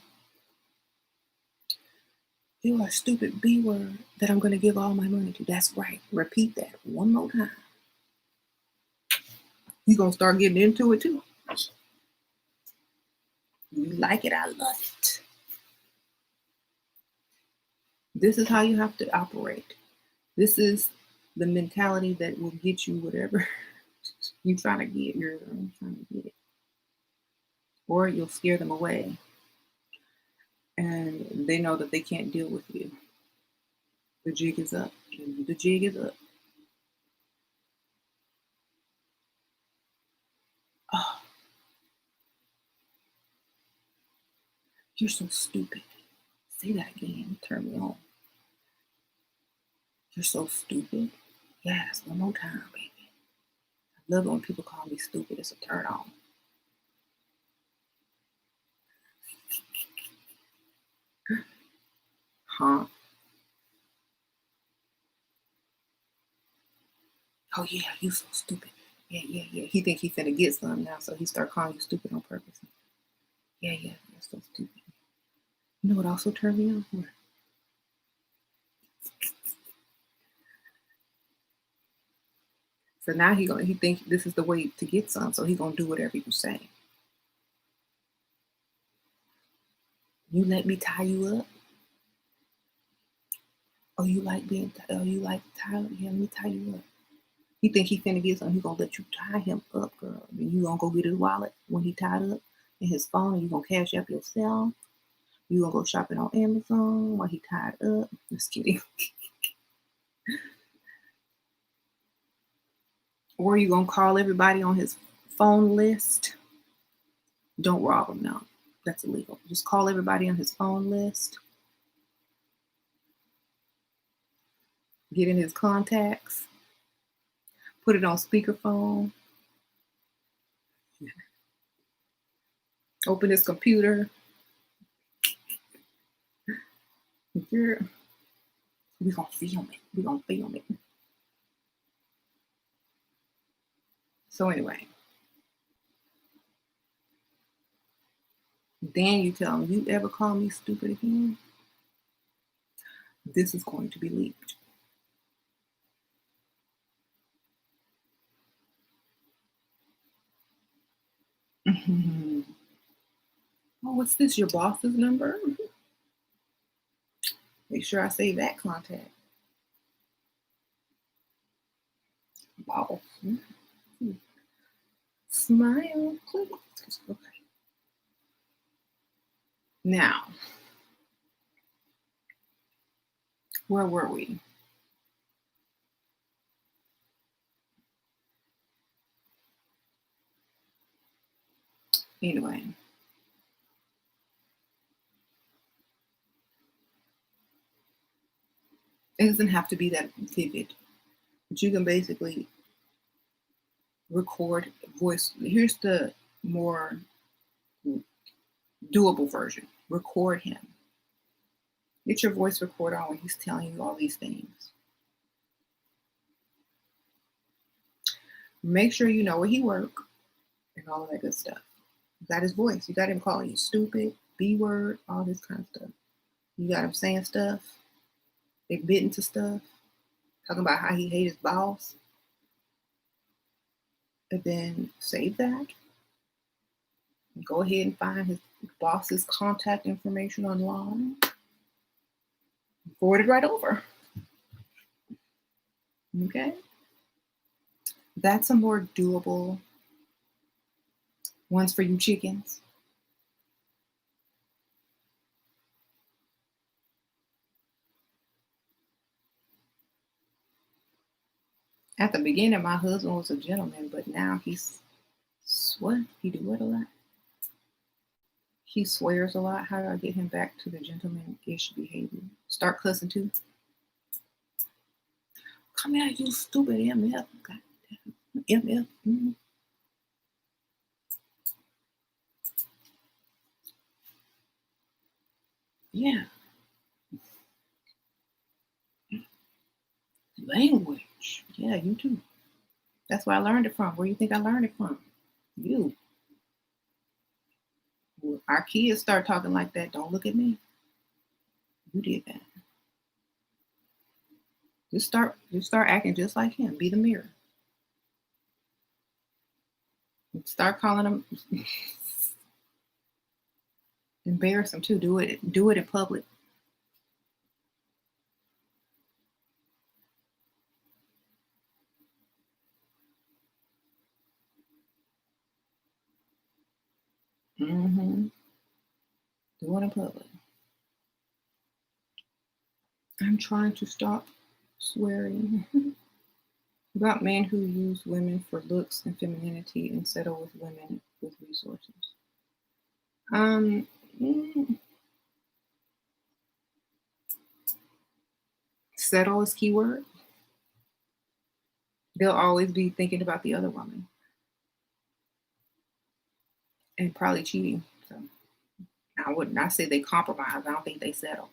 You're a stupid B word that I'm gonna give all my money to. That's right. Repeat that one more time. You're gonna start getting into it too. You like it, I love it. This is how you have to operate. This is the mentality that will get you whatever you're trying to get. You're trying to get it. Or you'll scare them away. And they know that they can't deal with you. The jig is up. The jig is up. Oh, you're so stupid. Say that again. Turn me on. You're so stupid. Yes, one more time, baby. I love it when people call me stupid. It's a turn on. Huh? Oh yeah, you so stupid. Yeah. He think he finna get some now, so he start calling you stupid on purpose. Yeah, you're so stupid. You know what also turned me on? So now he think this is the way to get some, so he gonna do whatever you say. You let me tie you up? Oh, you like you like tie? Yeah, let me tie you up. He think he finna get something, he gonna let you tie him up, girl. Then you gonna go get his wallet when he tied up and his phone, and you gonna cash up yourself. You gonna go shopping on Amazon while he tied up. Just kidding. Or you gonna call everybody on his phone list. Don't rob him, no. That's illegal. Just call everybody on his phone list. Get in his contacts. Put it on speakerphone. Open his computer. Yeah. We gonna film it. We gonna film it. So anyway. Then you tell him, you ever call me stupid again? This is going to be leaked. Oh, what's this? Your boss's number? Make sure I save that contact. Wow. Smile, please. Okay. Now, where were we? Anyway. It doesn't have to be that vivid, but you can basically record voice. Here's the more doable version. Record him. Get your voice recorder on when he's telling you all these things. Make sure you know where he works and all of that good stuff. You got his voice. You got him calling you stupid, B-word, all this kind of stuff. You got him saying stuff, admitting to stuff, talking about how he hates his boss. And then save that. And go ahead and find his boss's contact information online. Forward it right over. Okay? That's a more doable ones for you chickens. At the beginning, my husband was a gentleman, but now he's what? He do what a lot? He swears a lot. How do I get him back to the gentleman-ish behavior? Start cussing too. Come here, you stupid MF. God damn. MF. Mm-hmm. Yeah. Language. Yeah, you too. That's where I learned it from. Where do you think I learned it from? You. When our kids start talking like that, don't look at me. You did that. Just start acting just like him. Be the mirror. Start calling them. Embarrass them too. Do it in public. Mm-hmm. Do it in public. I'm trying to stop swearing. About men who use women for looks and femininity and settle with women with resources. Settle is keyword. They'll always be thinking about the other woman and probably cheating. So I would not say they compromise. I don't think they settled.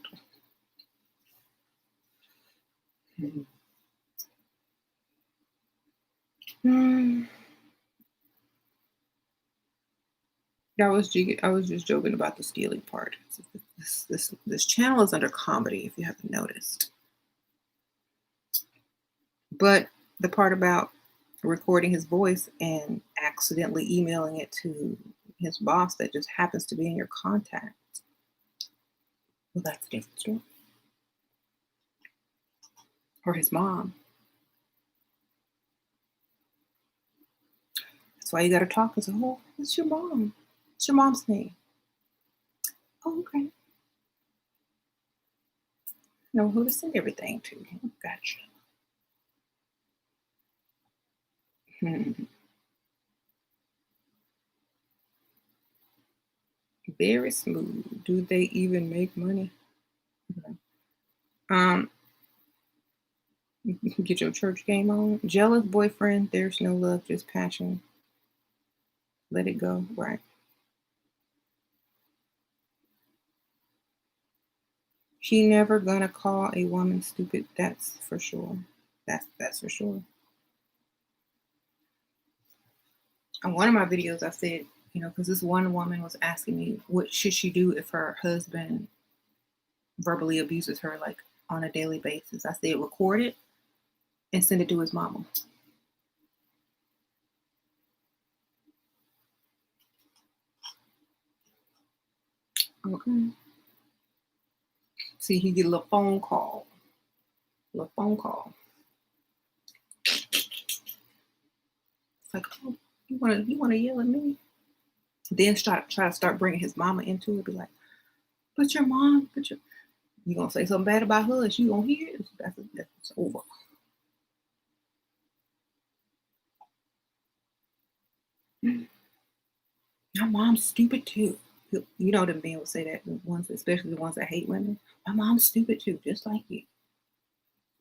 I was just joking about the stealing part. This channel is under comedy, if you haven't noticed. But the part about recording his voice and accidentally emailing it to his boss that just happens to be in your contacts. Well, that's a different story. Or his mom. That's why you got to talk and say, oh, it's your mom. What's your mom's name? Oh, okay. Know who to send everything to. Gotcha. Very smooth. Do they even make money? Okay. Get your church game on. Jealous boyfriend. There's no love, just passion. Let it go. Right. She never gonna call a woman stupid. That's for sure. That's for sure. On one of my videos, I said, because this one woman was asking me what should she do if her husband verbally abuses her like on a daily basis. I said record it and send it to his mama. Okay. See, he get a little phone call. It's like, oh, you wanna yell at me? Then try to start bringing his mama into it. Be like, but your mom, you gonna say something bad about her, and she gonna hear it. That's over. My mom's stupid too. You know, the men will say that, the ones, especially the ones that hate women. My mom's stupid too, just like you.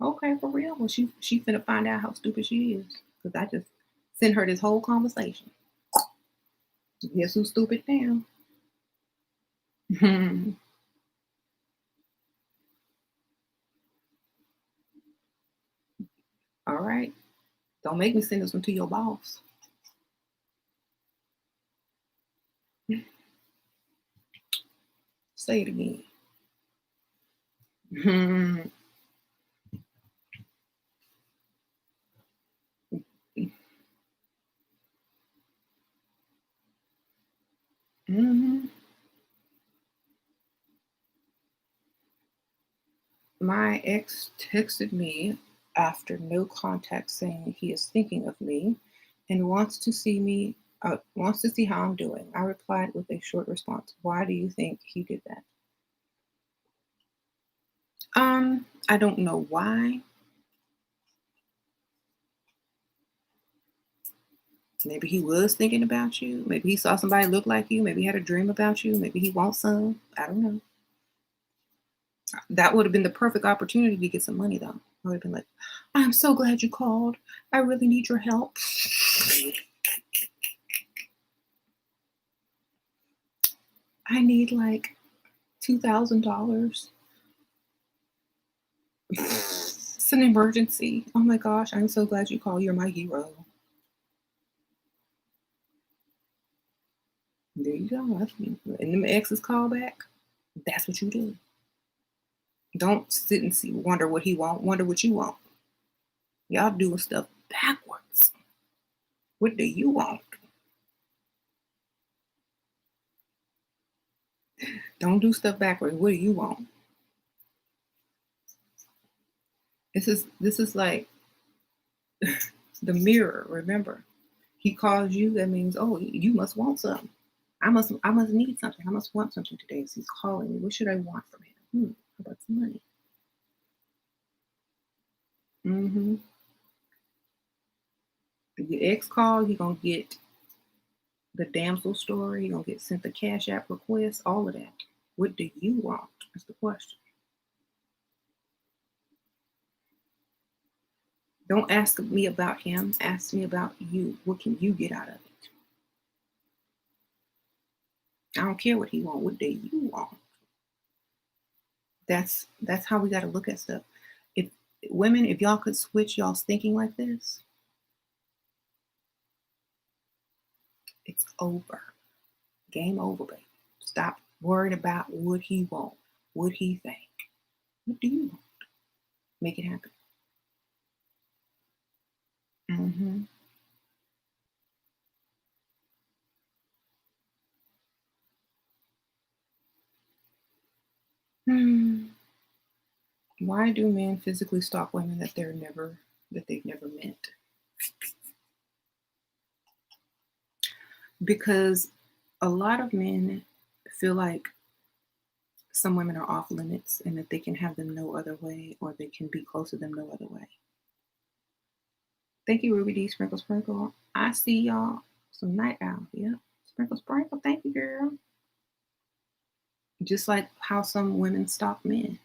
Okay, for real. Well, she finna find out how stupid she is, because I just sent her this whole conversation. Guess who's stupid now? All right. Don't make me send this one to your boss. Say it again. Mm-hmm. My ex texted me after no contact saying he is thinking of me and wants to see how I'm doing. I replied with a short response. Why do you think he did that? I don't know why. Maybe he was thinking about you. Maybe he saw somebody look like you. Maybe he had a dream about you. Maybe he wants some. I don't know. That would have been the perfect opportunity to get some money, though. I would have been like, I'm so glad you called. I really need your help. I need like $2,000. It's an emergency. Oh my gosh, I'm so glad you called. You're my hero. There you go. And them exes call back. That's what you do. Don't sit and wonder what he want. Wonder what you want. Y'all doing stuff backwards. What do you want? Don't do stuff backwards. What do you want? This is like the mirror. Remember, he calls you. That means, oh, you must want something. I must need something. I must want something today. So he's calling me. What should I want from him? How about some money? Mm-hmm. Your ex call, he gonna get the damsel story. He gonna get sent the Cash App request. All of that. What do you want? That's the question. Don't ask me about him. Ask me about you. What can you get out of it? I don't care what he want. What do you want? That's how we got to look at stuff. If women, if y'all could switch y'all's thinking like this, it's over. Game over, baby. Stop worrying about what he want, what he think. What do you want? Make it happen. Mm-hmm. Why do men physically stalk women that they've never met? Because a lot of men feel like some women are off limits and that they can have them no other way, or they can be close to them no other way. Thank you, Ruby D. Sprinkle Sprinkle. I see y'all. Some night owl. Yep. Sprinkle Sprinkle. Thank you, girl. Just like how some women stalk men.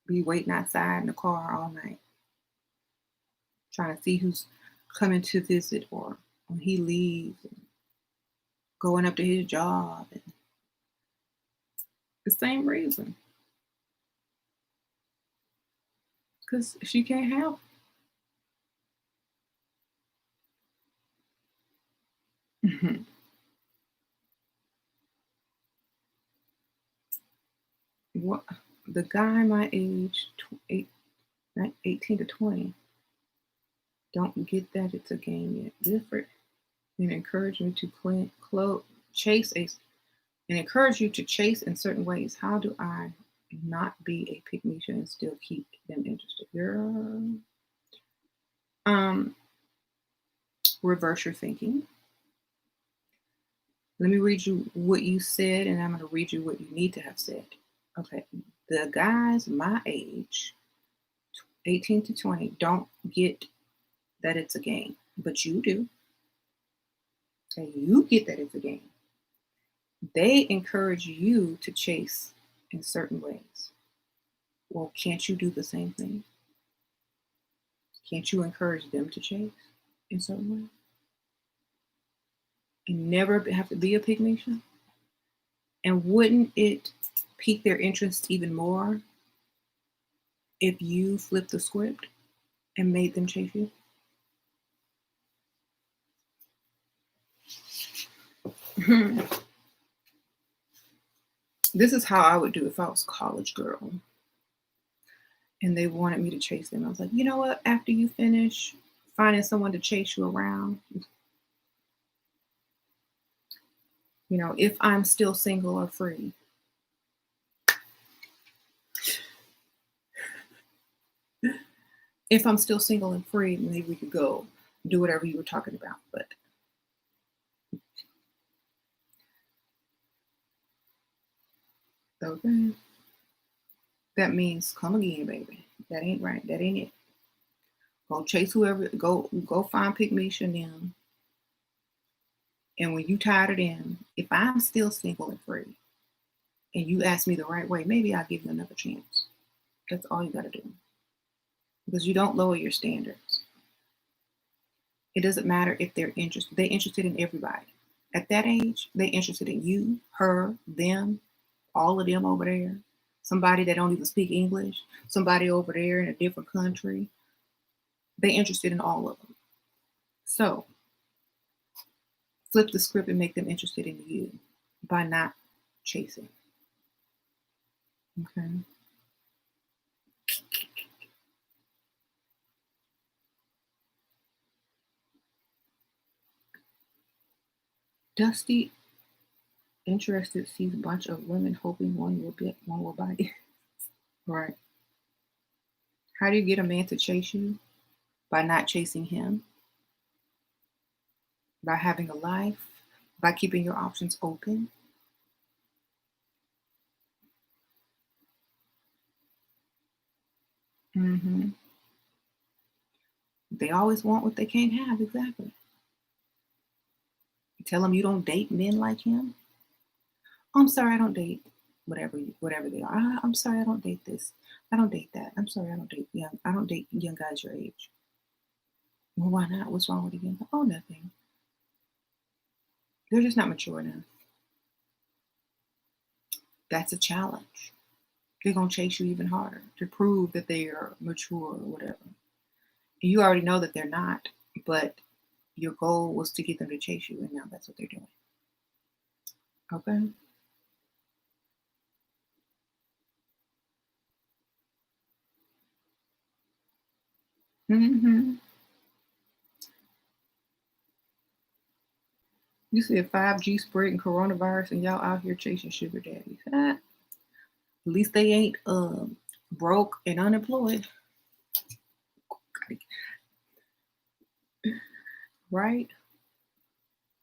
Be waiting outside in the car all night, trying to see who's coming to visit, or when he leaves, and going up to his job. And the same reason. Because she can't help. What the guy my age, 18 to 20, don't get that it's a game yet. Different and encourage me to chase and encourage you to chase in certain ways. How do I not be a pick-me and still keep them interested? Girl. Reverse your thinking. Let me read you what you said, and I'm going to read you what you need to have said. Okay. The guys my age, 18 to 20, don't get that it's a game, but you do. Okay, you get that it's a game. They encourage you to chase in certain ways. Well, can't you do the same thing? Can't you encourage them to chase in certain ways? And never have to be a pygmy? And wouldn't it pique their interest even more if you flipped the script and made them chase you? This is how I would do if I was a college girl and they wanted me to chase them. I was like, you know what? After you finish finding someone to chase you around, if I'm still single or free, if I'm still single and free, maybe we could go do whatever you were talking about. But okay, that means come again, baby. That ain't right. That ain't it. Go chase whoever. Go find Pygmy and them. And when you tired of them, if I'm still single and free, and you ask me the right way, maybe I'll give you another chance. That's all you got to do. Because you don't lower your standards. It doesn't matter if they're interested. They're interested in everybody. At that age, they're interested in you, her, them, all of them over there. Somebody that don't even speak English. Somebody over there in a different country. They're interested in all of them. So, flip the script and make them interested in you by not chasing. Okay. Dusty, interested, sees a bunch of women hoping one will bite. Right. How do you get a man to chase you? By not chasing him, by having a life, by keeping your options open. Mm-hmm. They always want what they can't have. Exactly. You tell them you don't date men like him. Oh, I'm sorry, I don't date whatever they are. I'm sorry, I don't date this. I don't date that. I'm sorry, I don't date young guys your age. Well, why not? What's wrong with a young guy? Oh, nothing. They're just not mature enough. That's a challenge. They're gonna chase you even harder to prove that they are mature or whatever. And you already know that they're not, but your goal was to get them to chase you, and now that's what they're doing. Okay. Mm-hmm. You said 5G spreading coronavirus and y'all out here chasing sugar daddies. At least they ain't broke and unemployed. Right?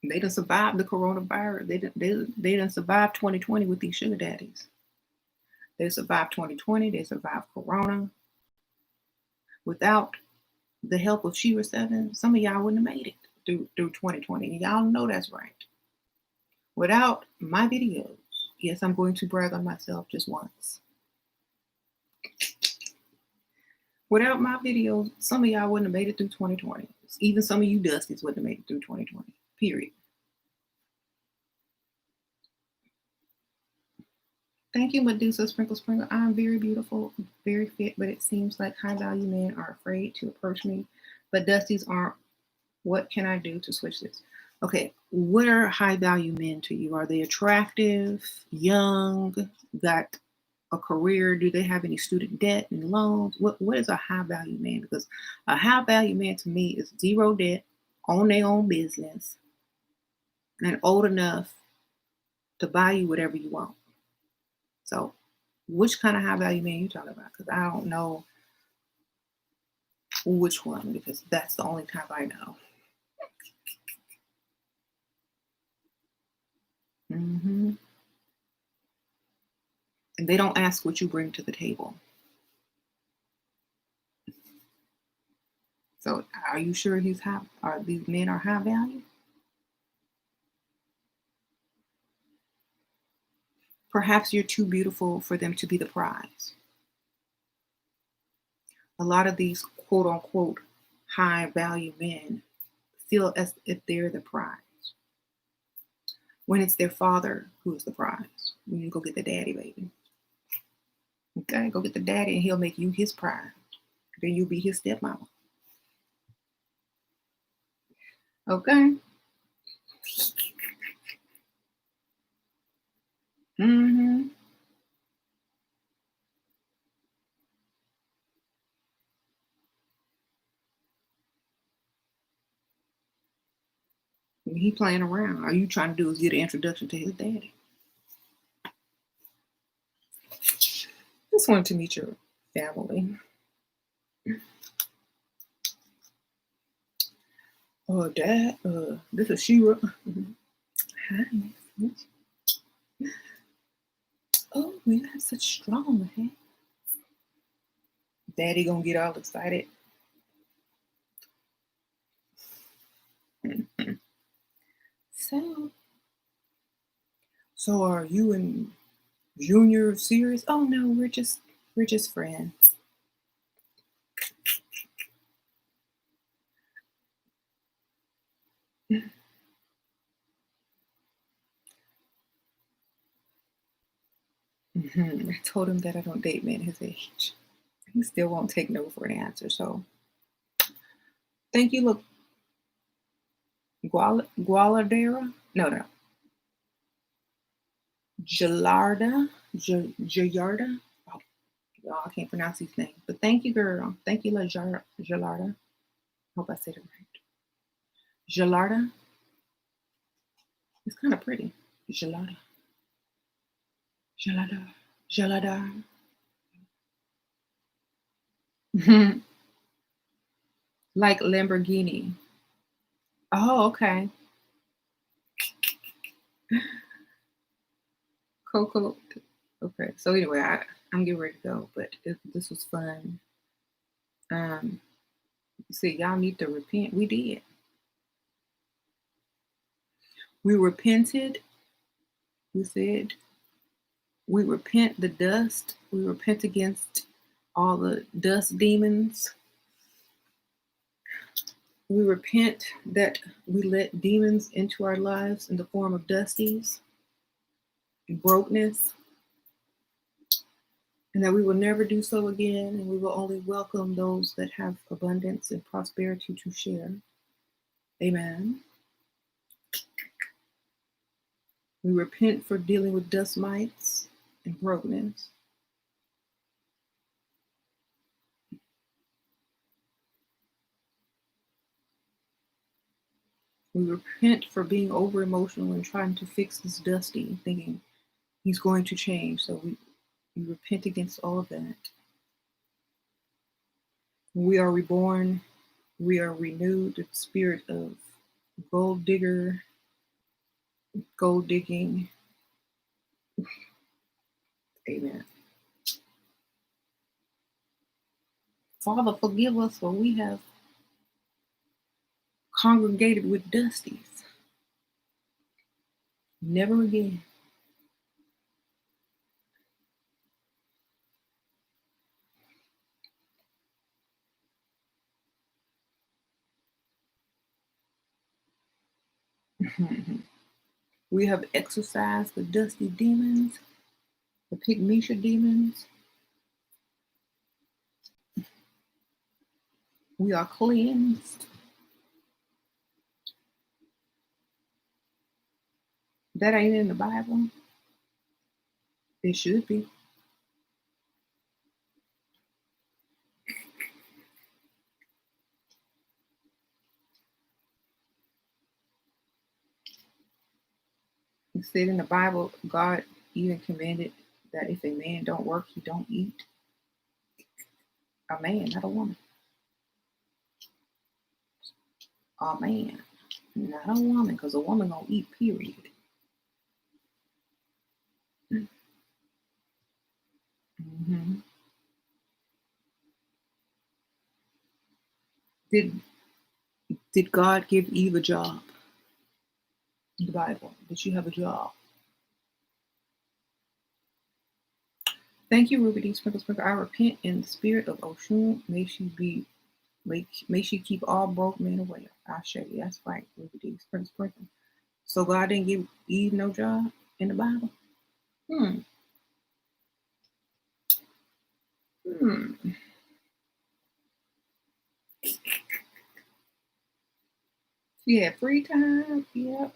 They done survived the coronavirus. They done survived 2020 with these sugar daddies. They survived 2020. They survived Corona. Without the help of SheRaSeven, some of y'all wouldn't have made it through 2020. And y'all know that's right. Without my videos, yes, I'm going to brag on myself just once. Without my videos, some of y'all wouldn't have made it through 2020. Even some of you Dusties wouldn't have made it through 2020. Period. Thank you, Medusa Sprinkle. I'm very beautiful, very fit, but it seems like high value men are afraid to approach me. But Dusties aren't. What can I do to switch this? Okay, what are high value men to you? Are they attractive, young, got a career? Do they have any student debt and loans? What is a high value man? Because a high value man to me is zero debt, own their own business, and old enough to buy you whatever you want. So which kind of high value man you talking about? Because I don't know which one, because that's the only type I know. Mm-hmm. And they don't ask what you bring to the table. So are you sure these men are high value? Perhaps you're too beautiful for them to be the prize. A lot of these quote unquote high value men feel as if they're the prize, when it's their father who is the prize. When you go get the daddy, baby. Okay, go get the daddy and he'll make you his prize. Then you'll be his stepmama. Okay? Mm-hmm. He playing around. All you trying to do is get an introduction to his daddy. Just wanted to meet your family. Oh, Dad, this is Shira. Hi. Oh, you have such strong hands. Daddy gonna get all excited. So are you and Junior serious? Oh no, we're just friends. I told him that I don't date men his age. He still won't take no for an answer. So thank you. Look, Gualadera? No. Jalarda. Oh, y'all, I can't pronounce these names. But thank you, girl. Thank you, Jalarda. Hope I said it right. Jalarda. It's kind of pretty. Jalada. Like Lamborghini. Oh, okay. Coco. Okay. So anyway, I'm getting ready to go, but this was fun. See, y'all need to repent. We did. We repented. We said we repent the dust. We repent against all the dust demons. We repent that we let demons into our lives in the form of dusties and brokenness, and that we will never do so again, and we will only welcome those that have abundance and prosperity to share. Amen. We repent for dealing with dust mites and brokenness. We repent for being over emotional and trying to fix this Dusty, thinking he's going to change. So we repent against all of that. We are reborn. We are renewed. The spirit of gold digger, gold digging. Amen. Father, forgive us for we have congregated with Dusties. Never again. We have exorcised the dusty demons, the Pygmisha demons. We are cleansed. That ain't in the Bible. It should be. It said in the Bible, God even commanded that if a man don't work, he don't eat. A man, not a woman. A man, not a woman, because a woman gonna eat, period. Mm-hmm. Did God give Eve a job? In the Bible, did she have a job? Thank you, Ruby D. Sprinkle Sprinkle. I repent in the spirit of Oshun. May she keep all broke men away. I show you. That's right, Ruby D. Sprinkle Sprinkle. So God didn't give Eve no job in the Bible? She had free time. Yep.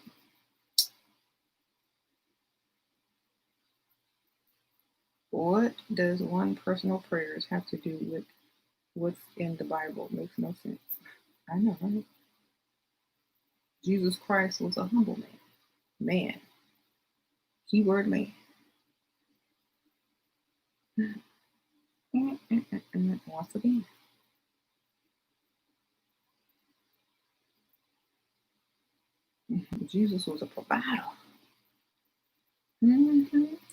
What does one personal prayers have to do with what's in the Bible? Makes no sense. I know, right? Jesus Christ was a humble man. Man. Keyword man. Once again. Jesus was a provider.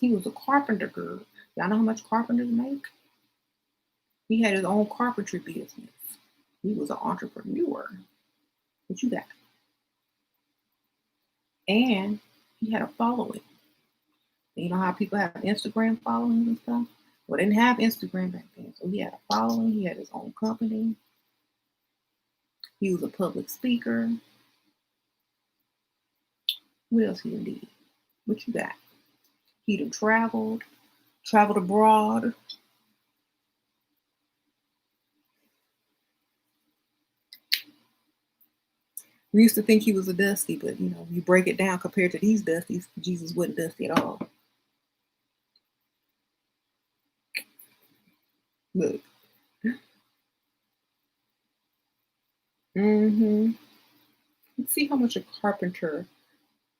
He was a carpenter, girl. Y'all know how much carpenters make? He had his own carpentry business. He was an entrepreneur. What you got? And he had a following. You know how people have Instagram followings and stuff? Well, they didn't have Instagram back then. So he had a following. He had his own company. He was a public speaker. What else he did? What you got? He done traveled abroad. We used to think he was a dusty, but you break it down compared to these dusties, Jesus wasn't dusty at all. Look. Let's see how much a carpenter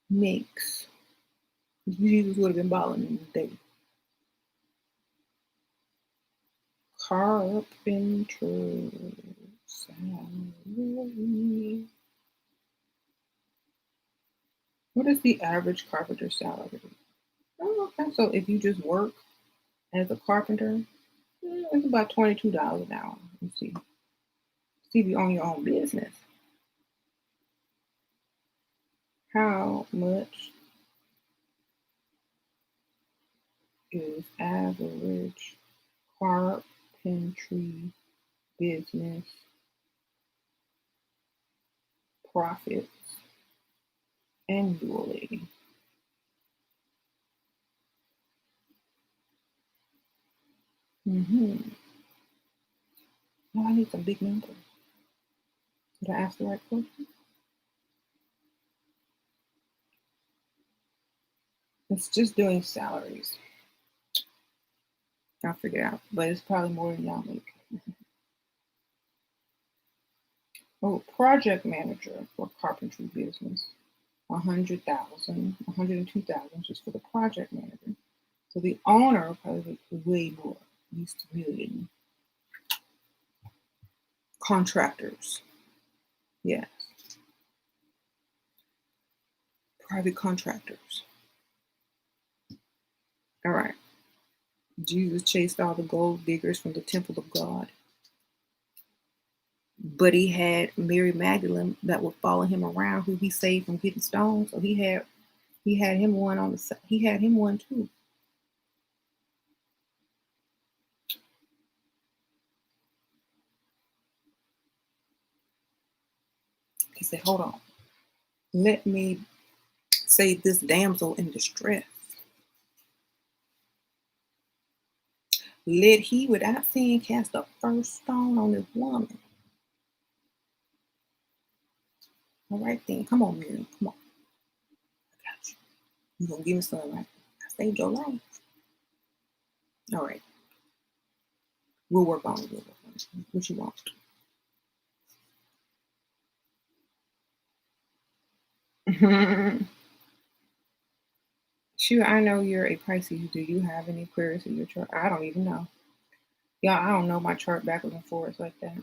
makes. Jesus would have been balling in the day. Carpenter salary. What is the average carpenter salary? Oh, okay. So if you just work as a carpenter, it's about $22 an hour. Let's see. See if you own your own business. How much is average carpentry business profits annually? Oh, I need some big numbers. Did I ask the right question? It's just doing salaries. I'll figure it out, but it's probably more than y'all make. Oh, project manager for carpentry business. 100,000, 102,000 just for the project manager. So the owner probably way more, at least a million. Contractors, yes, private contractors. All right. Jesus chased all the gold diggers from the temple of God, but he had Mary Magdalene that would follow him around, who he saved from getting stoned. So he had him one on the he had him one too. He said, "Hold on, let me save this damsel in distress. Let he without sin cast the first stone on this woman." All right then, come on, Mary, come on, I got you. You gonna give me something, right? I saved your life. All right, we'll work on it. We'll work on it. What you want? Sure, I know you're a Pisces. Do you have any Aquarius in your chart? I don't even know. Y'all, I don't know my chart backwards and forwards like that.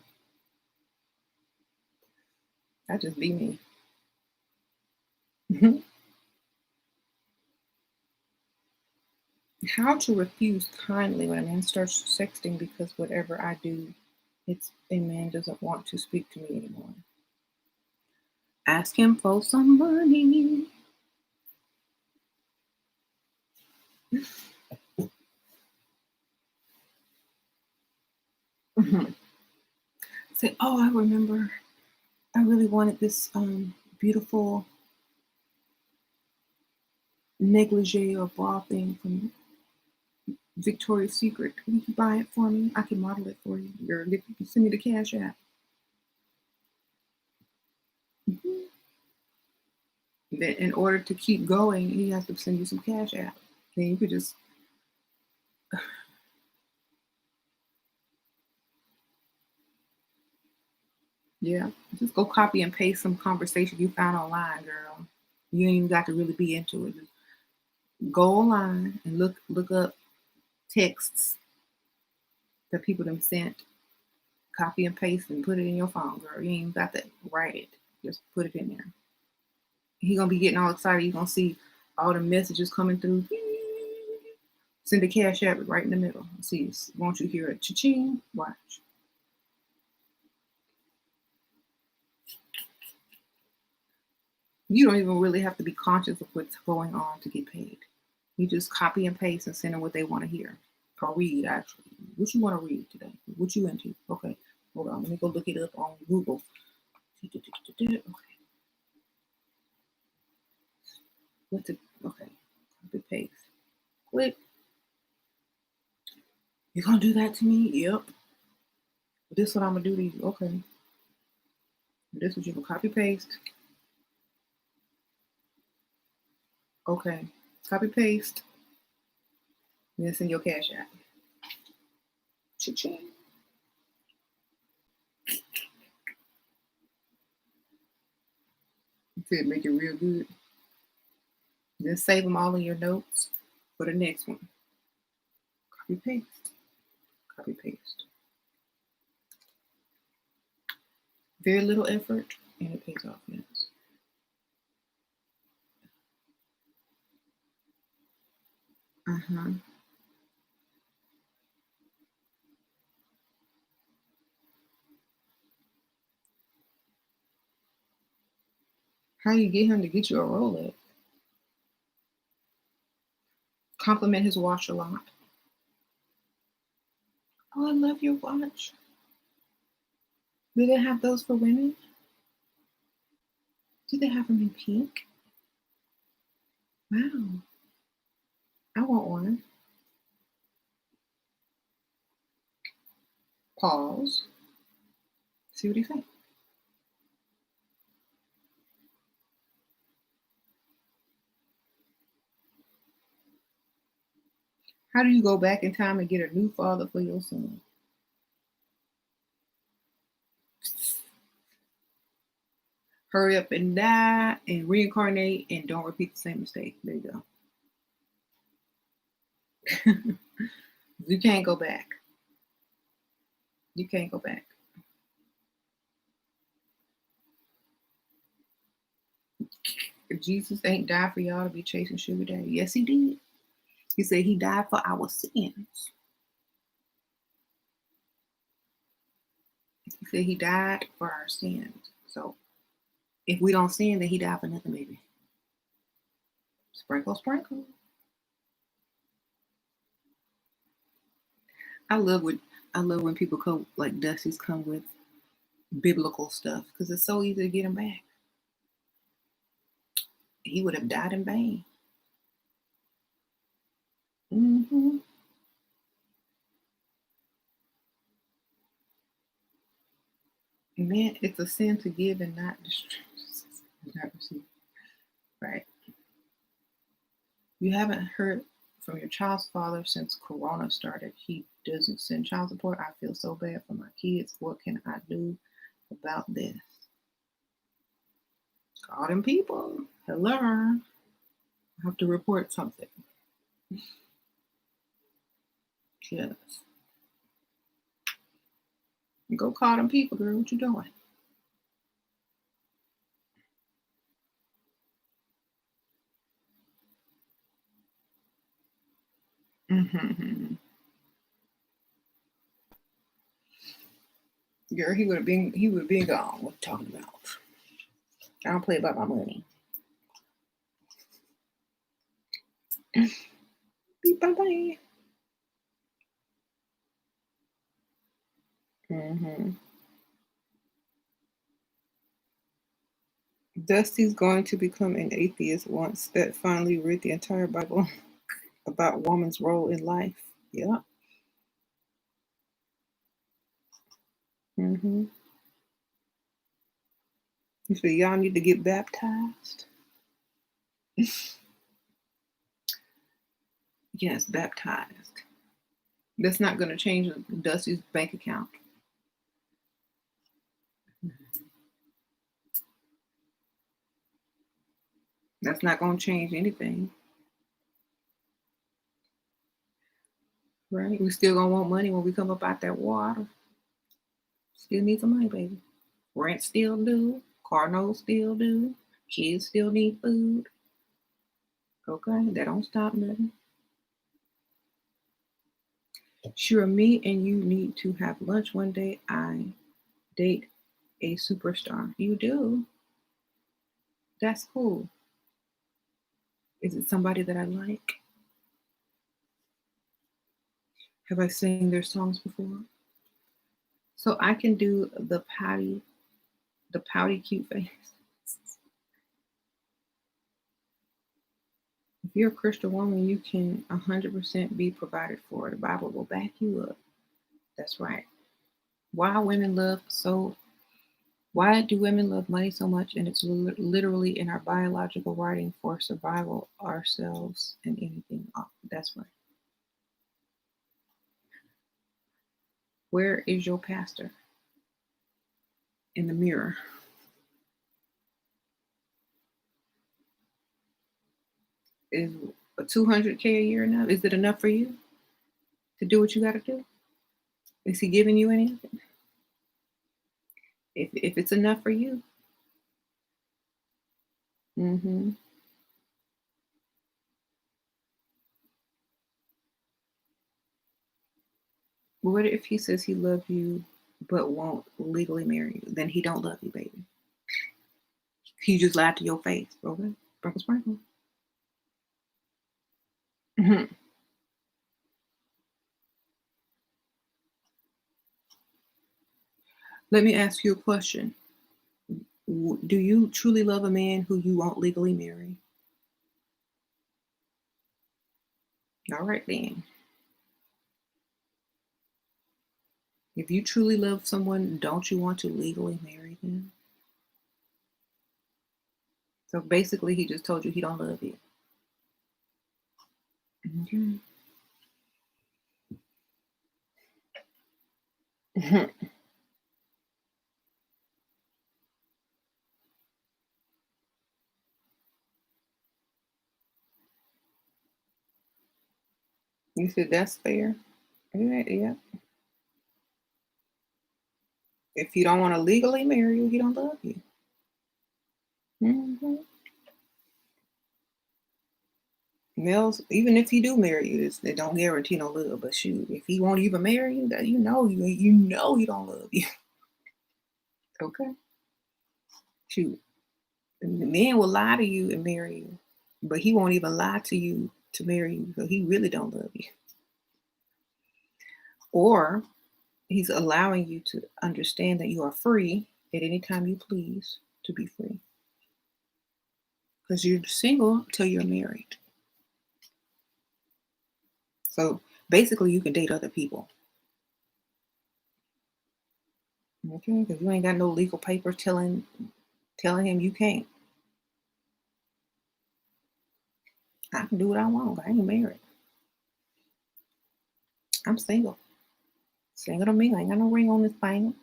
That just be me. How to refuse kindly when a man starts sexting because whatever I do, it's a man doesn't want to speak to me anymore. Ask him for some money. Say, oh, I remember. I really wanted this beautiful negligee or bra thing from Victoria's Secret. Can you buy it for me? I can model it for you. You can send me the cash app. Mhm. Then in order to keep going, he has to send you some cash app. Then you could just, yeah, just go copy and paste some conversation you found online, girl. You ain't even got to really be into it. Just go online and look up texts that people them sent, copy and paste and put it in your phone, girl. You ain't got to write it. Just put it in there. He gonna be getting all excited. You gonna see all the messages coming through. Send the cash app right in the middle. See, won't you hear it? Cha-ching. Watch. You don't even really have to be conscious of what's going on to get paid. You just copy and paste and send them what they want to hear or read. Actually, what you want to read today? What you into? Okay, hold on. Let me go look it up on Google. Okay, what's it? Okay, copy paste. Click. You gonna do that to me? Yep. This is what I'm gonna do to you. Okay. This is what you can copy paste. Okay. Copy paste. And then send your cash app. Cha-ching. It make it real good. Then save them all in your notes for the next one. Copy paste. Copy paste. Very little effort and it pays off, yes. Uh-huh. How you get him to get you a Rolex? Compliment his watch a lot. Oh, I love your watch. Do they have those for women? Do they have them in pink? Wow. I want one. Pause. See what he say. How do you go back in time and get a new father for your son? Hurry up and die and reincarnate and don't repeat the same mistake. There you go. You can't go back. You can't go back. Jesus ain't died for y'all to be chasing sugar daddy. Yes, he did. He said he died for our sins. He said he died for our sins. So if we don't sin, then he died for nothing, baby. Sprinkle, sprinkle. I love when people come, like Dusty's come with biblical stuff, because it's so easy to get him back. He would have died in vain. Mm-hmm. Man, it's a sin to give and not receive. Right. You haven't heard from your child's father since Corona started. He doesn't send child support. I feel so bad for my kids. What can I do about this? Call them people. Hello. I have to report something. Yes. Go call them people, girl. What you doing? Mm-hmm. Girl, he would have been gone. What you talking about? I don't play about my money. Bye-bye. Mm-hmm. Dusty's going to become an atheist once that finally read the entire Bible about woman's role in life. Yeah. Mm-hmm. You say y'all need to get baptized? Yes, baptized. That's not going to change Dusty's bank account. That's not going to change anything. Right? We still going to want money when we come up out that water. Still need some money, baby. Rent still due. Car notes still due. Kids still need food. Okay, that don't stop nothing. Sure, me and you need to have lunch one day. I date a superstar. You do? That's cool. Is it somebody that I like? Have I seen their songs before? So I can do the pouty cute face. If you're a Christian woman, you can 100% be provided for. The Bible will back you up. That's right. Why do women love money so much? And it's literally in our biological writing for survival, ourselves, and anything. Oh, that's right. Where is your pastor? In the mirror. Is a $200K a year enough? Is it enough for you to do what you got to do? Is he giving you anything? If it's enough for you. Mm-hmm. What if he says he loves you but won't legally marry you? Then he don't love you, baby. He just lied to your face. Okay? Sprinkle, sprinkle. Mm-hmm. Let me ask you a question. Do you truly love a man who you won't legally marry? All right, then. If you truly love someone, don't you want to legally marry them? So basically, he just told you he don't love you. Okay. You said that's fair. Yeah, yeah. If he don't want to legally marry you, he don't love you. Hmm. Males, even if he do marry you, they don't guarantee no love. But shoot, if he won't even marry you, that you know he don't love you. Okay, shoot, and men will lie to you and marry you, but he won't even lie to you to marry you, so he really don't love you. Or he's allowing you to understand that you are free at any time you please to be free, because you're single till you're married. So basically, you can date other people. Okay, because you ain't got no legal paper telling him you can't. I can do what I want. I ain't married. I'm single. Single to me. I ain't got no ring on this finger.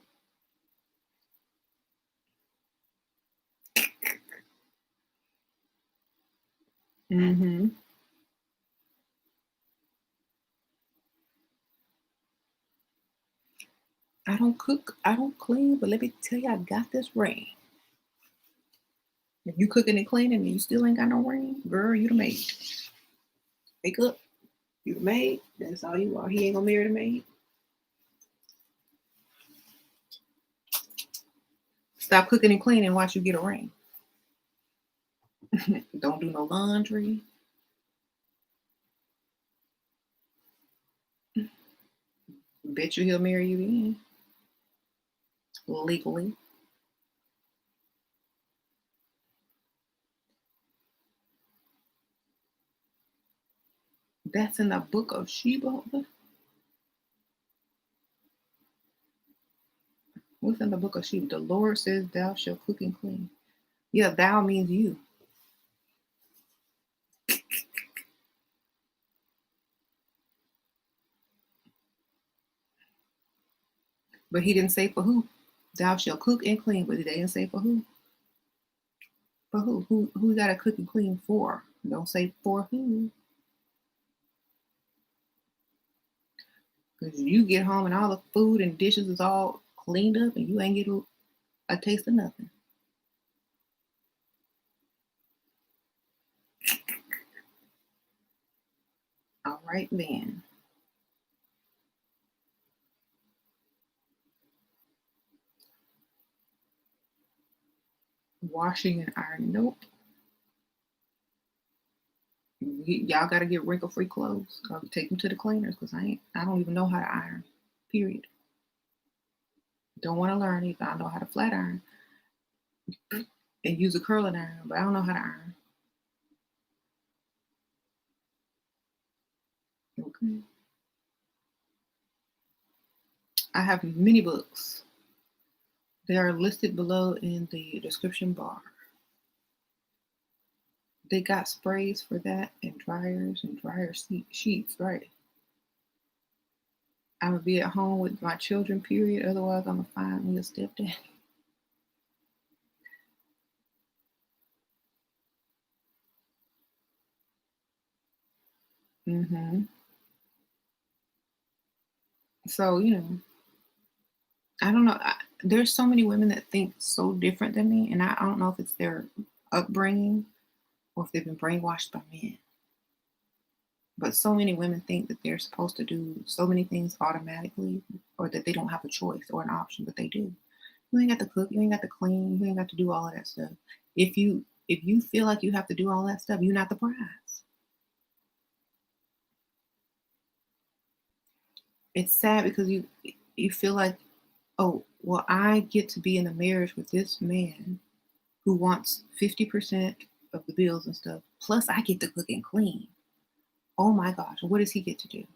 Mm-hmm. I don't cook. I don't clean. But let me tell you, I got this ring. If you cooking and cleaning and you still ain't got no ring, girl, you the maid. Wake up. You the maid. That's all you are. He ain't gonna marry the maid. Stop cooking and cleaning once you get a ring. Don't do no laundry. Bet you he'll marry you then. Legally. That's in the book of Sheba. What's in the book of Sheba? The Lord says, "Thou shalt cook and clean." Yeah, thou means you. But he didn't say for who. Thou shalt cook and clean, but they didn't say for who. For who? Who you gotta cook and clean for? Don't say for who. Because you get home and all the food and dishes is all cleaned up and you ain't get a taste of nothing. All right then. Washing and ironing. Nope. Y'all gotta get wrinkle free clothes. Or take them to the cleaners because I don't even know how to iron. Period. Don't want to learn either. I know how to flat iron and use a curling iron, but I don't know how to iron. Okay. I have many books. They are listed below in the description bar. They got sprays for that and dryers and sheets, right? I'm gonna be at home with my children, period. Otherwise, I'm gonna find me a stepdad. Hmm. So, I don't know. There's so many women that think so different than me, and I don't know if it's their upbringing or if they've been brainwashed by men. But so many women think that they're supposed to do so many things automatically, or that they don't have a choice or an option, but they do. You ain't got to cook, you ain't got to clean, you ain't got to do all of that stuff. If you feel like you have to do all that stuff, you're not the prize. It's sad because you feel like, oh, well, I get to be in a marriage with this man who wants 50% of the bills and stuff, plus I get to cook and clean. Oh my gosh, what does he get to do?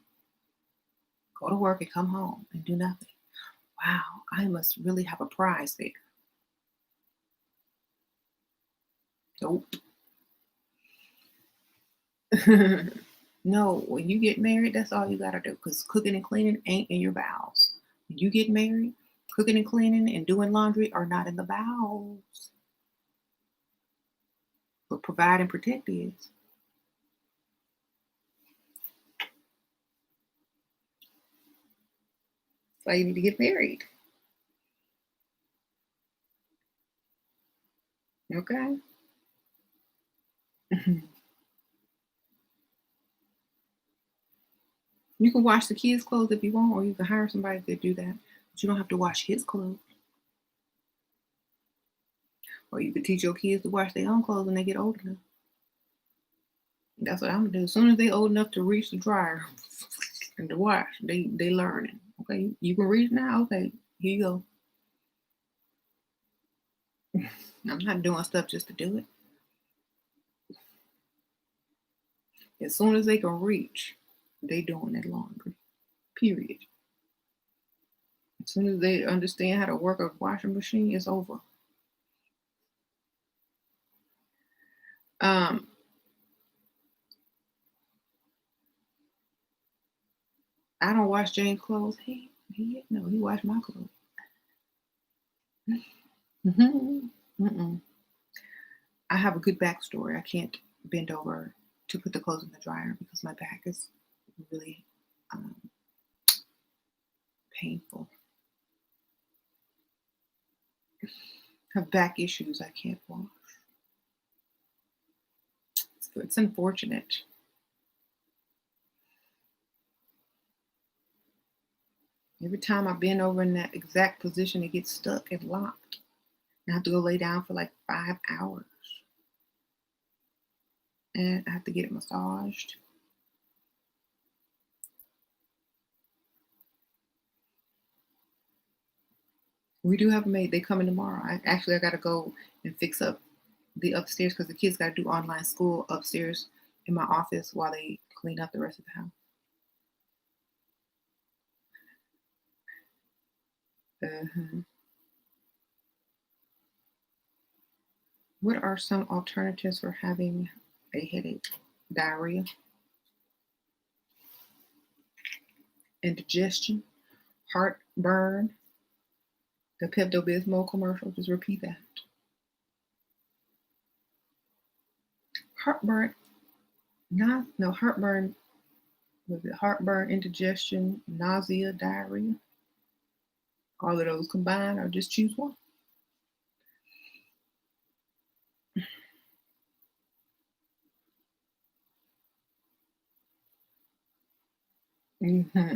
Go to work and come home and do nothing. Wow, I must really have a prize there. Nope. No, when you get married, that's all you gotta do. Because cooking and cleaning ain't in your vows. When you get married, cooking and cleaning and doing laundry are not in the vows. But provide and protect is. why you need to get married. Okay. You can wash the kids' clothes if you want, or you can hire somebody to do that. But you don't have to wash his clothes. Or you could teach your kids to wash their own clothes when they get old enough. That's what I'm gonna do. As soon as they old enough to reach the dryer and to wash, they learning. Okay, you can reach now. Okay, here you go. I'm not doing stuff just to do it. As soon as they can reach, they doing that laundry. Period. As soon as they understand how to work a washing machine, it's over. Um, I don't wash James' clothes. He washed my clothes. Mm-mm. I have a good backstory. I can't bend over to put the clothes in the dryer because my back is really um, painful. I have back issues. I can't wash. It's unfortunate. Every time I bend over in that exact position, it gets stuck and locked. I have to go lay down for like 5 hours. And I have to get it massaged. We do have a maid. They coming tomorrow. I got to go and fix up the upstairs because the kids got to do online school upstairs in my office while they clean up the rest of the house. Uh-huh. What are some alternatives for having a headache? Diarrhea, indigestion, heartburn. The Pepto-Bismol commercial. Just repeat that. Heartburn. No, heartburn. Was it heartburn, indigestion, nausea, diarrhea? All of those combined, or just choose one?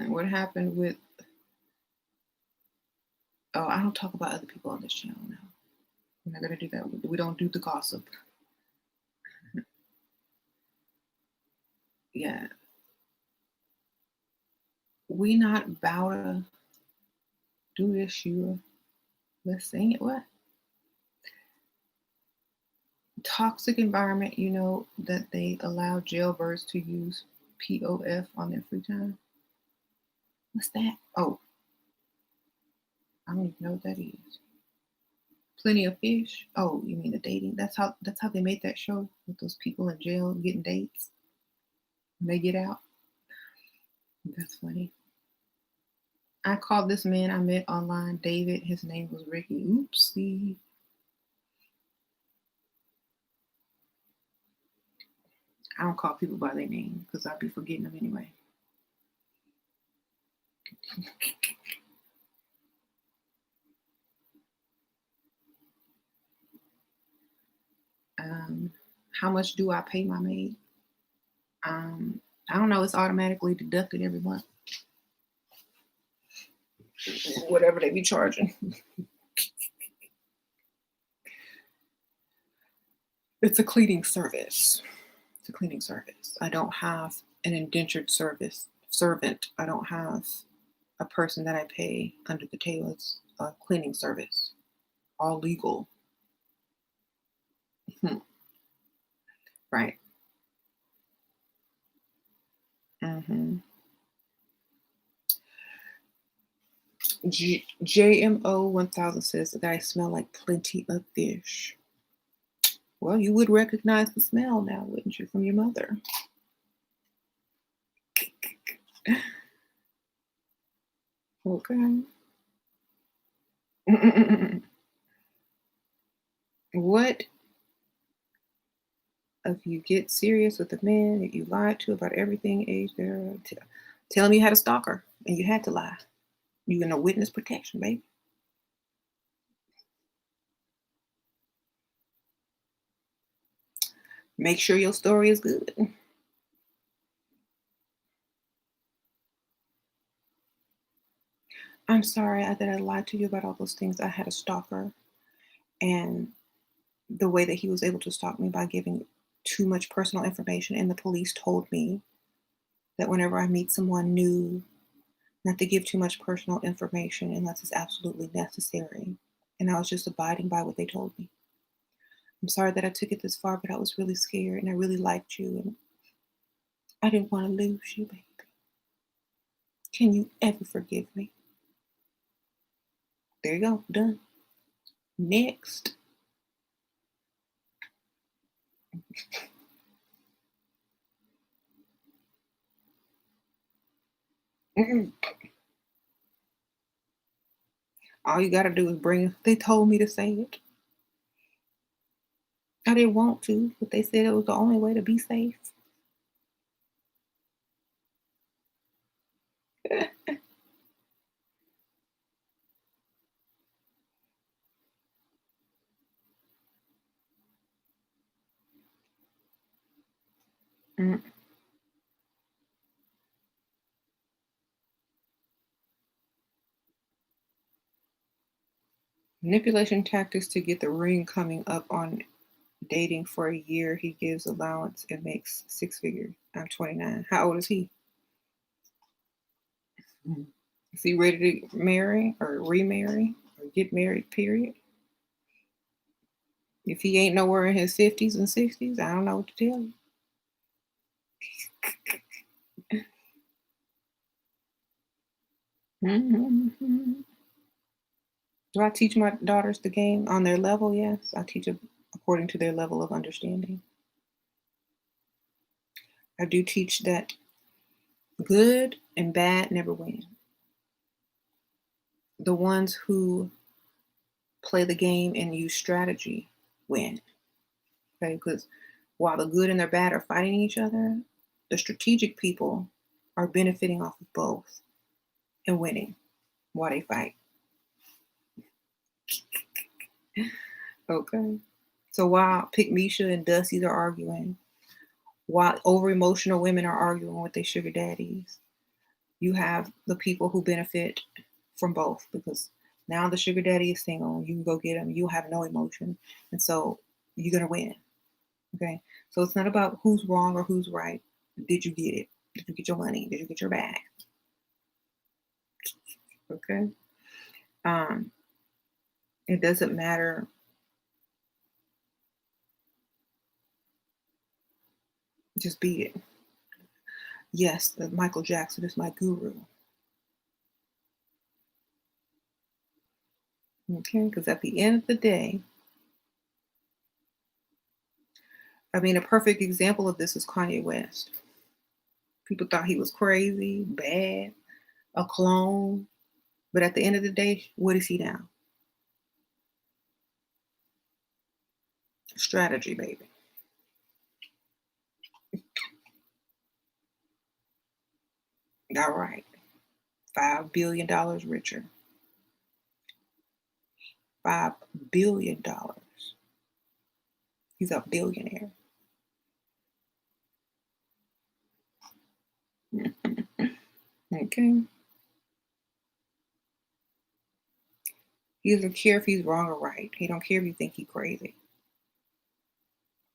What happened with? Oh, I don't talk about other people on this channel now. We're not gonna do that. We don't do the gossip. Yeah, we not about to do this, Sheila. Let's sing it. What? Toxic environment. You know that they allow jailbirds to use POF on their free time. What's that? Oh, I don't even know what that is. Plenty of Fish. Oh, you mean the dating? That's how they made that show with those people in jail getting dates when they get out. That's funny. I called this man I met online David. His name was Ricky. Oopsie. I don't call people by their name because I'd be forgetting them anyway. How much do I pay my maid? I don't know. It's automatically deducted every month. Whatever they be charging. It's a cleaning service. It's a cleaning service. I don't have an indentured servant. I don't have a person that I pay under the table. It's a cleaning service. All legal. Right. JMO 1000 says that I smell like plenty of fish. Well, you would recognize the smell now, wouldn't you, from your mother? Okay. What if you get serious with a man that you lied to about everything age there? Tell him you had a stalker and you had to lie. You in a witness protection, baby. Make sure your story is good. I'm sorry that I lied to you about all those things. I had a stalker, and the way that he was able to stalk me by giving too much personal information, and the police told me that whenever I meet someone new, not to give too much personal information unless it's absolutely necessary. And I was just abiding by what they told me. I'm sorry that I took it this far, but I was really scared and I really liked you and I didn't want to lose you, baby. Can you ever forgive me? There you go, done. Next. Mm-mm. All you gotta do is they told me to say it. I didn't want to, but they said it was the only way to be safe. Mm. Manipulation tactics to get the ring coming up on dating for a year. He gives allowance and makes six figures. I'm 29. How old is he? Mm. Is he ready to marry or remarry or get married, period? If he ain't nowhere in his 50s and 60s, I don't know what to tell you. Mhm. Do I teach my daughters the game on their level? Yes. I teach them according to their level of understanding. I do teach that good and bad never win. The ones who play the game and use strategy win. Okay, because while the good and the bad are fighting each other, the strategic people are benefiting off of both and winning while they fight. Okay. So while Pick Misha and Dusty's are arguing, while over emotional women are arguing with their sugar daddies, you have the people who benefit from both because now the sugar daddy is single. You can go get him. You have no emotion. And so you're going to win. Okay. So it's not about who's wrong or who's right. Did you get it? Did you get your money? Did you get your bag? Okay. Um, it doesn't matter. Just beat it. Yes, Michael Jackson is my guru. Okay. Because at the end of the day, I mean, a perfect example of this is Kanye West. People thought he was crazy, bad, a clone. But at the end of the day, what is he now? Strategy, baby. All right. $5 billion richer. $5 billion. He's a billionaire. Okay. He doesn't care if he's wrong or right. He don't care if you think he's crazy.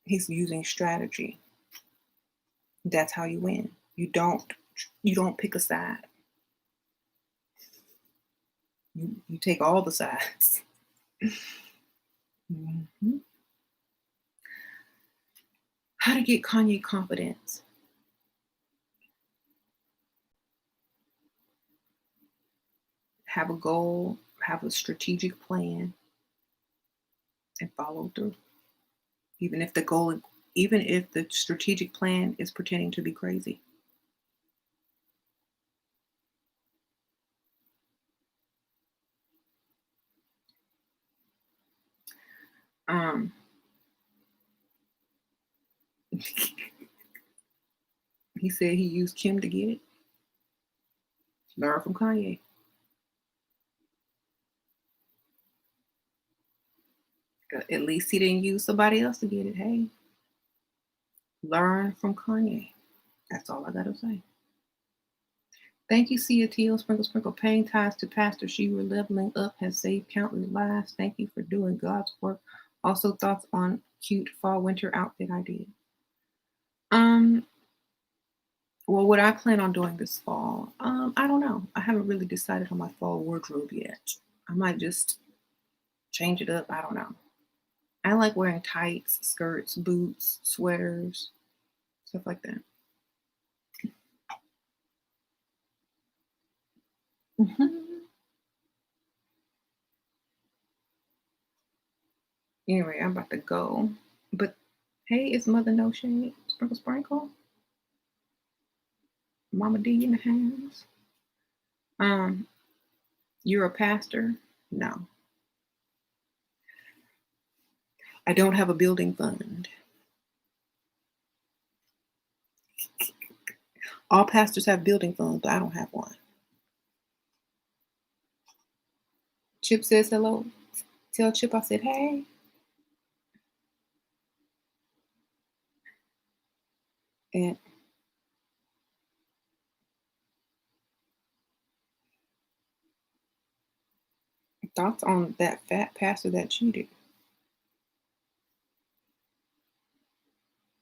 He's using strategy. That's how you win. You don't pick a side. You take all the sides. Mhm. How to get Kanye confidence. Have a goal, have a strategic plan, and follow through. Even if the goal, even if the strategic plan is pretending to be crazy. Um, he said he used Kim to get it. Learn from Kanye. At least he didn't use somebody else to get it. Hey, learn from Kanye. That's all I gotta say. Thank you, Cia Teal. Sprinkle, sprinkle, paying tithes to Pastor Shira. Leveling up has saved countless lives. Thank you for doing God's work. Also, thoughts on cute fall winter outfit idea. Well, what I plan on doing this fall, I don't know. I haven't really decided on my fall wardrobe yet. I might just change it up. I don't know. I like wearing tights, skirts, boots, sweaters, stuff like that. Anyway, I'm about to go. But hey, it's Mother No Shade. Sprinkle, sprinkle. Mama D in the house. You're a pastor? No. I don't have a building fund. All pastors have building funds, but I don't have one. Chip says hello. Tell Chip I said hey. And thoughts on that fat pastor that cheated?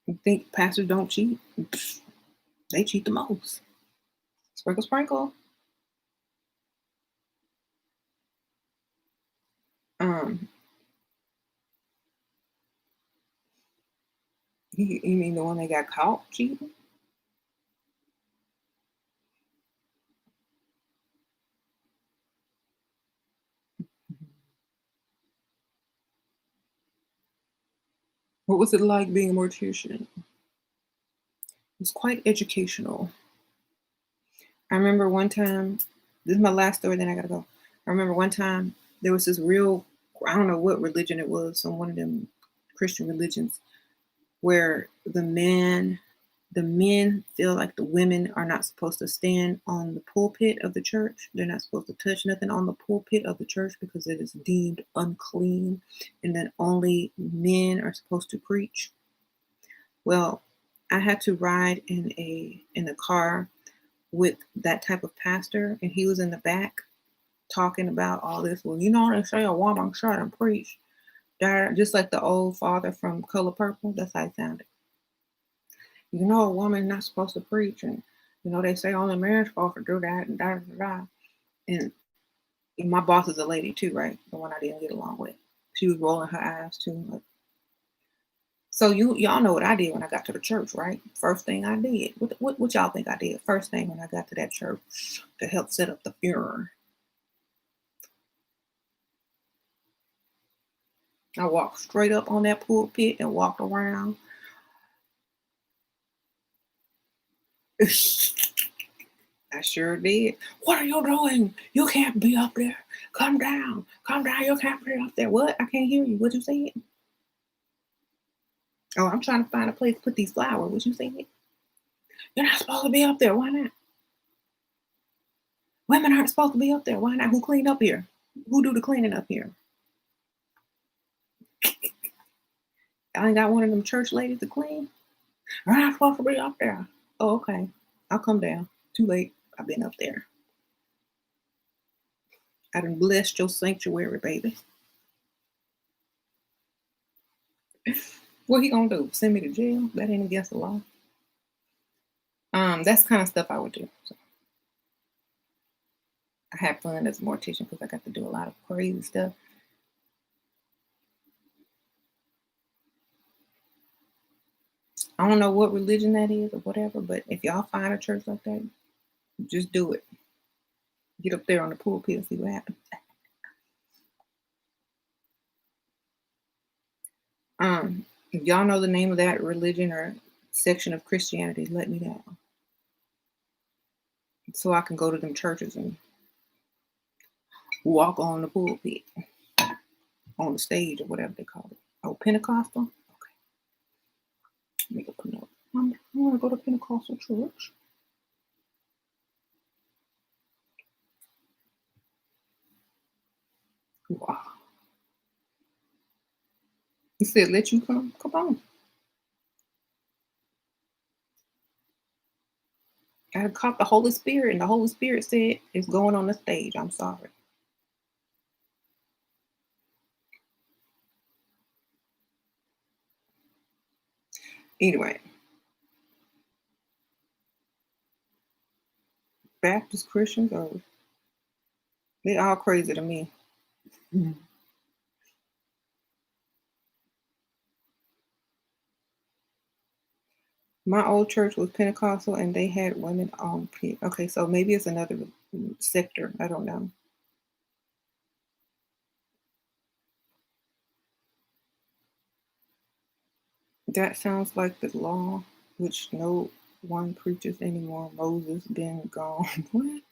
You think pastors don't cheat? Pfft, they cheat the most. Sprinkle, sprinkle. Um, you mean the one that got caught cheating? What was it like being a mortician? It was quite educational. I remember one time, this is my last story, then I gotta go. I remember one time there was this real, I don't know what religion it was, some one of them Christian religions, where the men feel like the women are not supposed to stand on the pulpit of the church. They're not supposed to touch nothing on the pulpit of the church because it is deemed unclean, and that only men are supposed to preach. Well, I had to ride in a car with that type of pastor, and he was in the back talking about all this. Well, you know, they say a woman shouldn't preach. Just like the old father from Color Purple. That's how it sounded. You know, a woman's not supposed to preach, and you know they say only marriage supposed to do that, and da da da. And my boss is a lady too, right? The one I didn't get along with. She was rolling her eyes too. Like, so y'all know what I did when I got to the church, right? First thing I did. What y'all think I did? First thing when I got to that church to help set up the funeral. I walked straight up on that pulpit and walked around. I sure did. What are you doing? You can't be up there. Come down. Come down. You can't be up there. What? I can't hear you. What you saying? Oh, I'm trying to find a place to put these flowers. What you saying? You're not supposed to be up there. Why not? Women aren't supposed to be up there. Why not? Who cleaned up here? Who do the cleaning up here? I ain't got one of them church ladies to clean. You're not supposed to be up there. Oh, okay. I'll come down. Too late. I've been up there. I done blessed your sanctuary, baby. What he gonna do? Send me to jail? That ain't against the law. That's the kind of stuff I would do. So I had fun as a mortician because I got to do a lot of crazy stuff. I don't know what religion that is or whatever, but if y'all find a church like that, just do it. Get up there on the pulpit and see what happens. If y'all know the name of that religion or section of Christianity, let me know. So I can go to them churches and walk on the pulpit, on the stage or whatever they call it. Oh, Pentecostal? Okay. Let me go put note. I want to go to Pentecostal church. Wow. He said, let you come. Come on. I caught the Holy Spirit, and the Holy Spirit said, it's going on the stage. I'm sorry. Anyway, Baptist Christians, they all crazy to me. Mhm. My old church was Pentecostal, and they had women on. Okay, so maybe it's another sector. I don't know. That sounds like the law, which no one preaches anymore. Moses been gone. What?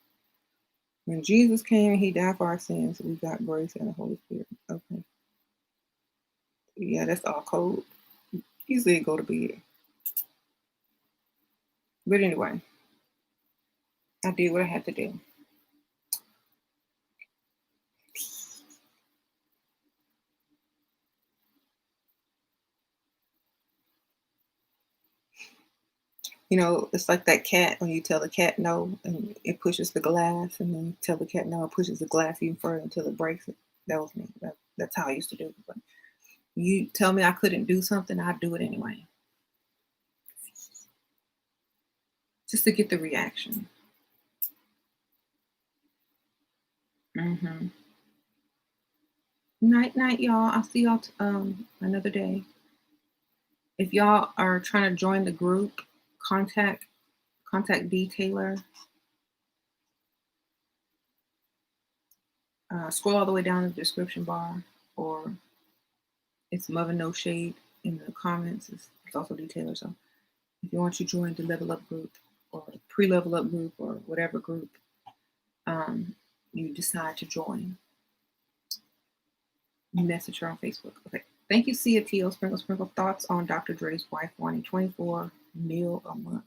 When Jesus came, he died for our sins. We got grace and the Holy Spirit. Okay. Yeah, that's all code. He said go to bed. But anyway, I did what I had to do. You know, it's like that cat when you tell the cat no and it pushes the glass, and then you tell the cat no, it pushes the glass even further until it breaks it. That was me. That's how I used to do it. But you tell me I couldn't do something, I'd do it anyway. Just to get the reaction. Mm-hmm. Night, night, y'all. I'll see y'all another day. If y'all are trying to join the group, contact detailer. Scroll all the way down in the description bar, or it's Mother No Shade in the comments. It's also detailer. So if you want to join the level up group or the pre-level up group or whatever group you decide to join, message her on Facebook. Okay. Thank you, Cia T.O. Sprinkle. Thoughts on Dr. Dre's wife wanting 24 mil a month?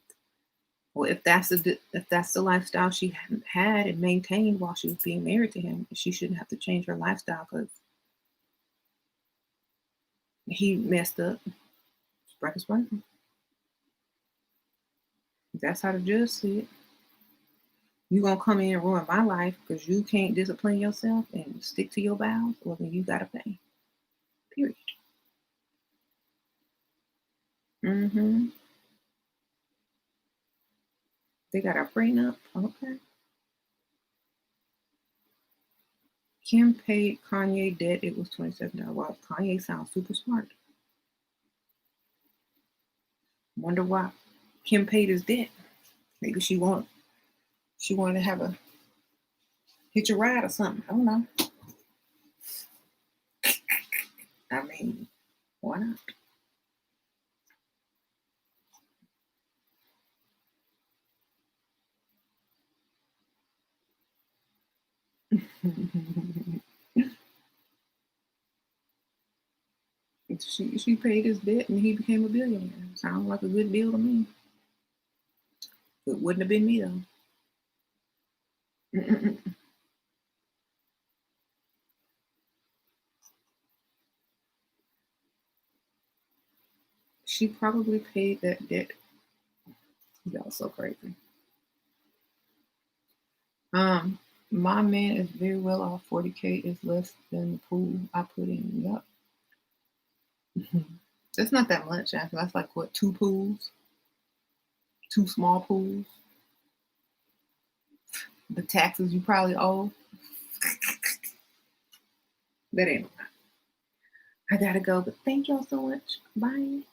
Well, if that's the lifestyle she had and maintained while she was being married to him, she shouldn't have to change her lifestyle because he messed up. Sprinkle. That's how the judge see it. You gonna come in and ruin my life because you can't discipline yourself and stick to your vows? Well, then you gotta pay. Period. Mm-hmm. They got a prenup. Okay. Kim paid Kanye debt. It was $27. Well, Kanye sounds super smart. Wonder why Kim paid his debt. Maybe she wanted to have a hitch a ride or something. I don't know. I mean, why not? She paid his debt and he became a billionaire. Sounds like a good deal to me. It wouldn't have been me though. She probably paid that debt. Y'all so crazy. My man is very well off. 40K is less than the pool I put in. Yep. That's not that much, actually. That's like what, 2 pools? 2 small pools. The taxes you probably owe. That ain't. I gotta go, but thank y'all so much. Bye.